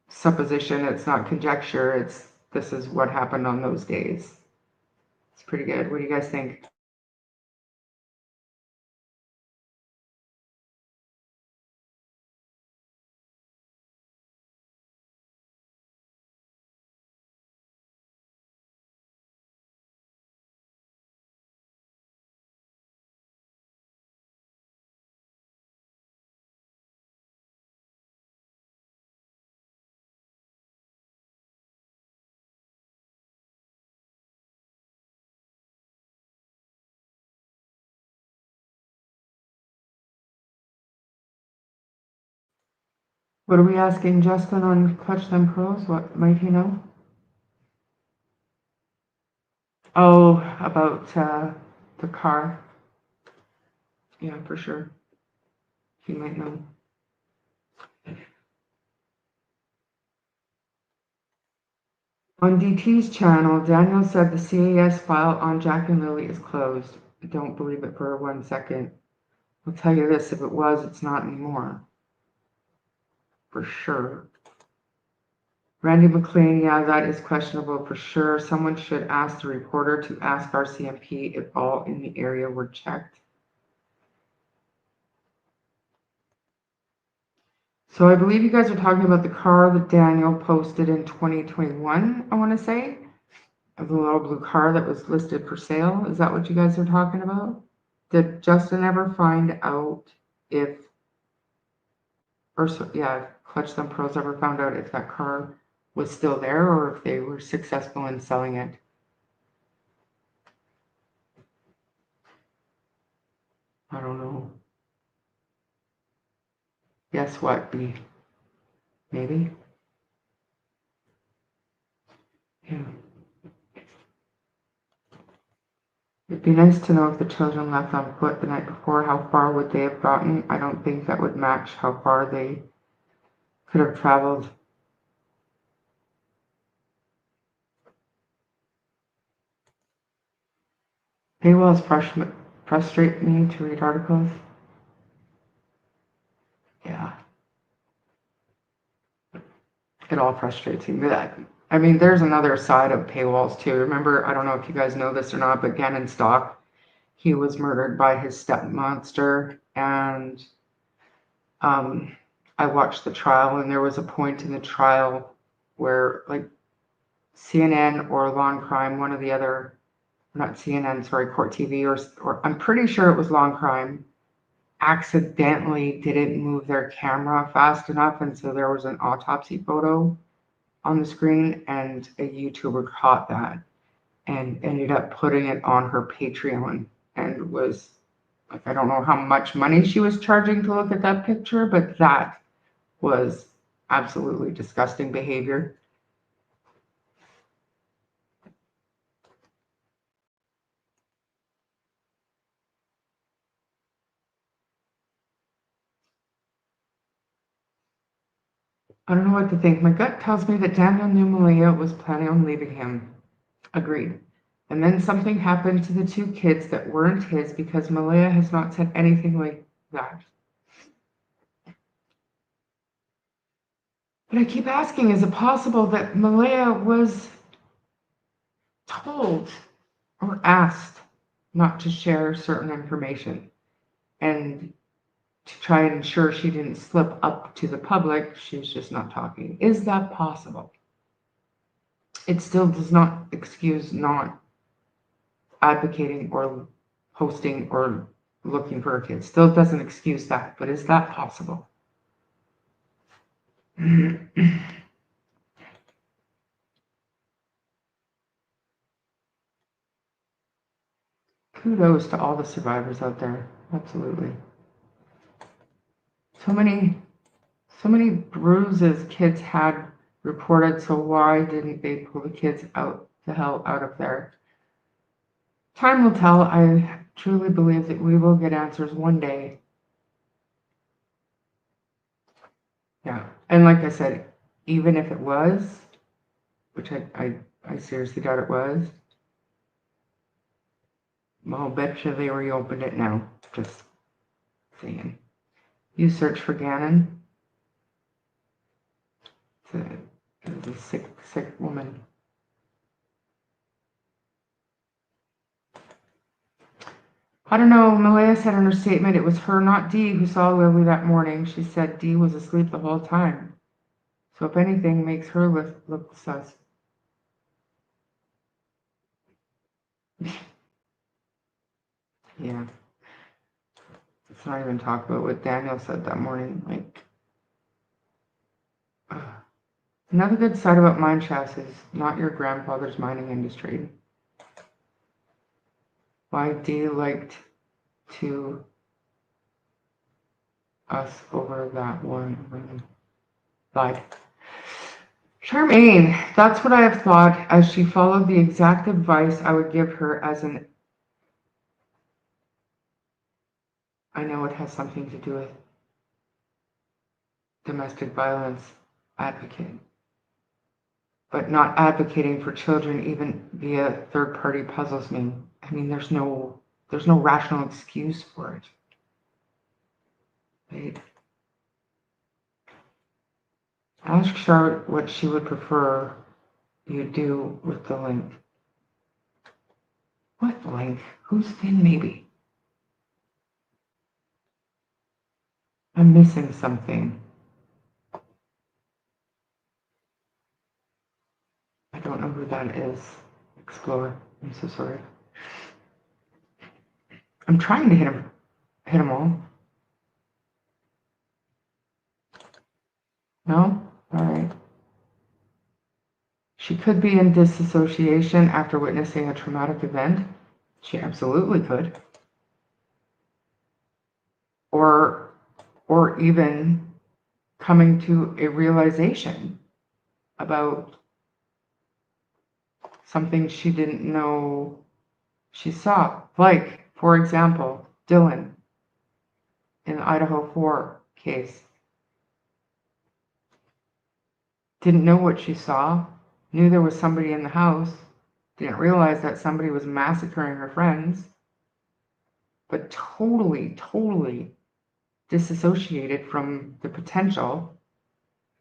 supposition, it's not conjecture, this is what happened on those days. It's pretty good. What do you guys think? What are we asking Justin on Clutch Them Pros? What might he know? Oh, about the car. Yeah, for sure. He might know. On DT's channel, Daniel said the CAS file on Jack and Lilly is closed. I don't believe it for 1 second. I'll tell you this, if it was, it's not anymore. For sure. Randy McLean, yeah, that is questionable for sure. Someone should ask the reporter to ask our CMP if all in the area were checked. So I believe you guys are talking about the car that Daniel posted in 2021, I want to say. Of the little blue car that was listed for sale. Is that what you guys are talking about? Did Justin ever find out if, Clutch Them Pros ever found out if that car was still there or if they were successful in selling it? I don't know. Guess what, B? Maybe? Yeah. It'd be nice to know if the children left on foot the night before, how far would they have gotten? I don't think that would match how far they could have traveled. Paywalls frustrate me to read articles. Yeah. It all frustrates me. I mean, there's another side of paywalls too. Remember, I don't know if you guys know this or not, but Gannon Stock, he was murdered by his stepmonster, and I watched the trial, and there was a point in the trial where like CNN or Law and Crime, one of the other, not CNN, sorry, Court TV, or I'm pretty sure it was Law and Crime, accidentally didn't move their camera fast enough, and so there was an autopsy photo on the screen, and a YouTuber caught that and ended up putting it on her Patreon, and was like, I don't know how much money she was charging to look at that picture, but that was absolutely disgusting behavior. I don't know what to think. My gut tells me that Daniel knew Malia was planning on leaving him. Agreed. And then something happened to the two kids that weren't his because Malia has not said anything like that. But I keep asking, is it possible that Malia was told or asked not to share certain information? And to try and ensure she didn't slip up to the public, she was just not talking. Is that possible? It still does not excuse not advocating or hosting or looking for her kids. Still doesn't excuse that, but is that possible? Kudos to all the survivors out there. Absolutely. So many bruises kids had reported, so why didn't they pull the kids the hell out of there? Time will tell. I truly believe that we will get answers one day. Yeah. And like I said, even if it was, which I seriously doubt it was, I'll bet you they reopened it now. Just saying. You search for Gannon. It's a sick woman. I don't know. Malia said in her statement it was her, not Dee, who saw Lilly that morning. She said Dee was asleep the whole time. So if anything, makes her look sus. Yeah. Let's not even talk about what Daniel said that morning. Like, another good side about mine shafts is not your grandfather's mining industry. Why Dee liked to us over that one lied. Charmaine, that's what I have thought as she followed the exact advice I would give her as an, I know it has something to do with domestic violence advocate, but not advocating for children even via third party puzzles me. I mean, there's no rational excuse for it. Right? Ask Charlotte what she would prefer you do with the link. What link? Who's Finn maybe? I'm missing something. I don't know who that is. Explore. I'm so sorry. I'm trying to hit them all. No? All right. She could be in disassociation after witnessing a traumatic event. She absolutely could. Or even coming to a realization about something she didn't know she saw. Like, for example, Dylan in the Idaho 4 case. Didn't know what she saw, knew there was somebody in the house, didn't realize that somebody was massacring her friends, but totally disassociated from the potential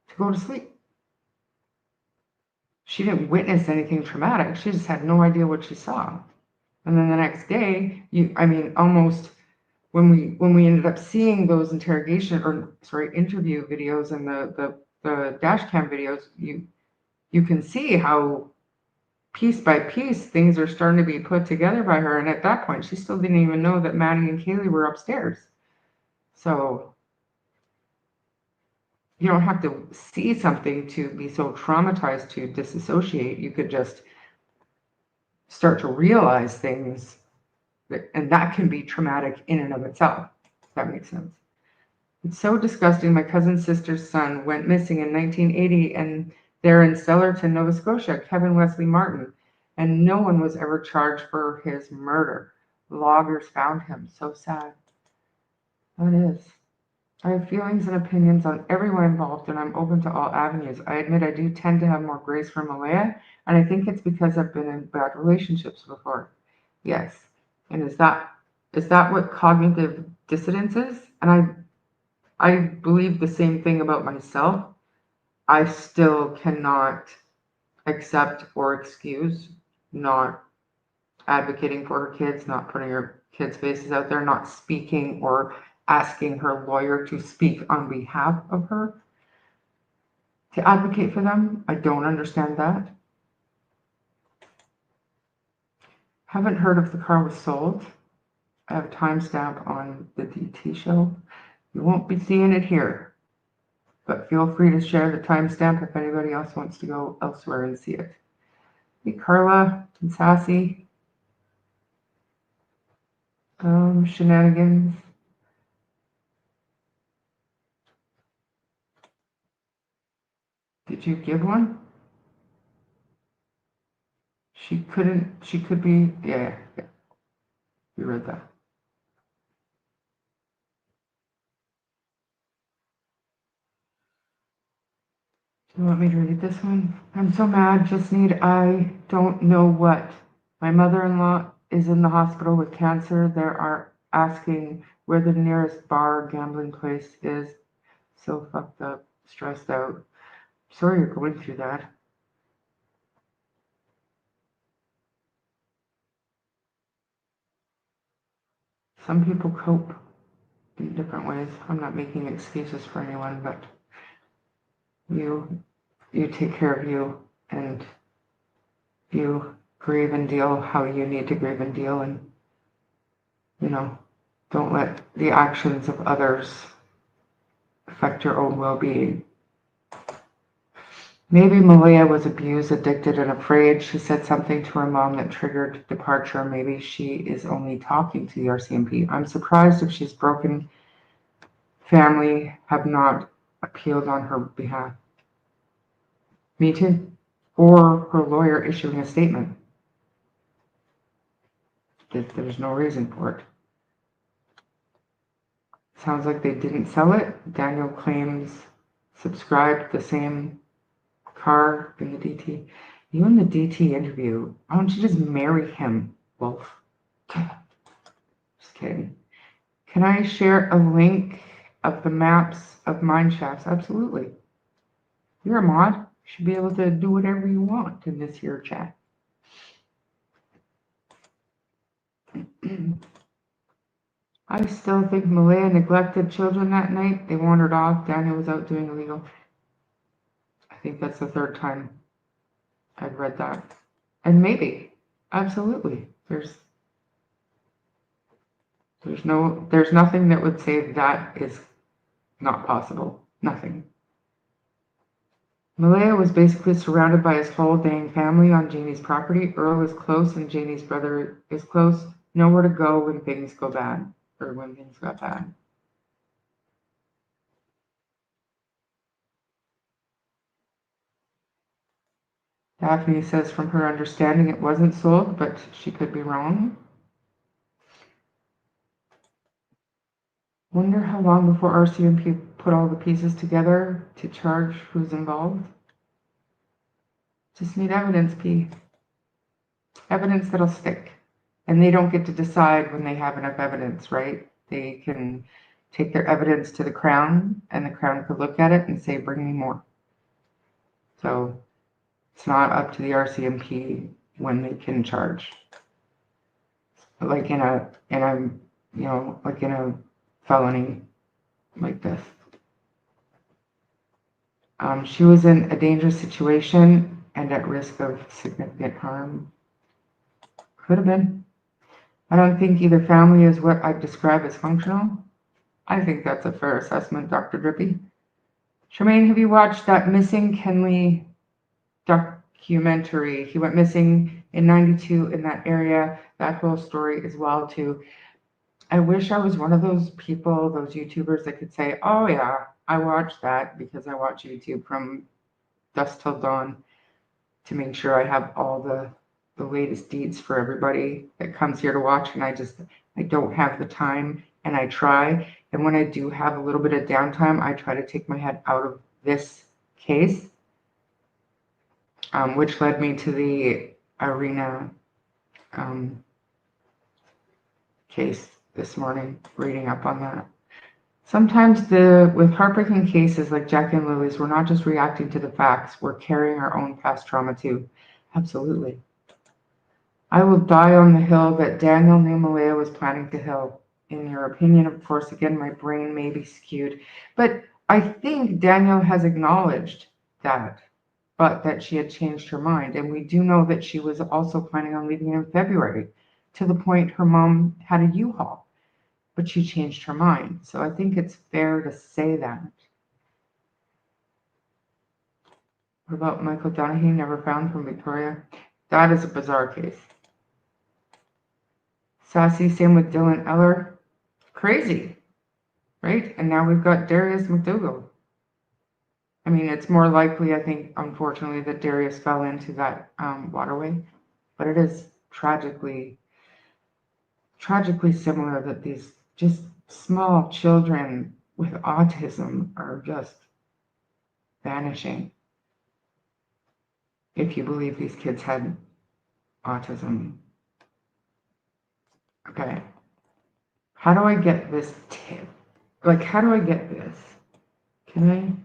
to go to sleep. She didn't witness anything traumatic. She just had no idea what she saw. And then the next day, almost when we ended up seeing those interview videos and the dash cam videos, you can see how piece by piece things are starting to be put together by her. And at that point, she still didn't even know that Maddie and Kaylee were upstairs. So you don't have to see something to be so traumatized to disassociate. You could just start to realize things, and that can be traumatic in and of itself. If that makes sense. It's so disgusting. My cousin's sister's son went missing in 1980, and they're in Stellarton, Nova Scotia, Kevin Wesley Martin, and no one was ever charged for his murder. Loggers found him. So sad. That is. I have feelings and opinions on everyone involved, and I'm open to all avenues. I admit I do tend to have more grace for Malaya, and I think it's because I've been in bad relationships before. Yes. And is that what cognitive dissonance is? And I believe the same thing about myself. I still cannot accept or excuse not advocating for her kids, not putting her kids' faces out there, not speaking or asking her lawyer to speak on behalf of her to advocate for them. I don't understand that. Haven't heard if the car was sold. I have a timestamp on the DT show. You won't be seeing it here, but feel free to share the timestamp if anybody else wants to go elsewhere and see it. Hey, Carla and Sassy. Shenanigans. Did you give one? She could be, yeah. You read that. Do you want me to read this one? I'm so mad, just need, I don't know what. My mother-in-law is in the hospital with cancer. They are asking where the nearest bar gambling place is. So fucked up, stressed out. Sorry you're going through that. Some people cope in different ways. I'm not making excuses for anyone, but you take care of you, and you grieve and deal how you need to grieve and deal, and don't let the actions of others affect your own well-being. Maybe Malaya was abused, addicted, and afraid. She said something to her mom that triggered departure. Maybe she is only talking to the RCMP. I'm surprised if she's broken family have not appealed on her behalf. Me too. Or her lawyer issuing a statement that there's no reason for it. Sounds like they didn't sell it. Daniel claims subscribed the same car in the DT. You in the DT interview, why don't you just marry him, Wolf? Just kidding. Can I share a link of the maps of mine shafts? Absolutely. You're a mod. You should be able to do whatever you want in this here chat. I still think Malaya neglected children that night. They wandered off. Daniel was out doing illegal. I think that's the third time I've read that. And maybe, absolutely. There's nothing that would say that is not possible. Nothing. Malaya was basically surrounded by his whole dang family on Janie's property. Earl is close and Janie's brother is close. Nowhere to go when things go bad, or when things got bad. Daphne says from her understanding it wasn't sold, but she could be wrong. Wonder how long before RCMP put all the pieces together to charge who's involved. Just need evidence, P. Evidence that'll stick. And they don't get to decide when they have enough evidence, right? They can take their evidence to the Crown, and the Crown could look at it and say, bring me more. So it's not up to the RCMP when they can charge. Like in a felony like this. She was in a dangerous situation and at risk of significant harm. Could have been. I don't think either family is what I'd describe as functional. I think that's a fair assessment, Dr. Drippy. Charmaine, have you watched that Missing Kenley documentary? He went missing in '92 in that area. That whole story as well too. I wish I was one of those people, those YouTubers that could say, oh yeah, I watched that because I watch YouTube from dusk till dawn to make sure I have all the latest deeds for everybody that comes here to watch. And I don't have the time, and I try. And when I do have a little bit of downtime, I try to take my head out of this case, which led me to the Iryna'S case this morning, reading up on that. Sometimes with heartbreaking cases like Jack and Lily's, we're not just reacting to the facts, we're carrying our own past trauma too. Absolutely. I will die on the hill that Daniel knew Malaya was planning to hill. In your opinion, of course, again, my brain may be skewed, but I think Daniel has acknowledged that, but that she had changed her mind. And we do know that she was also planning on leaving in February, to the point her mom had a U-Haul, but she changed her mind. So I think it's fair to say that. What about Michael Donahue, never found, from Victoria? That is a bizarre case. Sassy, same with Dylan Eller. Crazy, right? And now we've got Darius McDougall. I mean, it's more likely, I think, unfortunately, that Darius fell into that waterway, but it is tragically similar that these just small children with autism are just vanishing. If you believe these kids had autism. Okay. How do I get this tip? Like, how do I get this? Can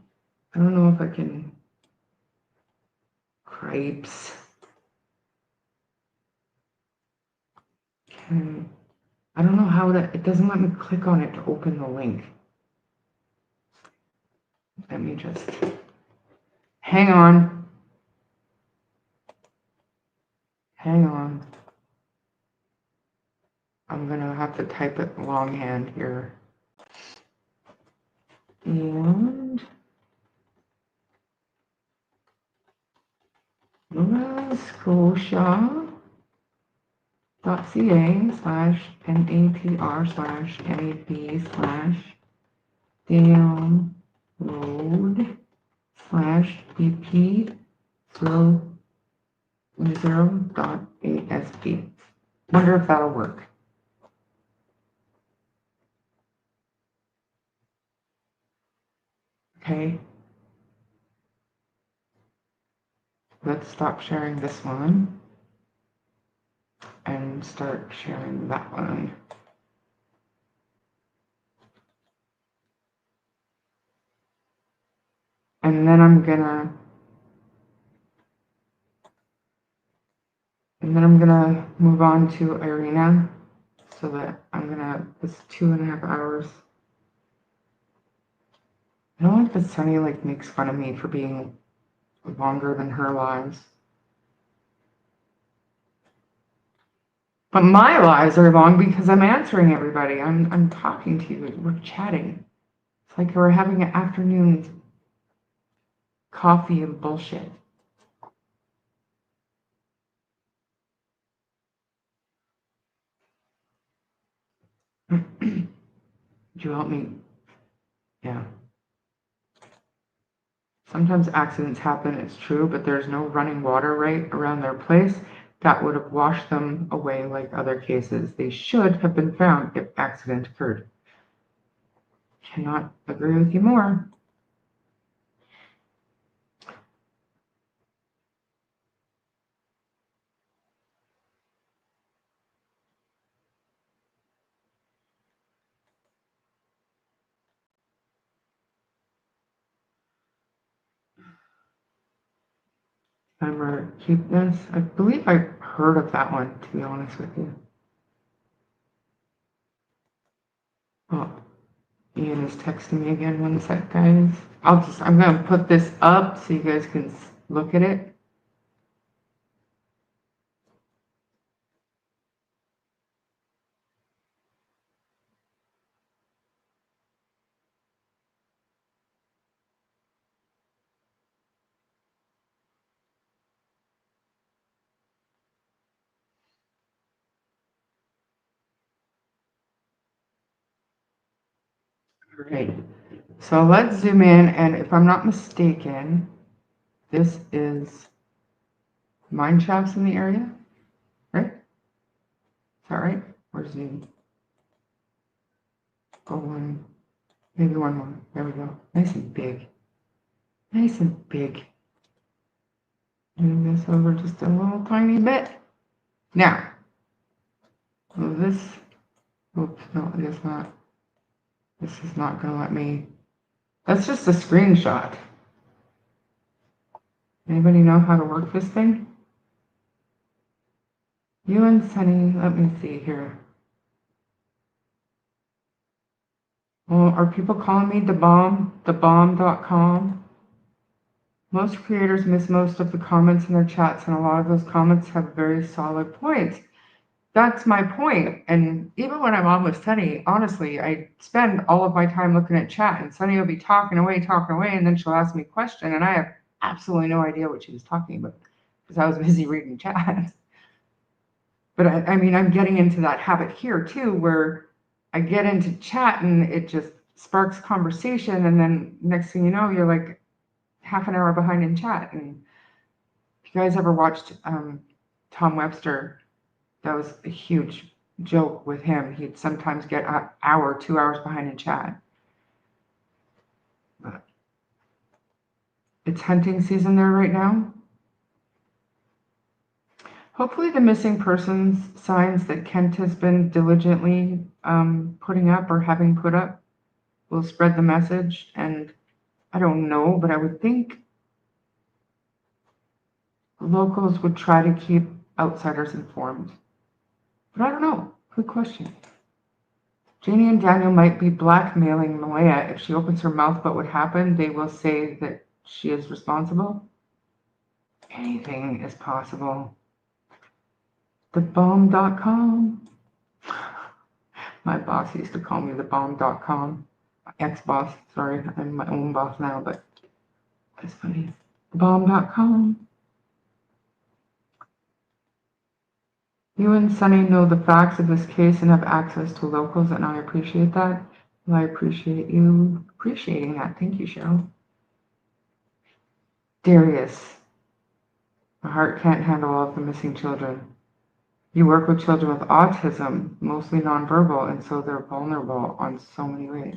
I don't know if I can. Crepes. I don't know how to, it doesn't let me click on it to open the link. Let me just, hang on. Hang on. I'm gonna have to type it longhand here. And Nova Scotia.ca/NAP/BP/download/BP0.ASP. Wonder if that'll work. Okay. Let's stop sharing this one and start sharing that one. And then I'm gonna move on to Iryna'S, so that it's 2.5 hours. I don't like that Sunny makes fun of me for being longer than her lives. But my lives are long because I'm answering everybody. I'm talking to you. We're chatting. It's like we're having an afternoon coffee and bullshit. Would you help me? Yeah. Sometimes accidents happen, it's true, but there's no running water right around their place that would have washed them away like other cases. They should have been found if accident occurred. Cannot agree with you more. Timer, keep this. I believe I heard of that one, to be honest with you. Oh, Ian is texting me again. One sec, guys. I'm gonna put this up so you guys can look at it. Right. So let's zoom in, and if I'm not mistaken, this is mine shafts in the area, right? Is that right? Or zoom? Go one, maybe one more. There we go. Nice and big. Nice and big. Move this over just a little tiny bit. Now, this, oops, no, I guess not. This is not going to let me. That's just a screenshot. Anybody know how to work this thing? You and Sunny, let me see here. Well, are people calling me thebomb.com? Most creators miss most of the comments in their chats, and a lot of those comments have very solid points. That's my point. And even when I'm on with Sunny, honestly, I spend all of my time looking at chat, and Sunny will be talking away, and then she'll ask me a question, and I have absolutely no idea what she was talking about because I was busy reading chat. But I mean, I'm getting into that habit here too, where I get into chat and it just sparks conversation, and then next thing you know, you're like half an hour behind in chat. And if you guys ever watched Tom Webster, that was a huge joke with him. He'd sometimes get an hour, 2 hours behind in chat. But it's hunting season there right now. Hopefully the missing persons signs that Kent has been diligently putting up or having put up will spread the message. And I don't know, but I would think locals would try to keep outsiders informed. But I don't know. Good question. Janie and Daniel might be blackmailing Malaya. If she opens her mouth about what happened, they will say that she is responsible. Anything is possible. Thebomb.com. My boss used to call me thebomb.com. My ex-boss, sorry, I'm my own boss now, but that's funny. Thebomb.com. You and Sunny know the facts of this case and have access to locals, and I appreciate that. Well, I appreciate you appreciating that. Thank you, Cheryl. Darius. My heart can't handle all of the missing children. You work with children with autism, mostly nonverbal, and so they're vulnerable on so many ways.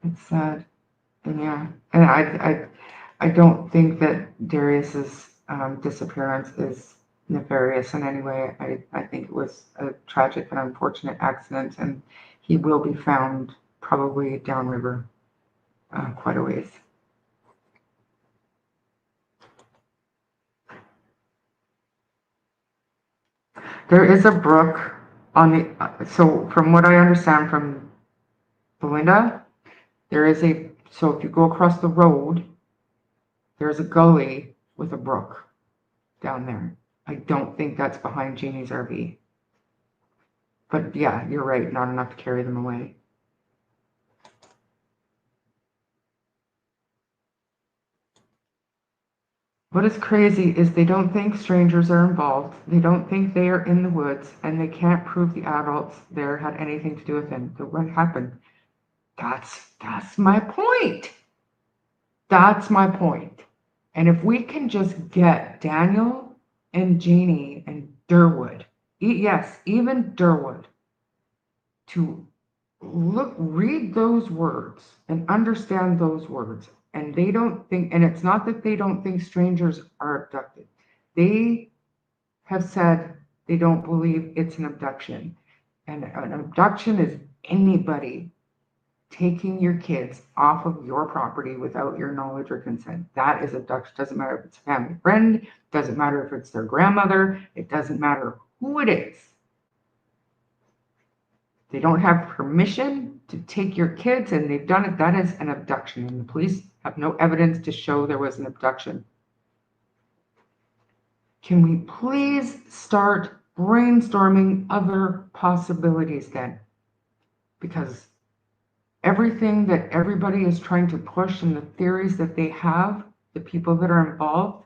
It's sad. And yeah, and I don't think that Darius's disappearance is nefarious in any way. I think it was a tragic and unfortunate accident, and he will be found probably downriver quite a ways. There is a brook on the, so from what I understand from Belinda, there is a, so if you go across the road, there's a gully with a brook down there. I don't think that's behind Jeannie's RV. But yeah, you're right, not enough to carry them away. What is crazy is they don't think strangers are involved. They don't think they are in the woods, and they can't prove the adults there had anything to do with him. So what happened? That's my point. That's my point. And if we can just get Daniel and Jeannie and Durwood, yes, even Durwood, to read those words and understand those words. And they don't think, and it's not that they don't think strangers are abducted. They have said they don't believe it's an abduction. And an abduction is anybody taking your kids off of your property without your knowledge or consent. That is abduction. Doesn't matter if it's a family friend, doesn't matter if it's their grandmother, it doesn't matter who it is. They don't have permission to take your kids and they've done it. That is an abduction, and the police have no evidence to show there was an abduction. Can we please start brainstorming other possibilities then? Because everything that everybody is trying to push and the theories that they have, the people that are involved,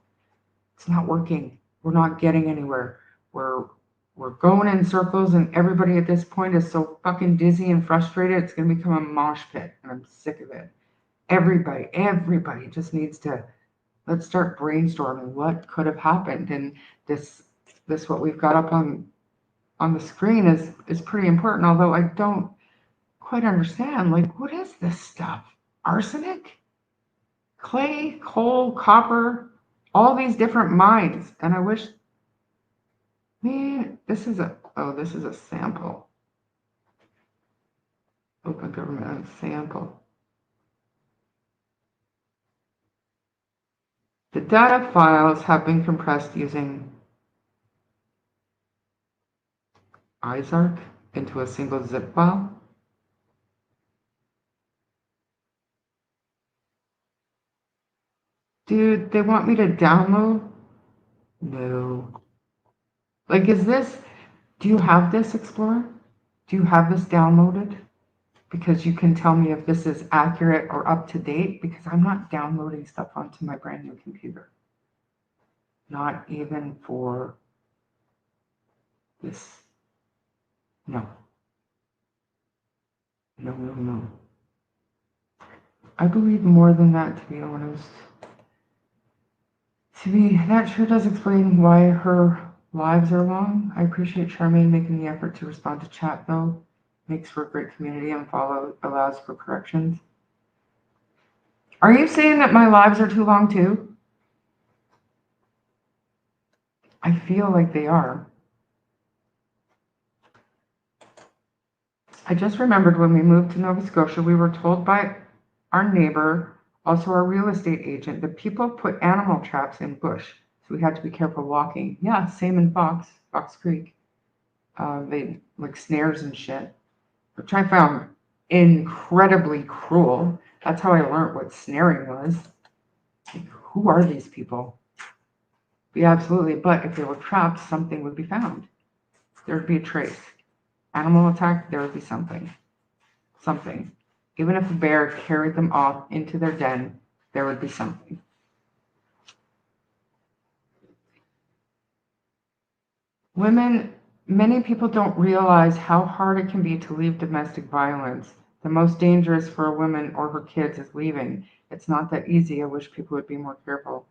it's not working. We're not getting anywhere. We're we're going in circles and everybody at this point is so fucking dizzy and frustrated. It's going to become a mosh pit and I'm sick of it. Everybody just needs to, let's start brainstorming what could have happened. And this what we've got up on the screen is pretty important, although I don't quite understand, like, what is this stuff? Arsenic? Clay, coal, copper, all these different mines. And I wish, man, this is a sample. Open government sample. The data files have been compressed using ISARC into a single zip file. Dude, they want me to download? No. Like, do you have this, Explorer? Do you have this downloaded? Because you can tell me if this is accurate or up to date, because I'm not downloading stuff onto my brand new computer. Not even for this. No. No. I believe more than that, to be honest. To me, that sure does explain why her lives are long. I appreciate Charmaine making the effort to respond to chat, though. Makes for a great community and allows for corrections. Are you saying that my lives are too long, too? I feel like they are. I just remembered when we moved to Nova Scotia, we were told by our neighbor, also our real estate agent, that people put animal traps in bush. So we had to be careful walking. Yeah, same in Fox Creek. They like snares and shit, which I found incredibly cruel. That's how I learned what snaring was. Like, who are these people? Yeah, absolutely. But if they were trapped, something would be found. There would be a trace. Animal attack, there would be something. Even if a bear carried them off into their den, there would be something. Many people don't realize how hard it can be to leave domestic violence. The most dangerous for a woman or her kids is leaving. It's not that easy. I wish people would be more careful.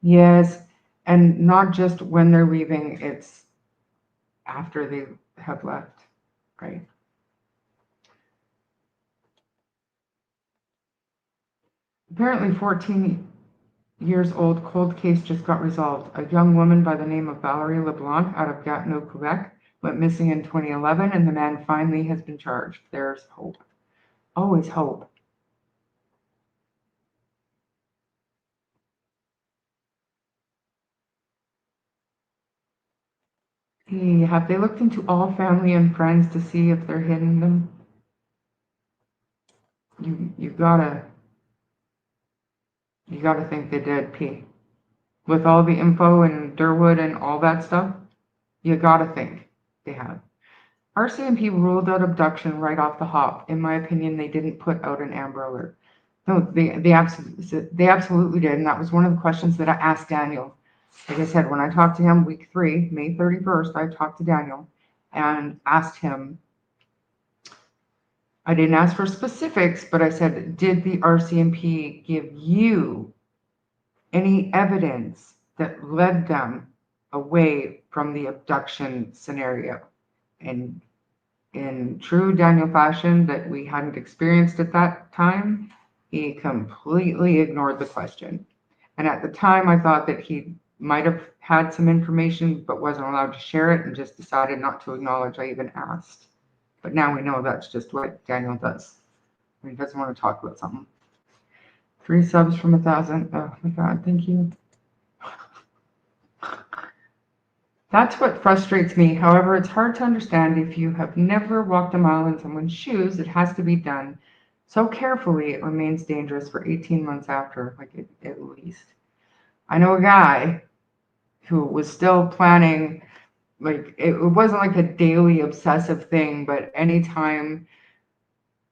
Yes, and not just when they're leaving, it's after they have left, right? Apparently 14 years old cold case just got resolved. A young woman by the name of Valerie LeBlanc out of Gatineau, Quebec, went missing in 2011, and the man finally has been charged. There's hope. Always hope. Hey, have they looked into all family and friends to see if they're hiding them? You gotta think they did, P. With all the info and Durwood and all that stuff, you gotta think they have. RCMP ruled out abduction right off the hop. In my opinion, they didn't put out an Amber Alert. No, they absolutely did, and that was one of the questions that I asked Daniel. Like I said, when I talked to him week 3, May 31st, I talked to Daniel and asked him. I didn't ask for specifics, but I said, did the RCMP give you any evidence that led them away from the abduction scenario? And in true Daniel fashion that we hadn't experienced at that time, he completely ignored the question. And at the time, I thought that he might have had some information, but wasn't allowed to share it and just decided not to acknowledge I even asked. But now we know that's just what Daniel does. When he doesn't want to talk about something. 3 subs from 1,000. Oh my God, thank you. That's what frustrates me. However, it's hard to understand if you have never walked a mile in someone's shoes. It has to be done so carefully it remains dangerous for 18 months after, like at least. I know a guy who was still planning, like it wasn't like a daily obsessive thing, but anytime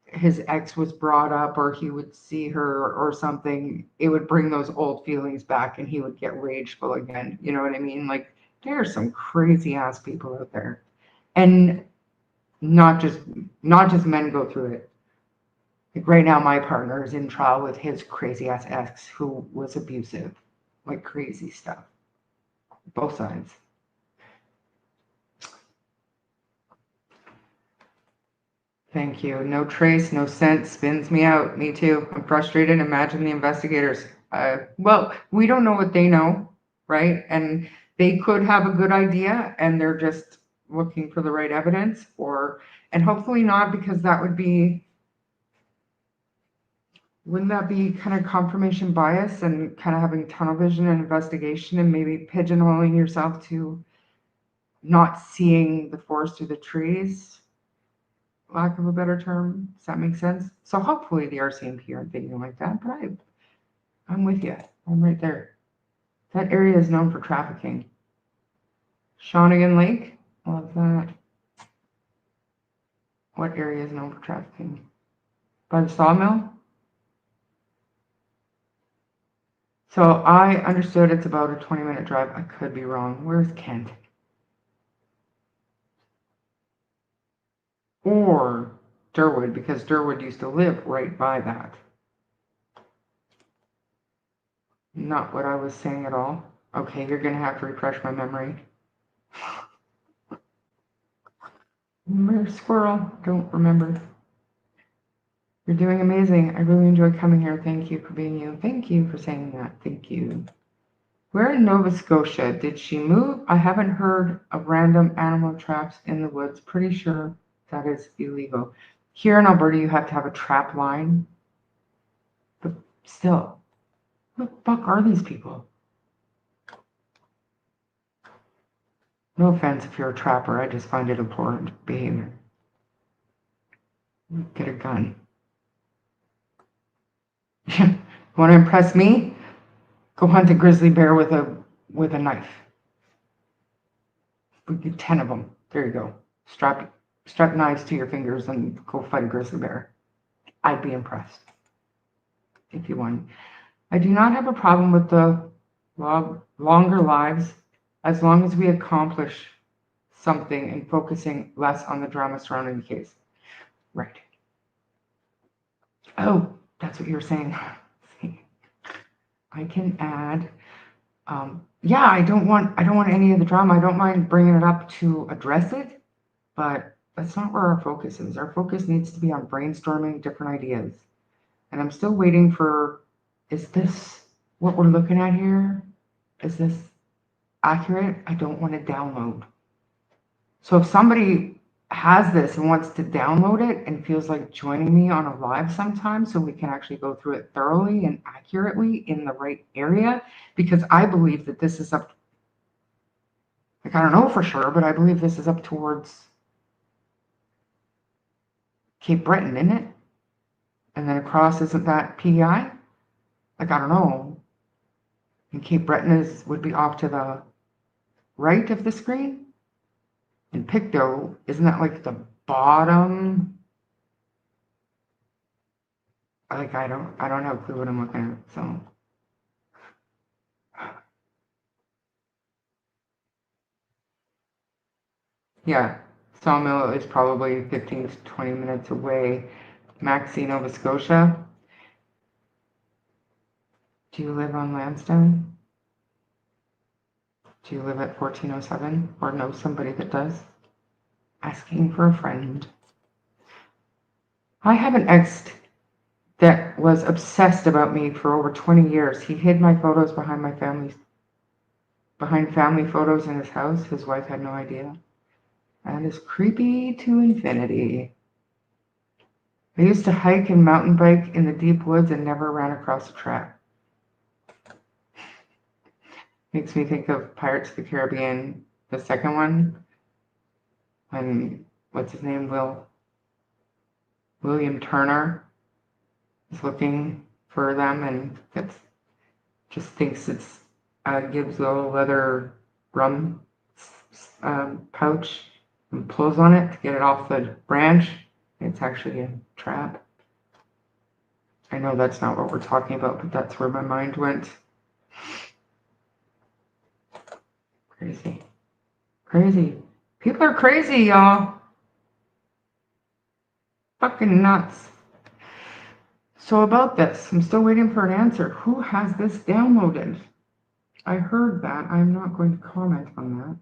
his ex was brought up or he would see her or something, it would bring those old feelings back and he would get rageful again. You know what I mean? Like There are some crazy ass people out there. And not just men go through it. Like right now, my partner is in trial with his crazy ass ex who was abusive, like crazy stuff. Both sides. Thank you. No trace, no scent, spins me out. Me too. I'm frustrated. Imagine the investigators. Well, we don't know what they know, right? And they could have a good idea and they're just looking for the right evidence, and hopefully not, because that would be, wouldn't that be kind of confirmation bias and kind of having tunnel vision and investigation and maybe pigeonholing yourself to not seeing the forest through the trees? Lack of a better term. Does that make sense? So hopefully the RCMP aren't thinking like that, but I'm with you. I'm right there. That area is known for trafficking. Shawnigan Lake, love that. What area is known for trafficking? By the sawmill? So I understood it's about a 20-minute drive. I could be wrong. Where's Kent? Or Durwood, because Durwood used to live right by that. Not what I was saying at all. Okay, you're going to have to refresh my memory. Remember squirrel? Don't remember. You're doing amazing. I really enjoy coming here. Thank you for being you. Thank you for saying that. Thank you. Where in Nova Scotia did she move? I haven't heard of random animal traps in the woods. Pretty sure that is illegal. Here in Alberta, you have to have a trap line. But still, who the fuck are these people? No offense if you're a trapper. I just find it abhorrent behavior. Get a gun. Want to impress me? Go hunt a grizzly bear with a knife. We get 10 of them. There you go. Strap knives to your fingers and go fight a grizzly bear. I'd be impressed if you won. I do not have a problem with the longer lives as long as we accomplish something and focusing less on the drama surrounding the case. Right. Oh, that's what you were saying. I can add. Yeah, I don't want any of the drama. I don't mind bringing it up to address it, but that's not where our focus is. Our focus needs to be on brainstorming different ideas. And I'm still waiting for, is this what we're looking at here? Is this accurate? I don't want to download. So if somebody has this and wants to download it and feels like joining me on a live sometime so we can actually go through it thoroughly and accurately in the right area, because I believe that this is up, like, I don't know for sure, but I believe this is up towards Cape Breton, isn't it? And then across, isn't that PEI? Like, I don't know. And Cape Breton would be off to the right of the screen. And Pictou, isn't that like the bottom? Like, I don't have a clue what I'm looking at, so. Yeah, Sawmill is probably 15 to 20 minutes away. Maxie, Nova Scotia. Do you live on Lansdowne? Do you live at 1407 or know somebody that does? Asking for a friend. I have an ex that was obsessed about me for over 20 years. He hid my photos behind family photos in his house. His wife had no idea. That is creepy to infinity. I used to hike and mountain bike in the deep woods and never ran across a trap. Makes me think of Pirates of the Caribbean, the second one, when, what's his name, William Turner is looking for them and just thinks it's Gibbs' little leather rum pouch and pulls on it to get it off the branch. It's actually a trap. I know that's not what we're talking about, but that's where my mind went. Crazy. Crazy. People are crazy, y'all. Fucking nuts. So about this, I'm still waiting for an answer. Who has this downloaded? I heard that. I'm not going to comment on that.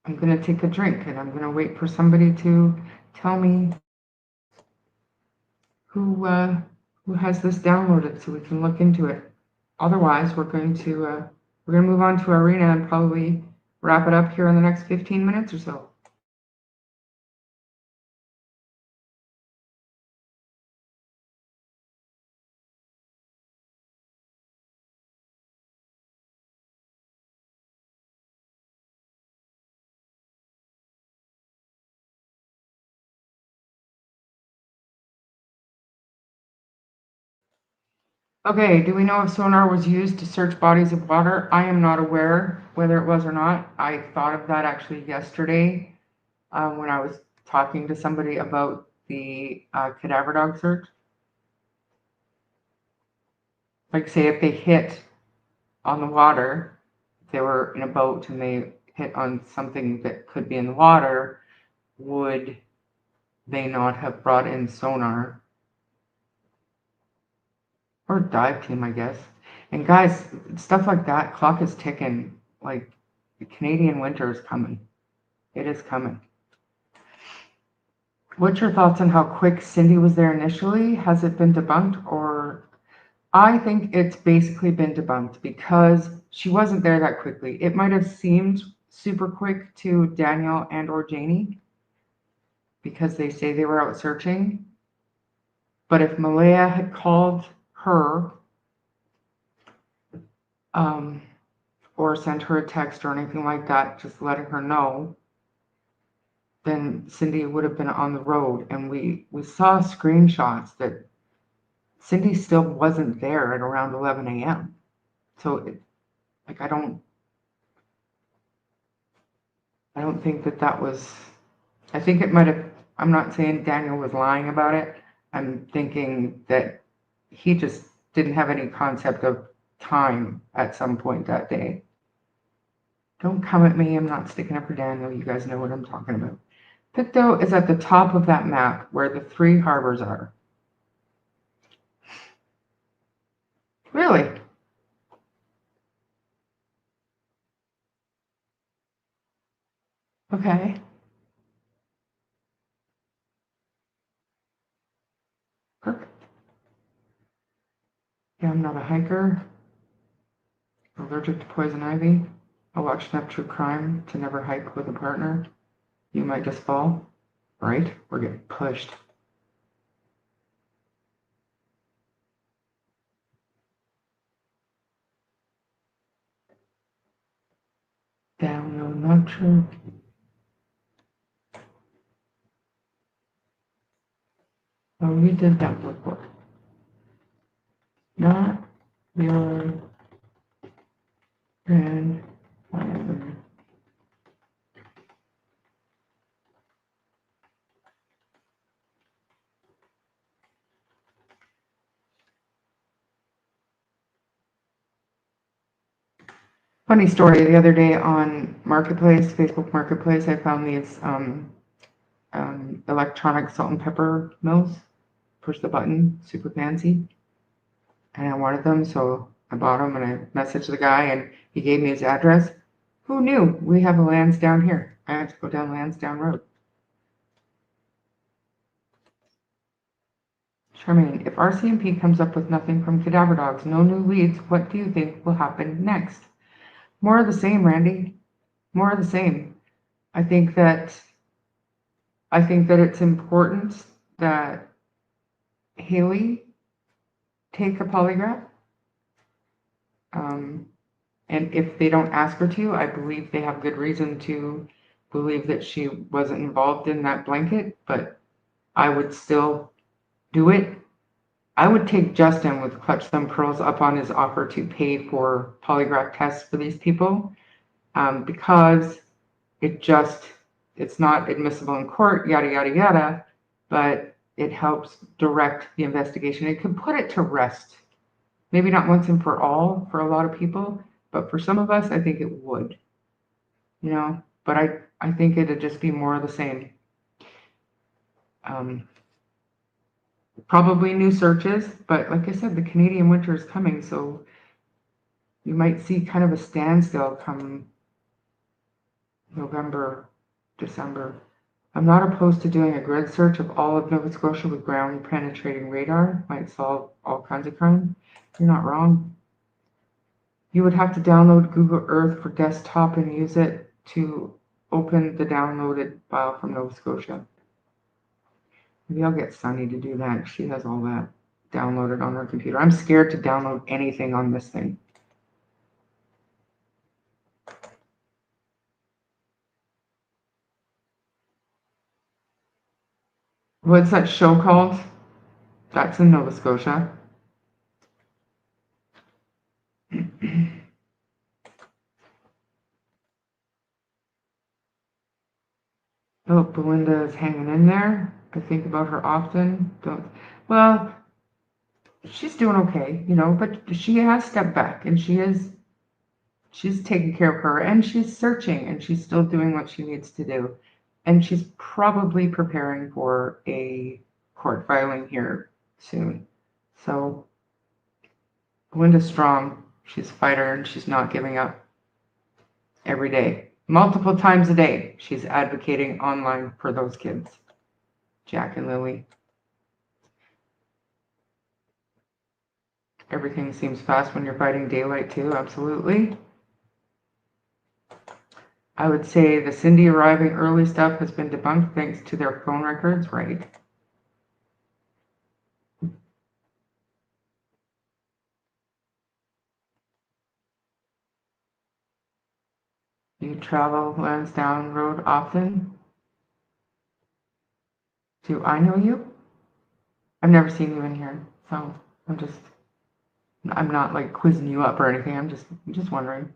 I'm going to take a drink and I'm going to wait for somebody to tell me who has this downloaded so we can look into it. Otherwise, we're going to move on to Iryna'S and probably wrap it up here in the next 15 minutes or so. Okay, do we know if sonar was used to search bodies of water? I am not aware whether it was or not. I thought of that actually yesterday when I was talking to somebody about the cadaver dog search. Like, say if they hit on the water, if they were in a boat and they hit on something that could be in the water, would they not have brought in sonar? Or dive team, I guess. And guys, stuff like that, clock is ticking. Like, the Canadian winter is coming. It is coming. What's your thoughts on how quick Cindy was there initially? Has it been debunked? Or I think it's basically been debunked because she wasn't there that quickly. It might have seemed super quick to Daniel and or Janie because they say they were out searching. But if Malaya had called her or sent her a text or anything like that, just letting her know, then Cindy would have been on the road. And we saw screenshots that Cindy still wasn't there at around 11 a.m. So, I don't think that was, I think it might have, I'm not saying Daniel was lying about it. I'm thinking that he just didn't have any concept of time at some point that day. Don't come at me. I'm not sticking up for Daniel. You guys know what I'm talking about. Pictou is at the top of that map where the 3 harbors are. Really? Okay. Perfect. Yeah, I'm not a hiker. Allergic to poison ivy. I watched enough true crime to never hike with a partner. You might just fall. Right? We're getting pushed. Down, no, not true. Oh, we did that before. Not your grandfather. Funny story, the other day on Marketplace, Facebook Marketplace, I found these electronic salt and pepper mills. Push the button, super fancy. And I wanted them, so I bought them and I messaged the guy and he gave me his address. Who knew? We have a Lansdowne here. I had to go down Lansdowne Road. Charmaine, if RCMP comes up with nothing from cadaver dogs, no new leads, what do you think will happen next? More of the same, Randy. More of the same. I think that it's important that Haley take a polygraph. And if they don't ask her to, I believe they have good reason to believe that she wasn't involved in that blanket, but I would still do it. I would take Justin with Clutch Them Pearls up on his offer to pay for polygraph tests for these people because it's not admissible in court, yada, yada, yada, but it helps direct the investigation. It could put it to rest. Maybe not once and for all for a lot of people, But for some of us, I think it would, but I think it'd just be more of the same. Probably new searches, but like I said, the Canadian winter is coming, so you might see kind of a standstill come November, December. I'm not opposed to doing a grid search of all of Nova Scotia with ground penetrating radar. Might solve all kinds of crime. You're not wrong. You would have to download Google Earth for desktop and use it to open the downloaded file from Nova Scotia. Maybe I'll get Sunny to do that. She has all that downloaded on her computer. I'm scared to download anything on this thing. What's that show called? That's in Nova Scotia. Oh, Belinda is hanging in there. I think about her often. Well, she's doing okay, but she has stepped back and she's taking care of her and she's searching and she's still doing what she needs to do. And she's probably preparing for a court filing here soon. So Belinda's strong. She's a fighter and she's not giving up every day. Multiple times a day, she's advocating online for those kids, Jack and Lily. Everything seems fast when you're fighting daylight too, absolutely. I would say the Cindy arriving early stuff has been debunked thanks to their phone records, right? You travel Lansdowne Road often? Do I know you? I've never seen you in here, so I'm not like quizzing you up or anything. I'm just wondering.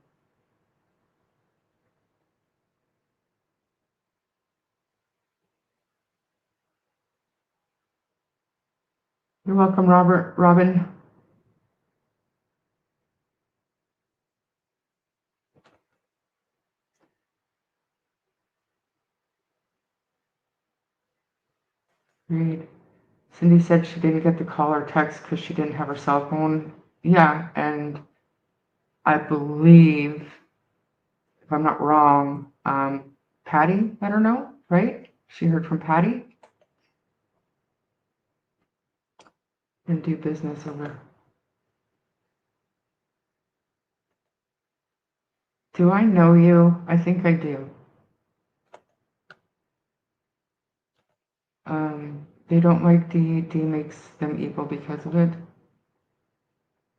You're welcome, Robin. Read. Cindy said she didn't get the call or text because she didn't have her cell phone. Yeah, and I believe, if I'm not wrong, Patty let her know, right? She heard from Patty and do business over. Do I know you? I think I do. They don't like D makes them evil because of it.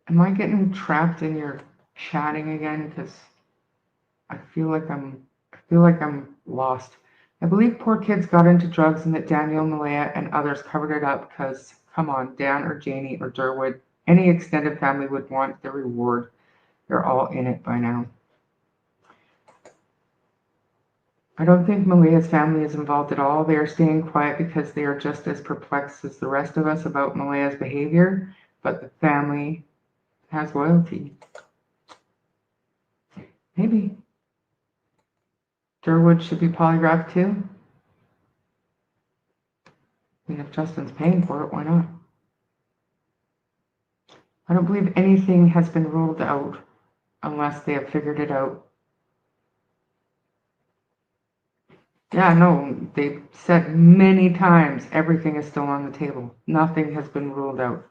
Am I getting trapped in your chatting again? Because I feel like I'm lost. I believe poor kids got into drugs and that Daniel, Malaya, and others covered it up because, come on, Dan or Janie or Durwood, any extended family would want the reward. They're all in it by now. I don't think Malaya's family is involved at all. They are staying quiet because they are just as perplexed as the rest of us about Malaya's behavior, but the family has loyalty. Maybe. Durwood should be polygraphed too. I mean, if Justin's paying for it, why not? I don't believe anything has been ruled out unless they have figured it out. Yeah, no, they've said many times everything is still on the table. Nothing has been ruled out.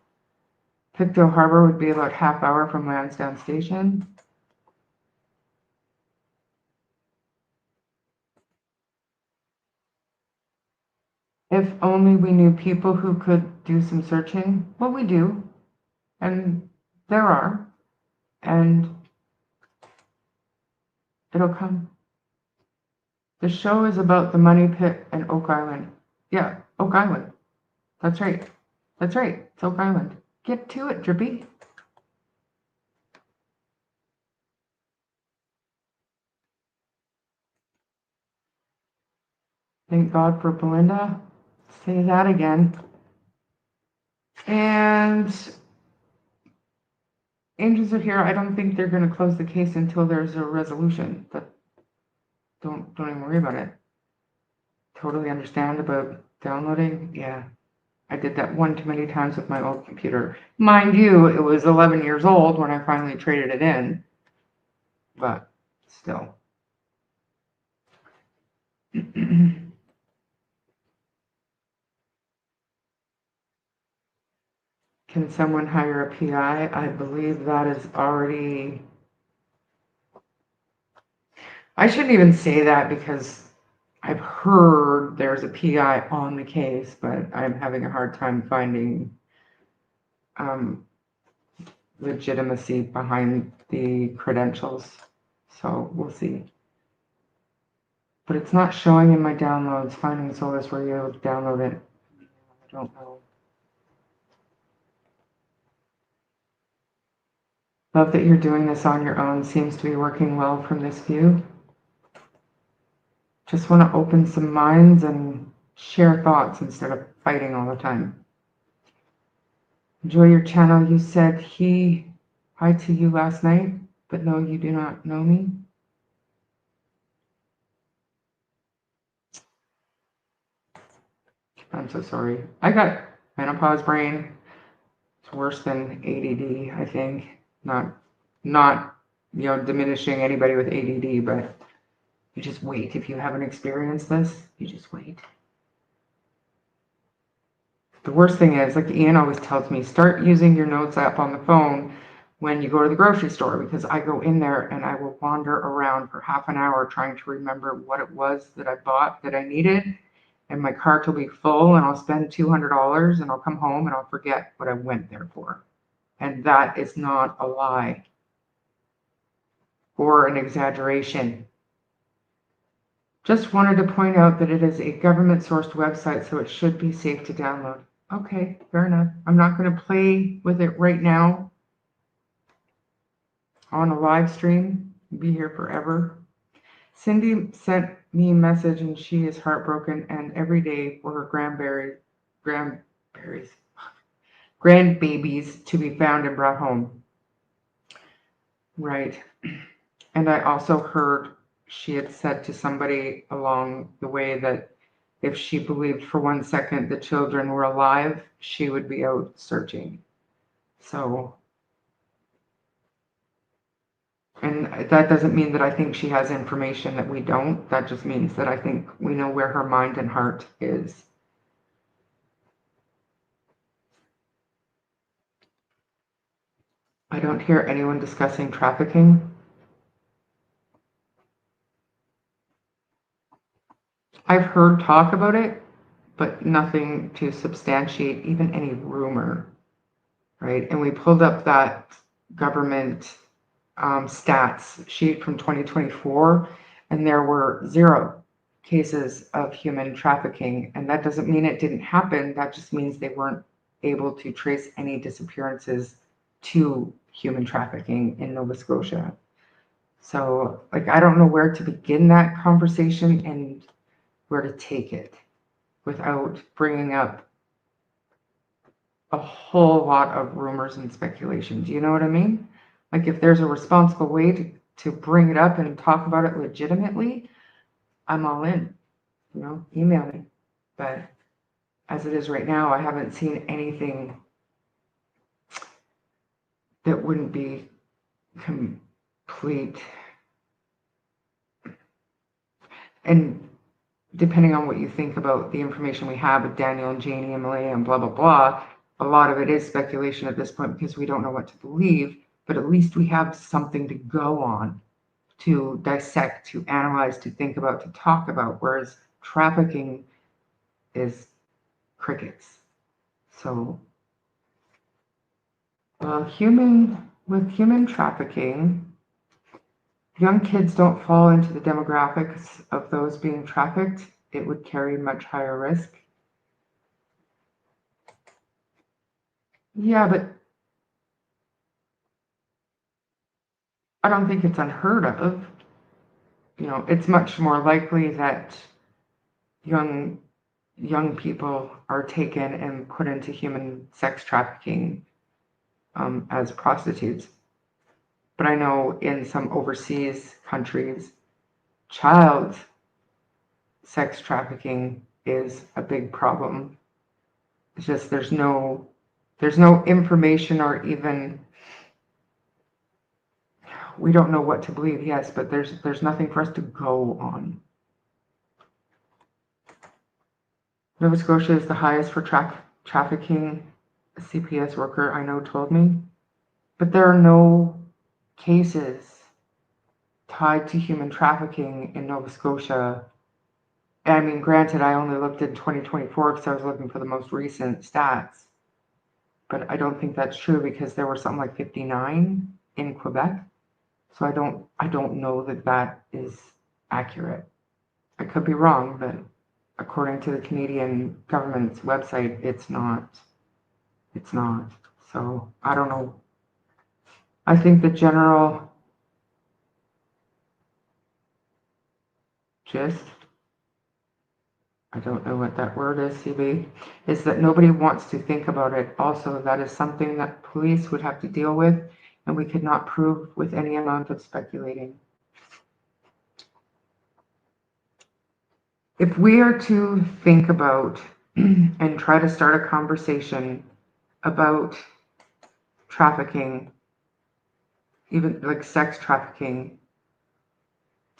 Pictou Harbor would be about half hour from Lansdowne Station. If only we knew people who could do some searching. Well, we do, and there are, and it'll come. The show is about the money pit and Oak Island. Yeah, Oak Island. That's right. That's right. It's Oak Island. Get to it, Drippy. Thank God for Belinda. Say that again. And Angels are here. I don't think they're going to close the case until there's a resolution. But don't even worry about it. Totally understand about downloading. Yeah, I did that one too many times with my old computer. Mind you, it was 11 years old when I finally traded it in. But still. Can someone hire a PI? I believe that is already. I shouldn't even say that because I've heard there's a PI on the case, but I'm having a hard time finding legitimacy behind the credentials. So we'll see. But it's not showing in my downloads. Finding Solace where you're able to download it. I don't know. Love that you're doing this on your own. Seems to be working well from this view. Just want to open some minds and share thoughts instead of fighting all the time. Enjoy your channel. You said hi to you last night, but no, you do not know me. I'm so sorry. I got menopause brain. It's worse than ADD, I think. Not diminishing anybody with ADD, but you just wait. If you haven't experienced this, you just wait. The worst thing is, like Ian always tells me, start using your notes app on the phone when you go to the grocery store, because I go in there and I will wander around for half an hour trying to remember what it was that I bought that I needed, and my cart will be full and I'll spend $200 and I'll come home and I'll forget what I went there for. And that is not a lie or an exaggeration. Just wanted to point out that it is a government-sourced website, so it should be safe to download. Okay, fair enough. I'm not going to play with it right now on a live stream. Be here forever. Cindy sent me a message and she is heartbroken, and every day for her grandbabies to be found and brought home. Right. And I also heard she had said to somebody along the way that if she believed for 1 second the children were alive, she would be out searching. So, and that doesn't mean that I think she has information that we don't. That just means that I think we know where her mind and heart is. I don't hear anyone discussing trafficking. I've heard talk about it, but nothing to substantiate even any rumor, right? And we pulled up that government stats sheet from 2024, and there were 0 cases of human trafficking. And that doesn't mean it didn't happen. That just means they weren't able to trace any disappearances to human trafficking in Nova Scotia. So, like, I don't know where to begin that conversation and where to take it without bringing up a whole lot of rumors and speculation. Do you know what I mean? Like, if there's a responsible way to bring it up and talk about it legitimately, I'm all in. Email me. But as it is right now, I haven't seen anything that wouldn't be complete. And depending on what you think about the information we have with Daniel and Janie and Malaya and blah, blah, blah, a lot of it is speculation at this point because we don't know what to believe, but at least we have something to go on, to dissect, to analyze, to think about, to talk about, whereas trafficking is crickets. So, with human trafficking, young kids don't fall into the demographics of those being trafficked. It would carry much higher risk. Yeah, but I don't think it's unheard of. It's much more likely that young people are taken and put into human sex trafficking as prostitutes. But I know in some overseas countries, child sex trafficking is a big problem. It's just there's no information, or even we don't know what to believe. Yes, but there's nothing for us to go on. Nova Scotia is the highest for trafficking, a CPS worker I know told me. But there are no cases tied to human trafficking in Nova Scotia. I mean, granted, I only looked in 2024 because I was looking for the most recent stats. But I don't think that's true, because there were something like 59 in Quebec. So I don't know that that is accurate. I could be wrong, but according to the Canadian government's website, it's not. It's not. So I don't know. I think the general gist, I don't know what that word is, CB, is that nobody wants to think about it. Also, that is something that police would have to deal with, and we could not prove with any amount of speculating. If we are to think about and try to start a conversation about trafficking, even like sex trafficking,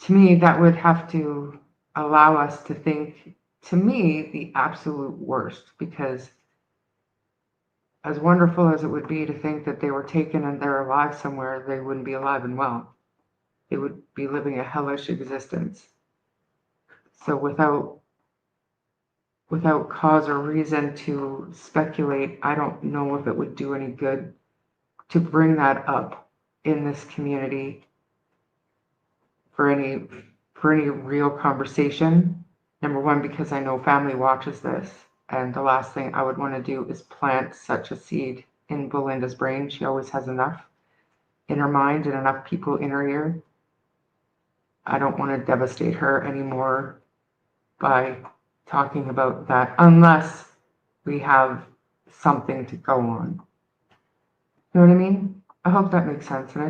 to me, that would have to allow us to think, to me, the absolute worst, because as wonderful as it would be to think that they were taken and they're alive somewhere, they wouldn't be alive and well. They would be living a hellish existence. So without cause or reason to speculate, I don't know if it would do any good to bring that up in this community for any real conversation. Number one, because I know family watches this, and the last thing I would want to do is plant such a seed in Belinda's brain. She always has enough in her mind and enough people in her ear. I don't want to devastate her anymore by talking about that, unless we have something to go on. You know what I mean? I hope that makes sense. And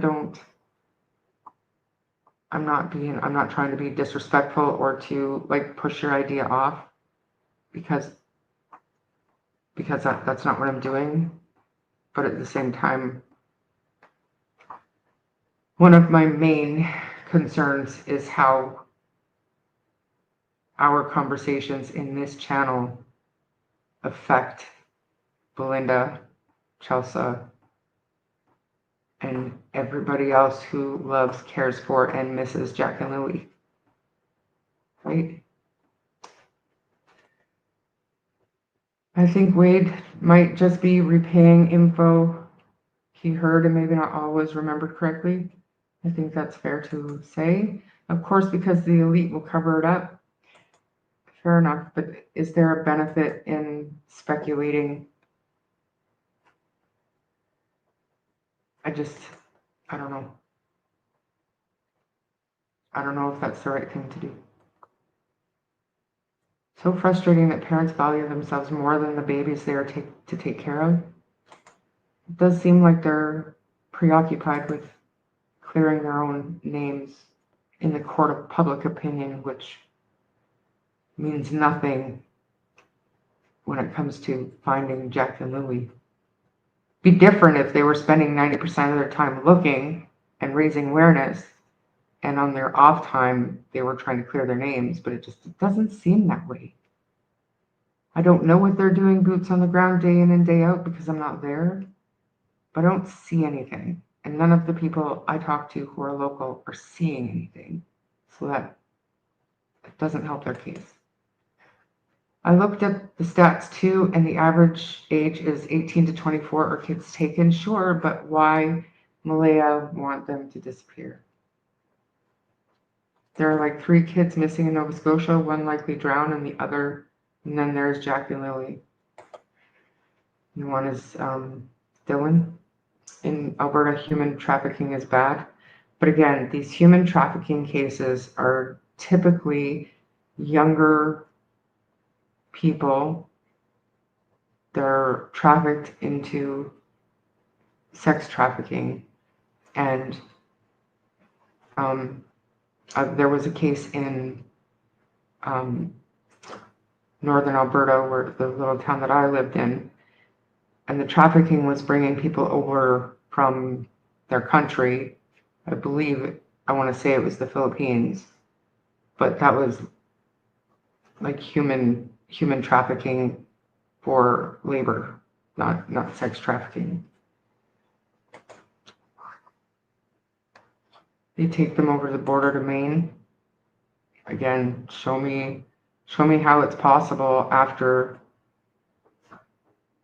I'm not trying to be disrespectful or to like push your idea off, because that's not what I'm doing. But at the same time, one of my main concerns is how our conversations in this channel affect Belinda, Chelsea, and everybody else who loves, cares for, and misses Jack and Lilly. Right? I think Wade might just be repaying info he heard and maybe not always remembered correctly. I think that's fair to say. Of course, because the elite will cover it up. Fair enough, but is there a benefit in speculating? I don't know. I don't know if that's the right thing to do. So frustrating that parents value themselves more than the babies they are to take care of. It does seem like they're preoccupied with clearing their own names in the court of public opinion, which means nothing when it comes to finding Jack and Lilly. Be different if they were spending 90% of their time looking and raising awareness, and on their off time they were trying to clear their names, but it doesn't seem that way. I don't know what they're doing boots on the ground day in and day out, because I'm not there, but I don't see anything, and none of the people I talk to who are local are seeing anything, so that it doesn't help their case. I looked at the stats too, and the average age is 18 to 24 are kids taken, sure, but why Malaya want them to disappear? There are like 3 kids missing in Nova Scotia, 1 likely drowned, and then there's Jack and Lilly. And one is Dylan. In Alberta, human trafficking is bad. But again, these human trafficking cases are typically younger people. They're trafficked into sex trafficking, and There was a case in northern Alberta, where the little town that I lived in, and the trafficking was bringing people over from their country. I believe, I want to say it was the Philippines, but that was like human trafficking for labor, not sex trafficking. They take them over the border to Maine. Again, show me how it's possible after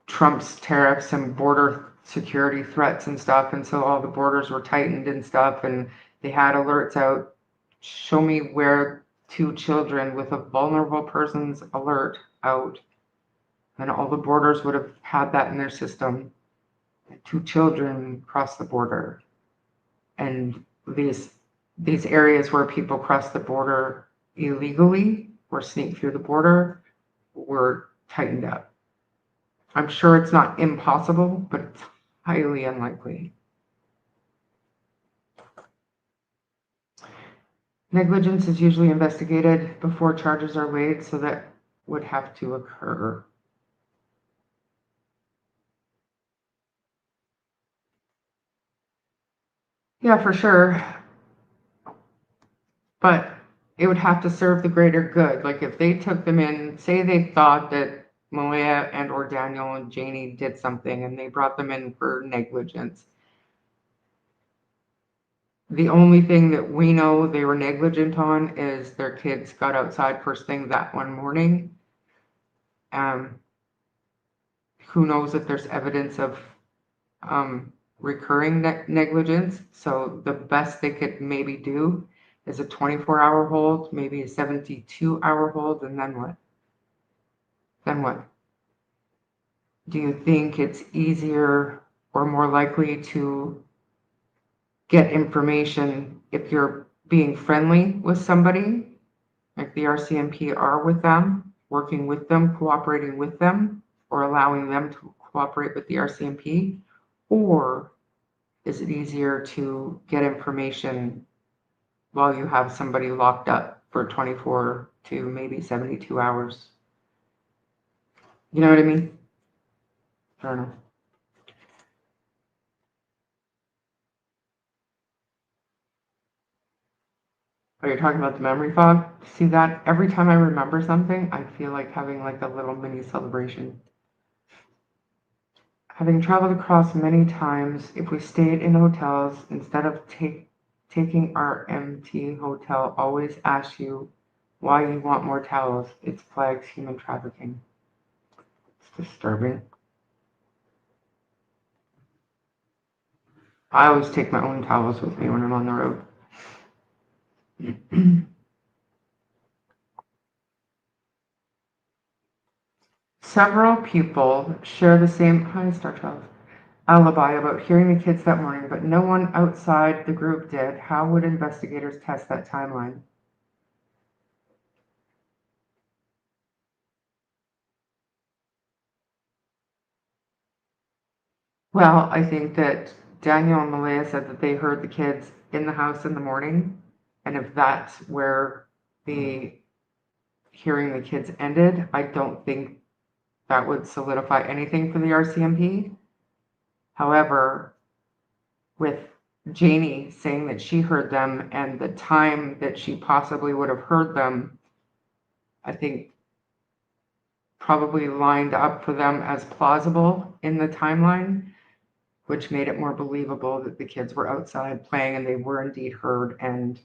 Trump's tariffs and border security threats and stuff, and so all the borders were tightened and stuff, and they had alerts out. Show me where 2 children with a vulnerable person's alert out, and all the borders would have had that in their system. 2 children cross the border, and these areas where people cross the border illegally or sneak through the border were tightened up. I'm sure it's not impossible, but it's highly unlikely. Negligence is usually investigated before charges are laid, so that would have to occur. Yeah, for sure. But it would have to serve the greater good. Like if they took them in, say they thought that Malia and or Daniel and Janie did something and they brought them in for negligence. The only thing that we know they were negligent on is their kids got outside first thing that one morning. Who knows if there's evidence of recurring negligence. So the best they could maybe do is a 24-hour hold, maybe a 72-hour hold, and then what? Then what? Do you think it's easier or more likely to get information if you're being friendly with somebody, like the RCMP are with them, working with them, cooperating with them, or allowing them to cooperate with the RCMP? Or is it easier to get information while you have somebody locked up for 24 to maybe 72 hours? You know what I mean? I don't know. Oh, you're talking about the memory fog? See that? Every time I remember something, I feel like having like a little mini celebration. Having traveled across many times, if we stayed in hotels, instead of taking our empty hotel, always ask you why you want more towels. It flags human trafficking. It's disturbing. I always take my own towels with me when I'm on the road. Several people share the same alibi about hearing the kids that morning, but no one outside the group did. How would investigators test that timeline? Well, I think that Daniel and Malaya said that they heard the kids in the house in the morning, and if that's where the hearing the kids ended, I don't think that would solidify anything for the RCMP. However, with Janie saying that she heard them and the time that she possibly would have heard them, I think probably lined up for them as plausible in the timeline, which made it more believable that the kids were outside playing and they were indeed heard. And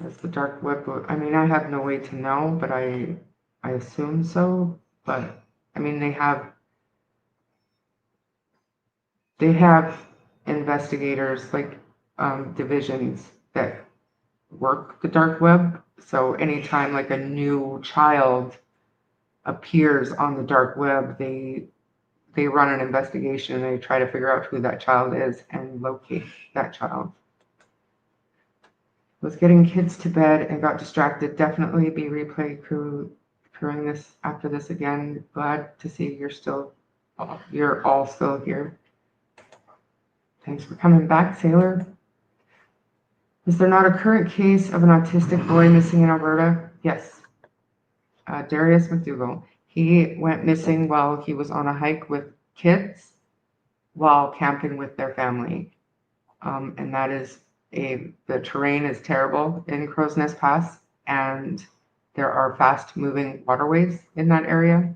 does the dark web go? I mean, I have no way to know, but I assume so. But I mean, they have investigators like divisions that work the dark web. So anytime like a new child appears on the dark web, they run an investigation and they try to figure out who that child is and locate that child. Was getting kids to bed and got distracted. Definitely be replay crewing this after this again. Glad to see you're all still here. Thanks for coming back, Sailor. Is there not a current case of an autistic boy missing in Alberta? Yes. Darius McDougall. He went missing while he was on a hike with kids while camping with their family. And that is the terrain is terrible in Crow's Nest Pass, and there are fast moving waterways in that area.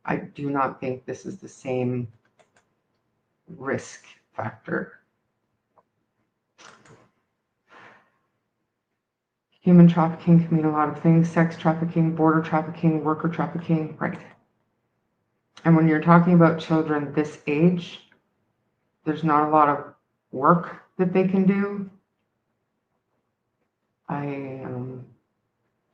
I do not think this is the same risk factor. Human trafficking can mean a lot of things: sex trafficking, border trafficking, worker trafficking, right? And when you're talking about children this age, there's not a lot of work that they can do.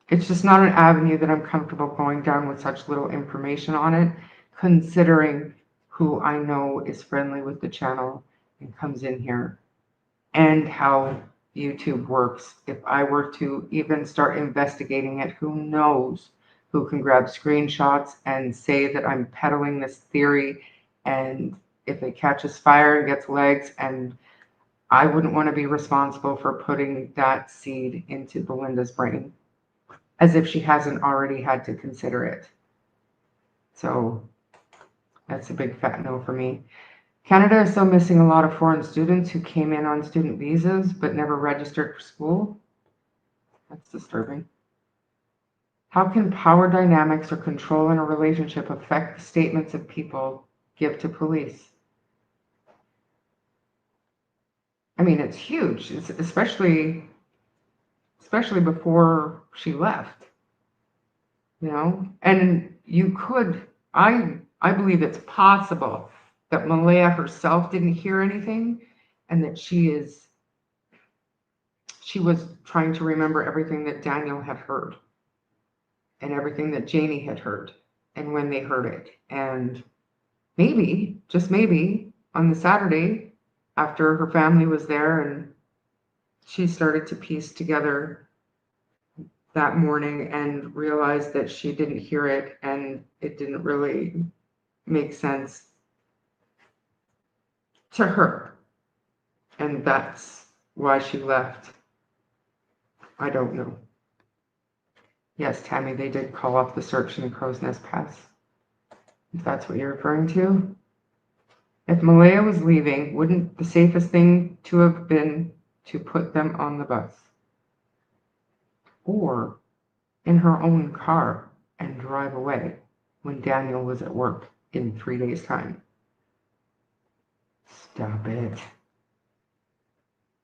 It's just not an avenue that I'm comfortable going down with such little information on it, considering who I know is friendly with the channel and comes in here, and how YouTube works. If I were to even start investigating it, who knows who can grab screenshots and say that I'm peddling this theory, and if it catches fire and gets legs, and I wouldn't want to be responsible for putting that seed into Belinda's brain, as if she hasn't already had to consider it. So that's a big fat no for me. Canada is still missing a lot of foreign students who came in on student visas but never registered for school. That's disturbing. How can power dynamics or control in a relationship affect the statements that people give to police? I mean, it's huge, especially before she left, and you could, I believe it's possible that Malaya herself didn't hear anything, and that she was trying to remember everything that Daniel had heard and everything that Janie had heard and when they heard it. And maybe, just maybe, on the Saturday after her family was there and she started to piece together that morning and realized that she didn't hear it and it didn't really make sense to her. And that's why she left. I don't know. Yes, Tammy, they did call off the search in the Crow's Nest Pass, if that's what you're referring to. If Malaya was leaving, wouldn't the safest thing to have been to put them on the bus? Or in her own car and drive away when Daniel was at work in 3 days' time? Stop it.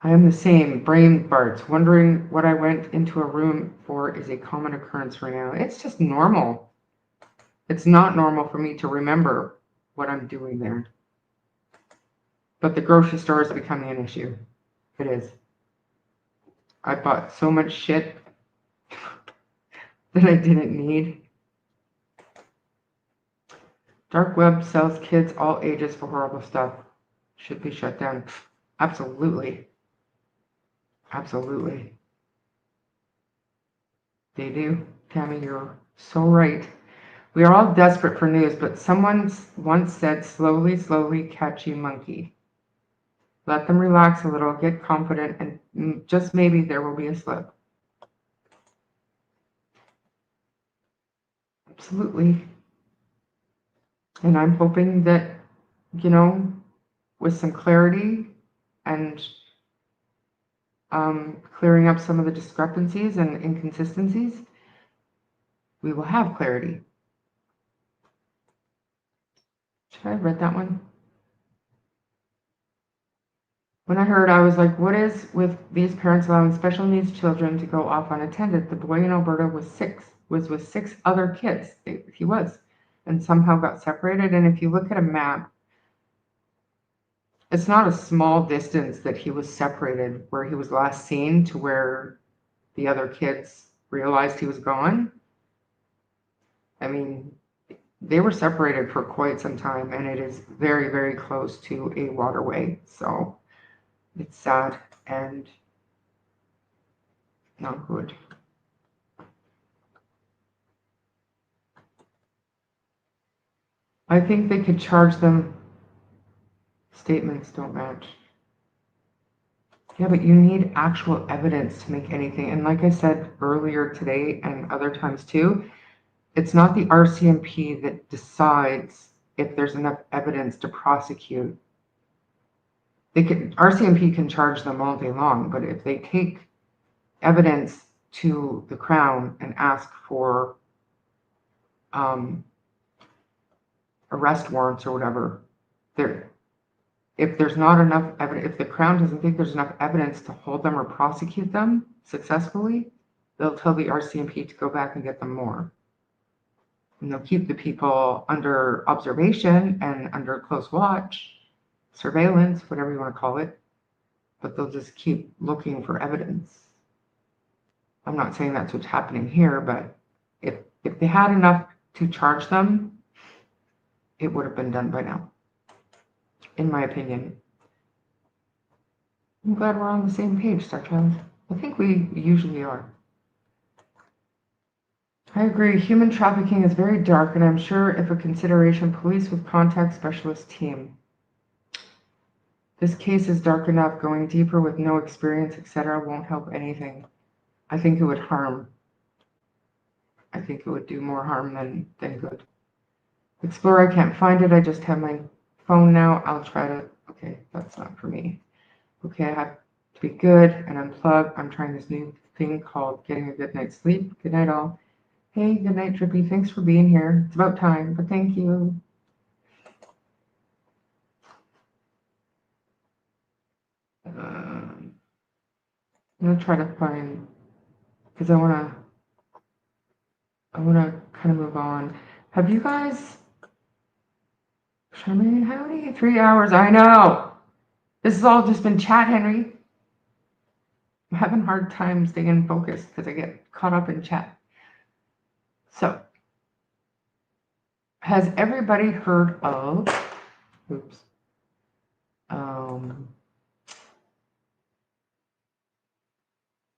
I am the same, brain farts. Wondering what I went into a room for is a common occurrence right now. It's just normal. It's not normal for me to remember what I'm doing there. But the grocery store is becoming an issue. It is. I bought so much shit that I didn't need. Dark web sells kids all ages for horrible stuff. Should be shut down. Absolutely. Absolutely. They do. Tammy, you're so right. We are all desperate for news, but someone once said, slowly, slowly, catchy monkey. Let them relax a little, get confident, and just maybe there will be a slip. Absolutely. And I'm hoping that, with some clarity and clearing up some of the discrepancies and inconsistencies, we will have clarity. Should I have read that one? When I heard, I was like, what is with these parents allowing special needs children to go off unattended? The boy in Alberta was with 6 other kids. He was, and somehow got separated. And if you look at a map, it's not a small distance that he was separated where he was last seen to where the other kids realized he was gone. I mean, they were separated for quite some time, and it is very, very close to a waterway. So it's sad and not good. I think they could charge them. Statements don't match. Yeah, but you need actual evidence to make anything. And like I said earlier today and other times too, it's not the RCMP that decides if there's enough evidence to prosecute. RCMP can charge them all day long, but if they take evidence to the Crown and ask for arrest warrants or whatever, if there's not enough evidence, if the Crown doesn't think there's enough evidence to hold them or prosecute them successfully, they'll tell the RCMP to go back and get them more. And they'll keep the people under observation and under close watch, surveillance, whatever you want to call it, but they'll just keep looking for evidence. I'm not saying that's what's happening here, but if they had enough to charge them, it would have been done by now, in my opinion. I'm glad we're on the same page, Star Child. I think we usually are. I agree. Human trafficking is very dark, and I'm sure if a consideration, police with contact specialist team. This case is dark enough. Going deeper with no experience, etc., won't help anything. I think it would harm. I think it would do more harm than good. Explorer, I can't find it. I just have my phone now. I'll try to. Okay, that's not for me. Okay, I have to be good and unplug. I'm trying this new thing called getting a good night's sleep. Good night, all. Hey, good night, Drippy. Thanks for being here. It's about time, but thank you. I'm gonna try to find, because I wanna kind of move on. Have you guys? Charmaine, howdy. 3 hours. I know. This has all just been chat, Henry. I'm having a hard time staying focused because I get caught up in chat. So, has everybody heard of, oops,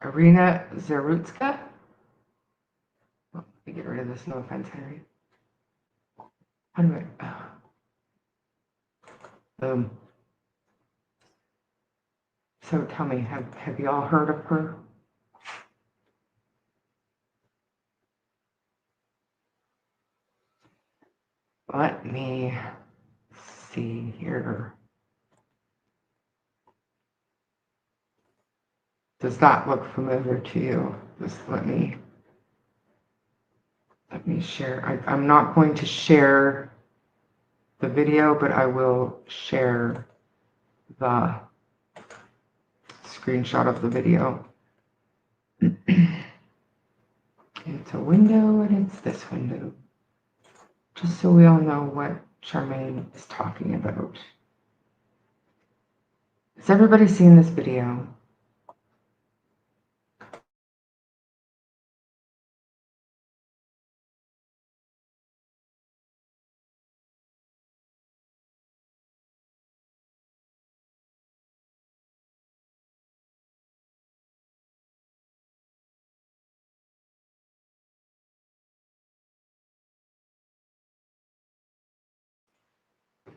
Iryna'S? Let me get rid of this, no offense, Henry. How do I, boom. So tell me, have you all heard of her? Let me see here. Does that look familiar to you? Just let me share. I'm not going to share the video, but I will share the screenshot of the video. It's a window, and it's this window. Just so we all know what Charmaine is talking about. Has everybody seen this video?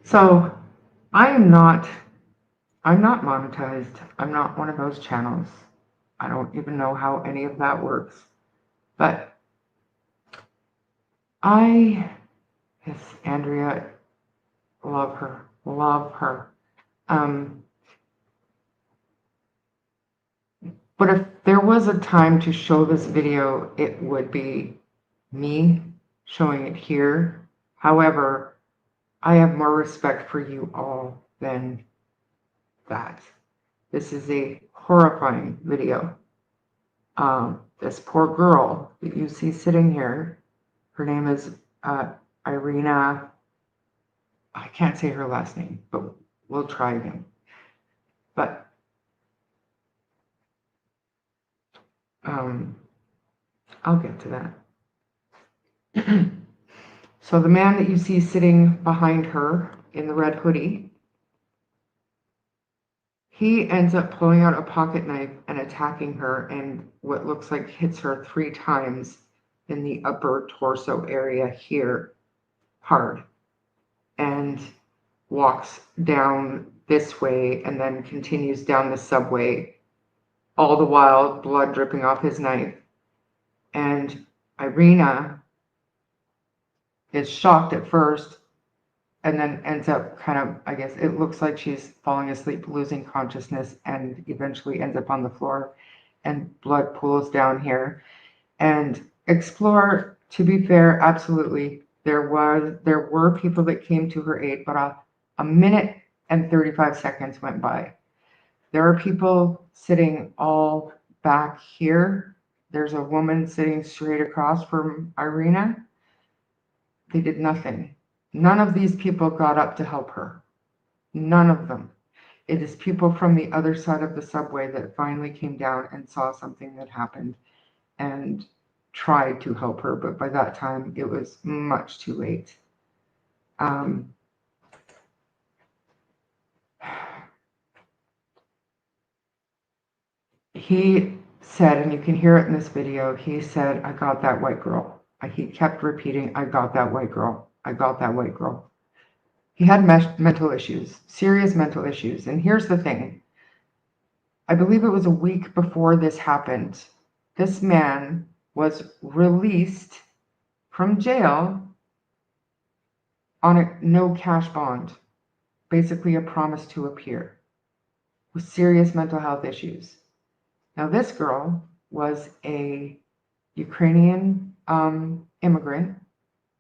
So I'm not monetized. I'm not one of those channels. I don't even know how any of that works. But yes, Andrea, love her. But if there was a time to show this video, it would be me showing it here. However, I have more respect for you all than that. This is a horrifying video. This poor girl that you see sitting here, her name is Iryna'S. I can't say her last name, but we'll try again. But I'll get to that. So the man that you see sitting behind her in the red hoodie, he ends up pulling out a pocket knife and attacking her, and what looks like hits her 3 times in the upper torso area here, hard, and walks down this way and then continues down the subway, all the while blood dripping off his knife. And Irina is shocked at first and then ends up kind of, I guess it looks like she's falling asleep, losing consciousness, and eventually ends up on the floor, and blood pools down here. And Explore, to be fair, absolutely, there were people that came to her aid, but a minute and 35 seconds went by. There are people sitting all back here. There's a woman sitting straight across from Irina. They did nothing. None of these people got up to help her. None of them. It is people from the other side of the subway that finally came down and saw something that happened and tried to help her, but by that time it was much too late. He said, and you can hear it in this video, he said, "I got that white girl." He kept repeating, "I got that white girl. I got that white girl." He had mental issues, serious mental issues. And here's the thing. I believe it was a week before this happened. This man was released from jail on a no cash bond, basically a promise to appear, with serious mental health issues. Now, this girl was a Ukrainian immigrant.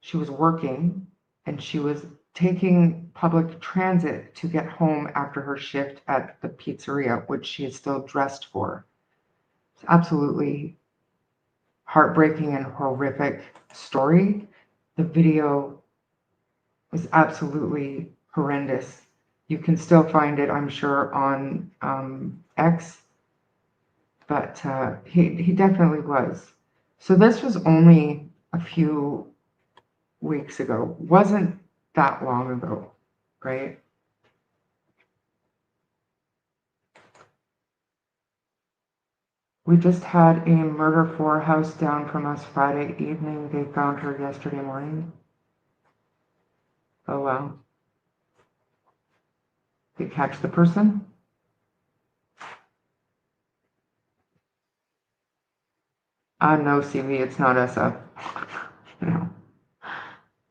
She was working and she was taking public transit to get home after her shift at the pizzeria, which she is still dressed for. It's absolutely heartbreaking and horrific story. The video was absolutely horrendous. You can still find it, I'm sure, on X, but he definitely was. So this was only a few weeks ago. Wasn't that long ago, right? We just had a murder for house down from us Friday evening. They found her yesterday morning. Oh wow. Did you catch the person? No, CV, it's not SF. No.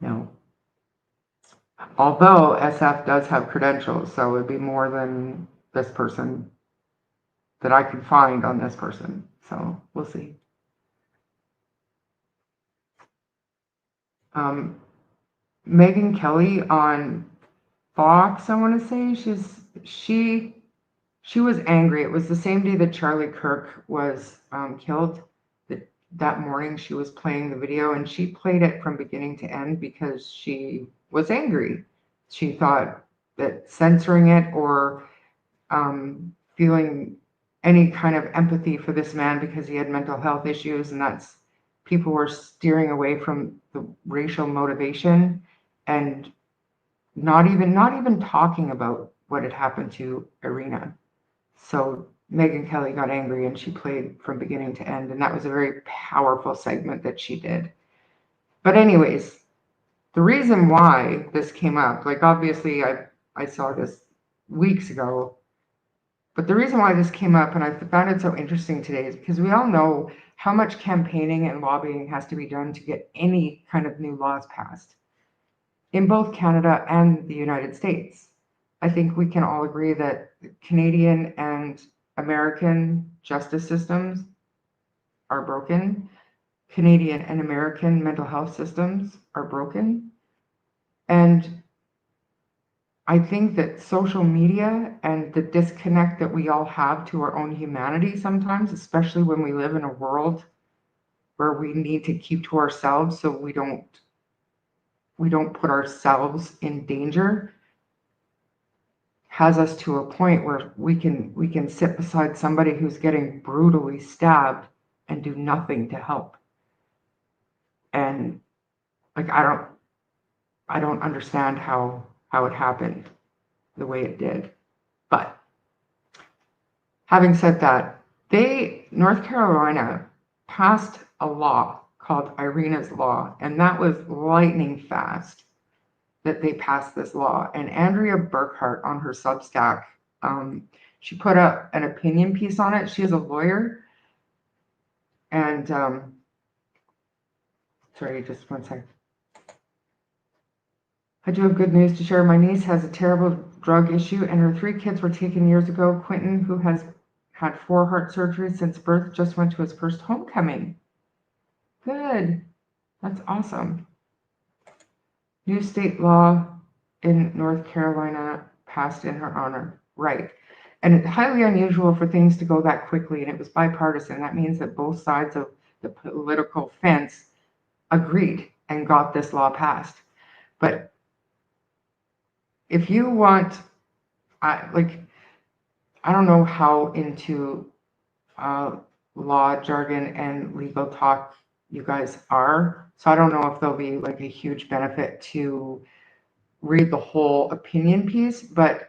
No. Although SF does have credentials, so it'd be more than this person that I could find on this person. So we'll see. Megyn Kelly on Fox, I want to say, she was angry. It was the same day that Charlie Kirk was killed. That morning she was playing the video, and she played it from beginning to end because she was angry. She thought that censoring it or feeling any kind of empathy for this man because he had mental health issues, and that's people were steering away from the racial motivation and not even talking about what had happened to Irina. So Megyn Kelly got angry and she played from beginning to end, and that was a very powerful segment that she did. But anyways, the reason why this came up, like obviously I saw this weeks ago, but the reason why this came up and I found it so interesting today is because we all know how much campaigning and lobbying has to be done to get any kind of new laws passed in both Canada and the United States. I think we can all agree that Canadian and American justice systems are broken. Canadian and American mental health systems are broken. And I think that social media and the disconnect that we all have to our own humanity sometimes, especially when we live in a world where we need to keep to ourselves so we don't put ourselves in danger, has us to a point where we can sit beside somebody who's getting brutally stabbed and do nothing to help. And like I don't understand how it happened the way it did. But having said that, North Carolina passed a law called Iryna'S law, and that was lightning fast. that they passed this law. And Andrea Burkhart on her Substack, she put up an opinion piece on it. She is a lawyer. And sorry, just one second. I do have good news to share. My niece has a terrible drug issue, and her 3 kids were taken years ago. Quentin, who has had 4 heart surgeries since birth, just went to his first homecoming. Good. That's awesome. New state law in North Carolina passed in her honor. Right. And it's highly unusual for things to go that quickly, and it was bipartisan. That means that both sides of the political fence agreed and got this law passed. But if you want, I don't know how into law jargon and legal talk you guys are, so I don't know if there'll be like a huge benefit to read the whole opinion piece, but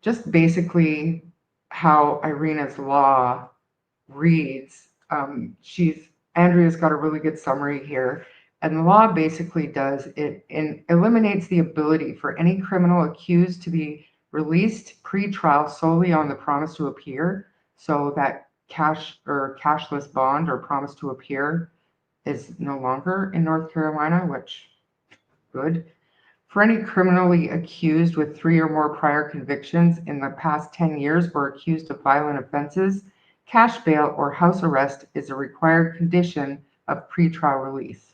just basically how Iryna'S law reads. Andrea's got a really good summary here. And the law basically does it eliminates the ability for any criminal accused to be released pre-trial solely on the promise to appear. So that cash or cashless bond or promise to appear is no longer in North Carolina, which good. For any criminally accused with 3 or more prior convictions in the past 10 years or accused of violent offenses, cash bail or house arrest is a required condition of pretrial release.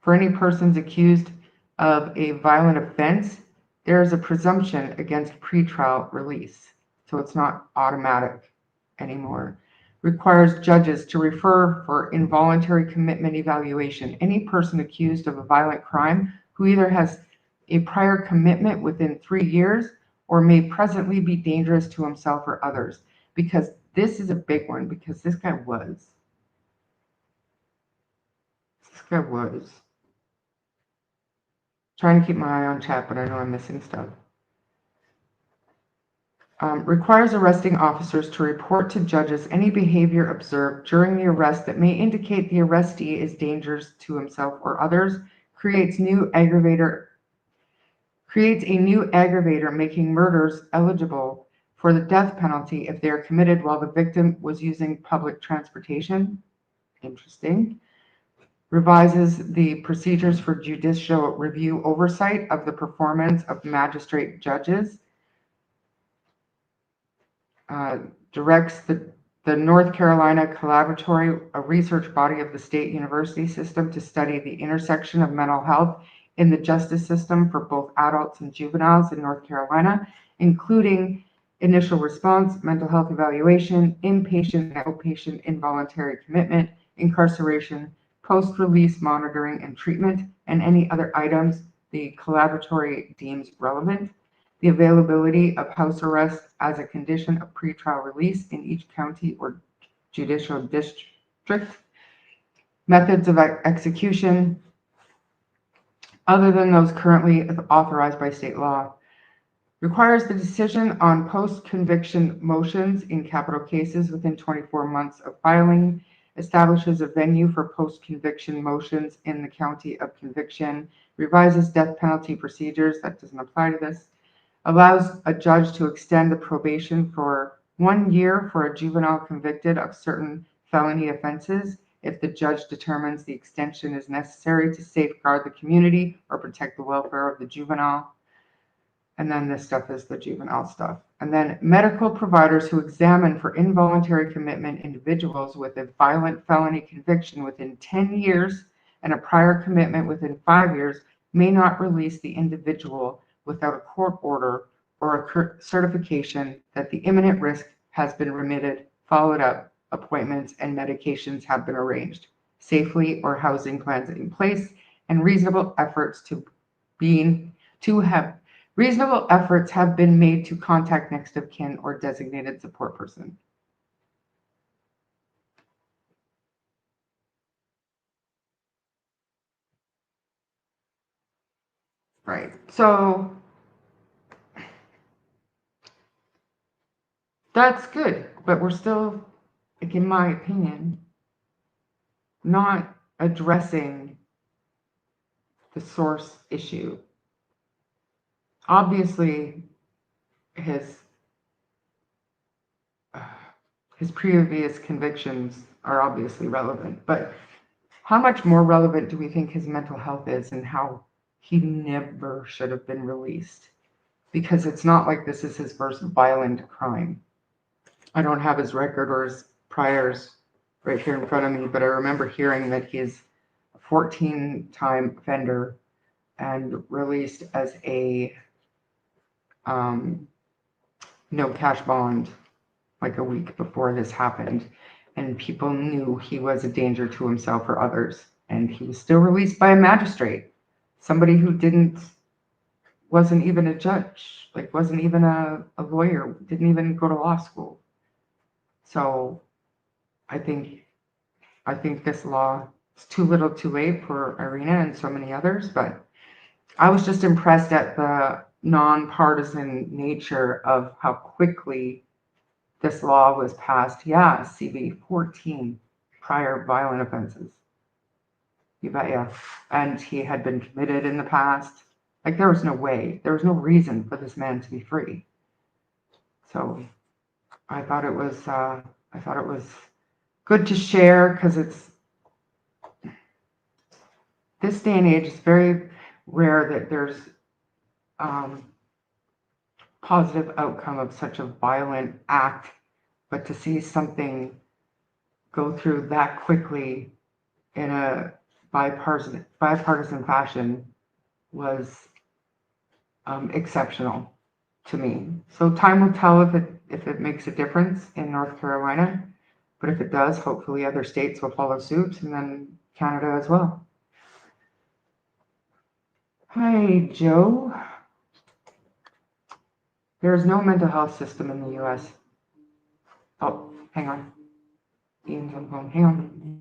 For any persons accused of a violent offense, there is a presumption against pretrial release, so it's not automatic anymore. Requires judges to refer for involuntary commitment evaluation any person accused of a violent crime who either has a prior commitment within 3 years or may presently be dangerous to himself or others. Because this is a big one, because this guy was. Trying to keep my eye on chat, but I know I'm missing stuff. Requires arresting officers to report to judges any behavior observed during the arrest that may indicate the arrestee is dangerous to himself or others, creates a new aggravator making murders eligible for the death penalty if they are committed while the victim was using public transportation. Interesting. Revises the procedures for judicial review oversight of the performance of magistrate judges. Directs the North Carolina Collaboratory, a research body of the state university system, to study the intersection of mental health in the justice system for both adults and juveniles in North Carolina, including initial response, mental health evaluation, inpatient and outpatient involuntary commitment, incarceration, post-release monitoring and treatment, and any other items the collaboratory deems relevant. The availability of house arrest as a condition of pretrial release in each county or judicial district. Methods of execution other than those currently authorized by state law. Requires the decision on post-conviction motions in capital cases within 24 months of filing. Establishes a venue for post-conviction motions in the county of conviction. Revises death penalty procedures. That doesn't apply to this. Allows a judge to extend the probation for 1 year for a juvenile convicted of certain felony offenses if the judge determines the extension is necessary to safeguard the community or protect the welfare of the juvenile. And then this stuff is the juvenile stuff. And then medical providers who examine for involuntary commitment individuals with a violent felony conviction within 10 years and a prior commitment within 5 years may not release the individual without a court order or a certification that the imminent risk has been remitted, followed up, appointments and medications have been arranged, safely or housing plans in place, and reasonable efforts have been made to contact next of kin or designated support person. Right. So that's good, but we're still, like, in my opinion, not addressing the source issue. Obviously, his previous convictions are obviously relevant, but how much more relevant do we think his mental health is and how he never should have been released? Because it's not like this is his first violent crime. I don't have his record or his priors right here in front of me, but I remember hearing that he's a 14-time offender and released as a no cash bond like a week before this happened. And people knew he was a danger to himself or others. And he was still released by a magistrate, somebody who wasn't even a judge, like wasn't even a lawyer, didn't even go to law school. So I think this law is too little too late for Irina and so many others, but I was just impressed at the nonpartisan nature of how quickly this law was passed. Yeah, CB 14 prior violent offenses. You bet, yeah. And he had been committed in the past. Like there was no way, there was no reason for this man to be free. So I thought it was good to share because it's this day and age. It's very rare that there's positive outcome of such a violent act, but to see something go through that quickly in a bipartisan fashion was exceptional to me. So time will tell if it makes a difference in North Carolina, but if it does, hopefully other states will follow suit, and then Canada as well. Hi, Joe. There is no mental health system in the U.S. Oh, hang on. Ian's on the phone. Hang on.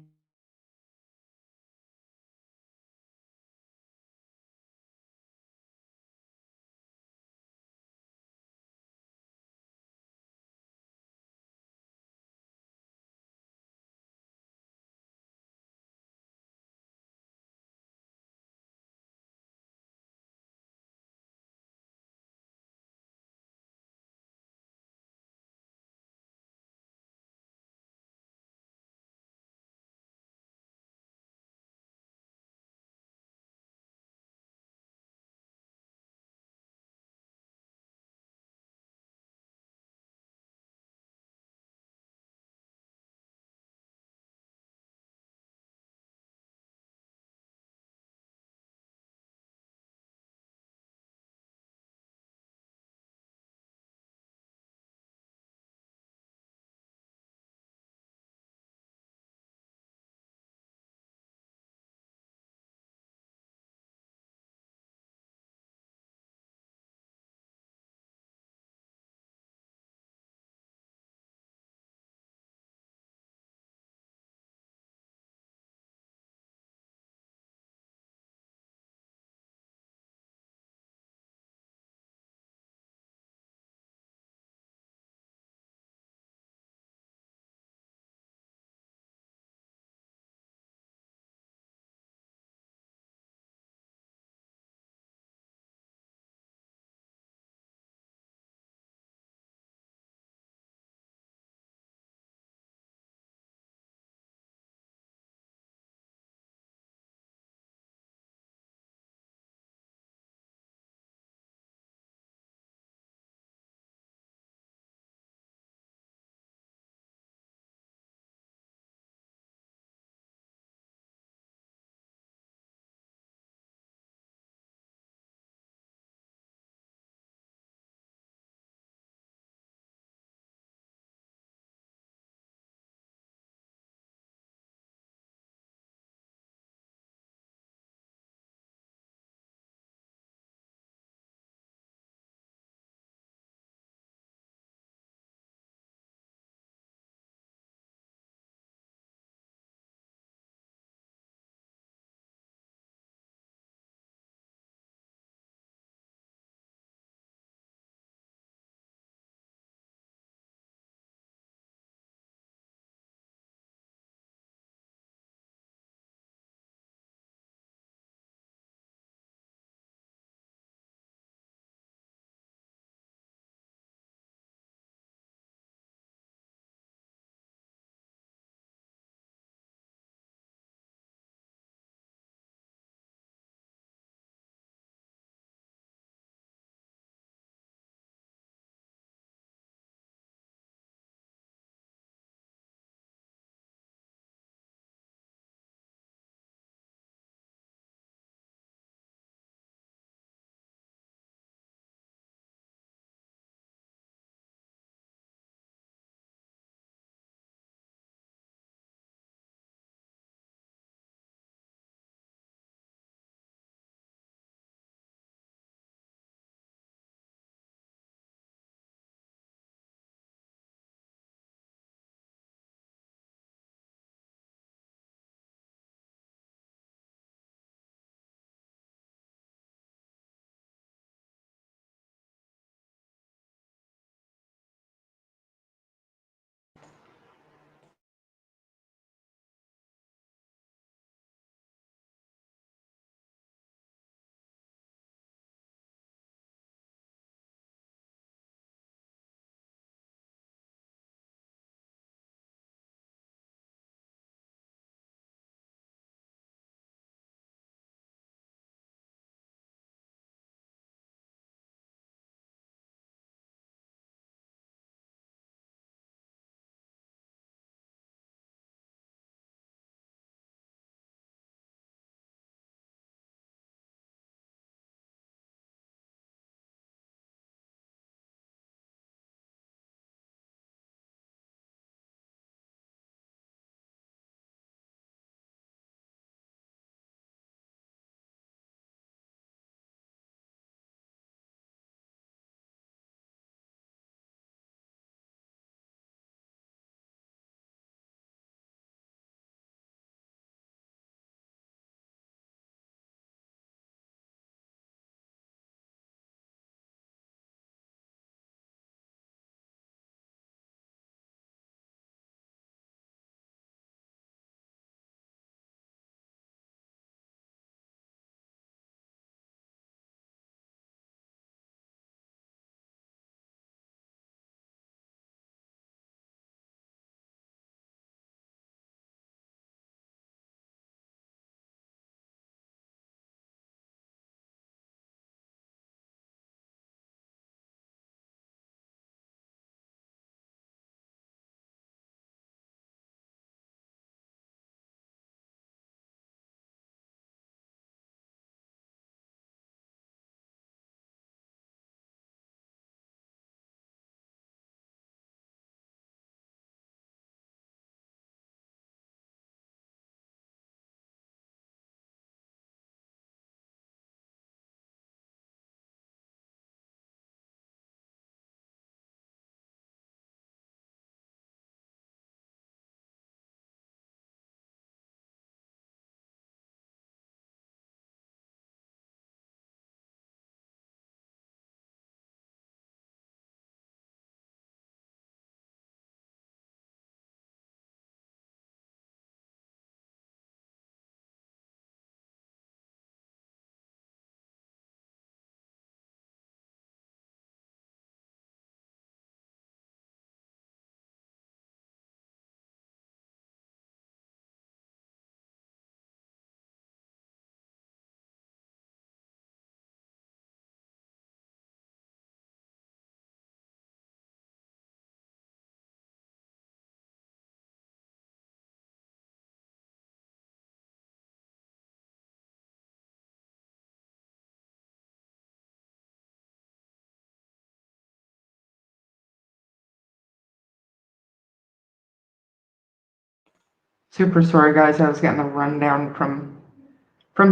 Super sorry, guys. I was getting a rundown from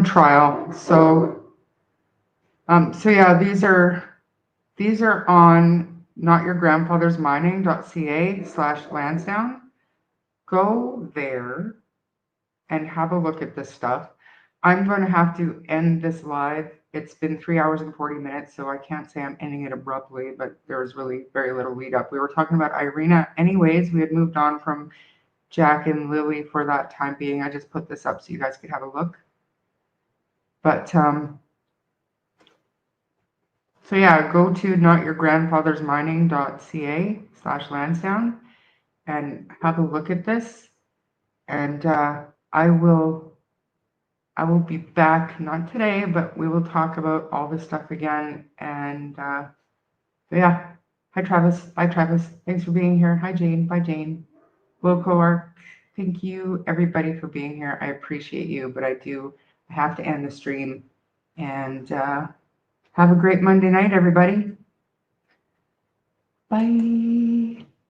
trial. So yeah, these are on notyourgrandfathersmining.ca/Lansdowne. Go there and have a look at this stuff. I'm going to have to end this live. It's been 3 hours and 40 minutes, so I can't say I'm ending it abruptly, but there was really very little lead up. We were talking about Irina anyways. We had moved on from Jack and Lilly for that time being. I just put this up so you guys could have a look. But so yeah, go to notyourgrandfathersmining.ca/Lansdowne and have a look at this. And I will be back, not today, but we will talk about all this stuff again. And yeah, hi Travis. Bye Travis. Thanks for being here. Hi Jane. Bye Jane. Wilco, thank you everybody for being here. I appreciate you, but I have to end the stream. And have a great Monday night, everybody. Bye.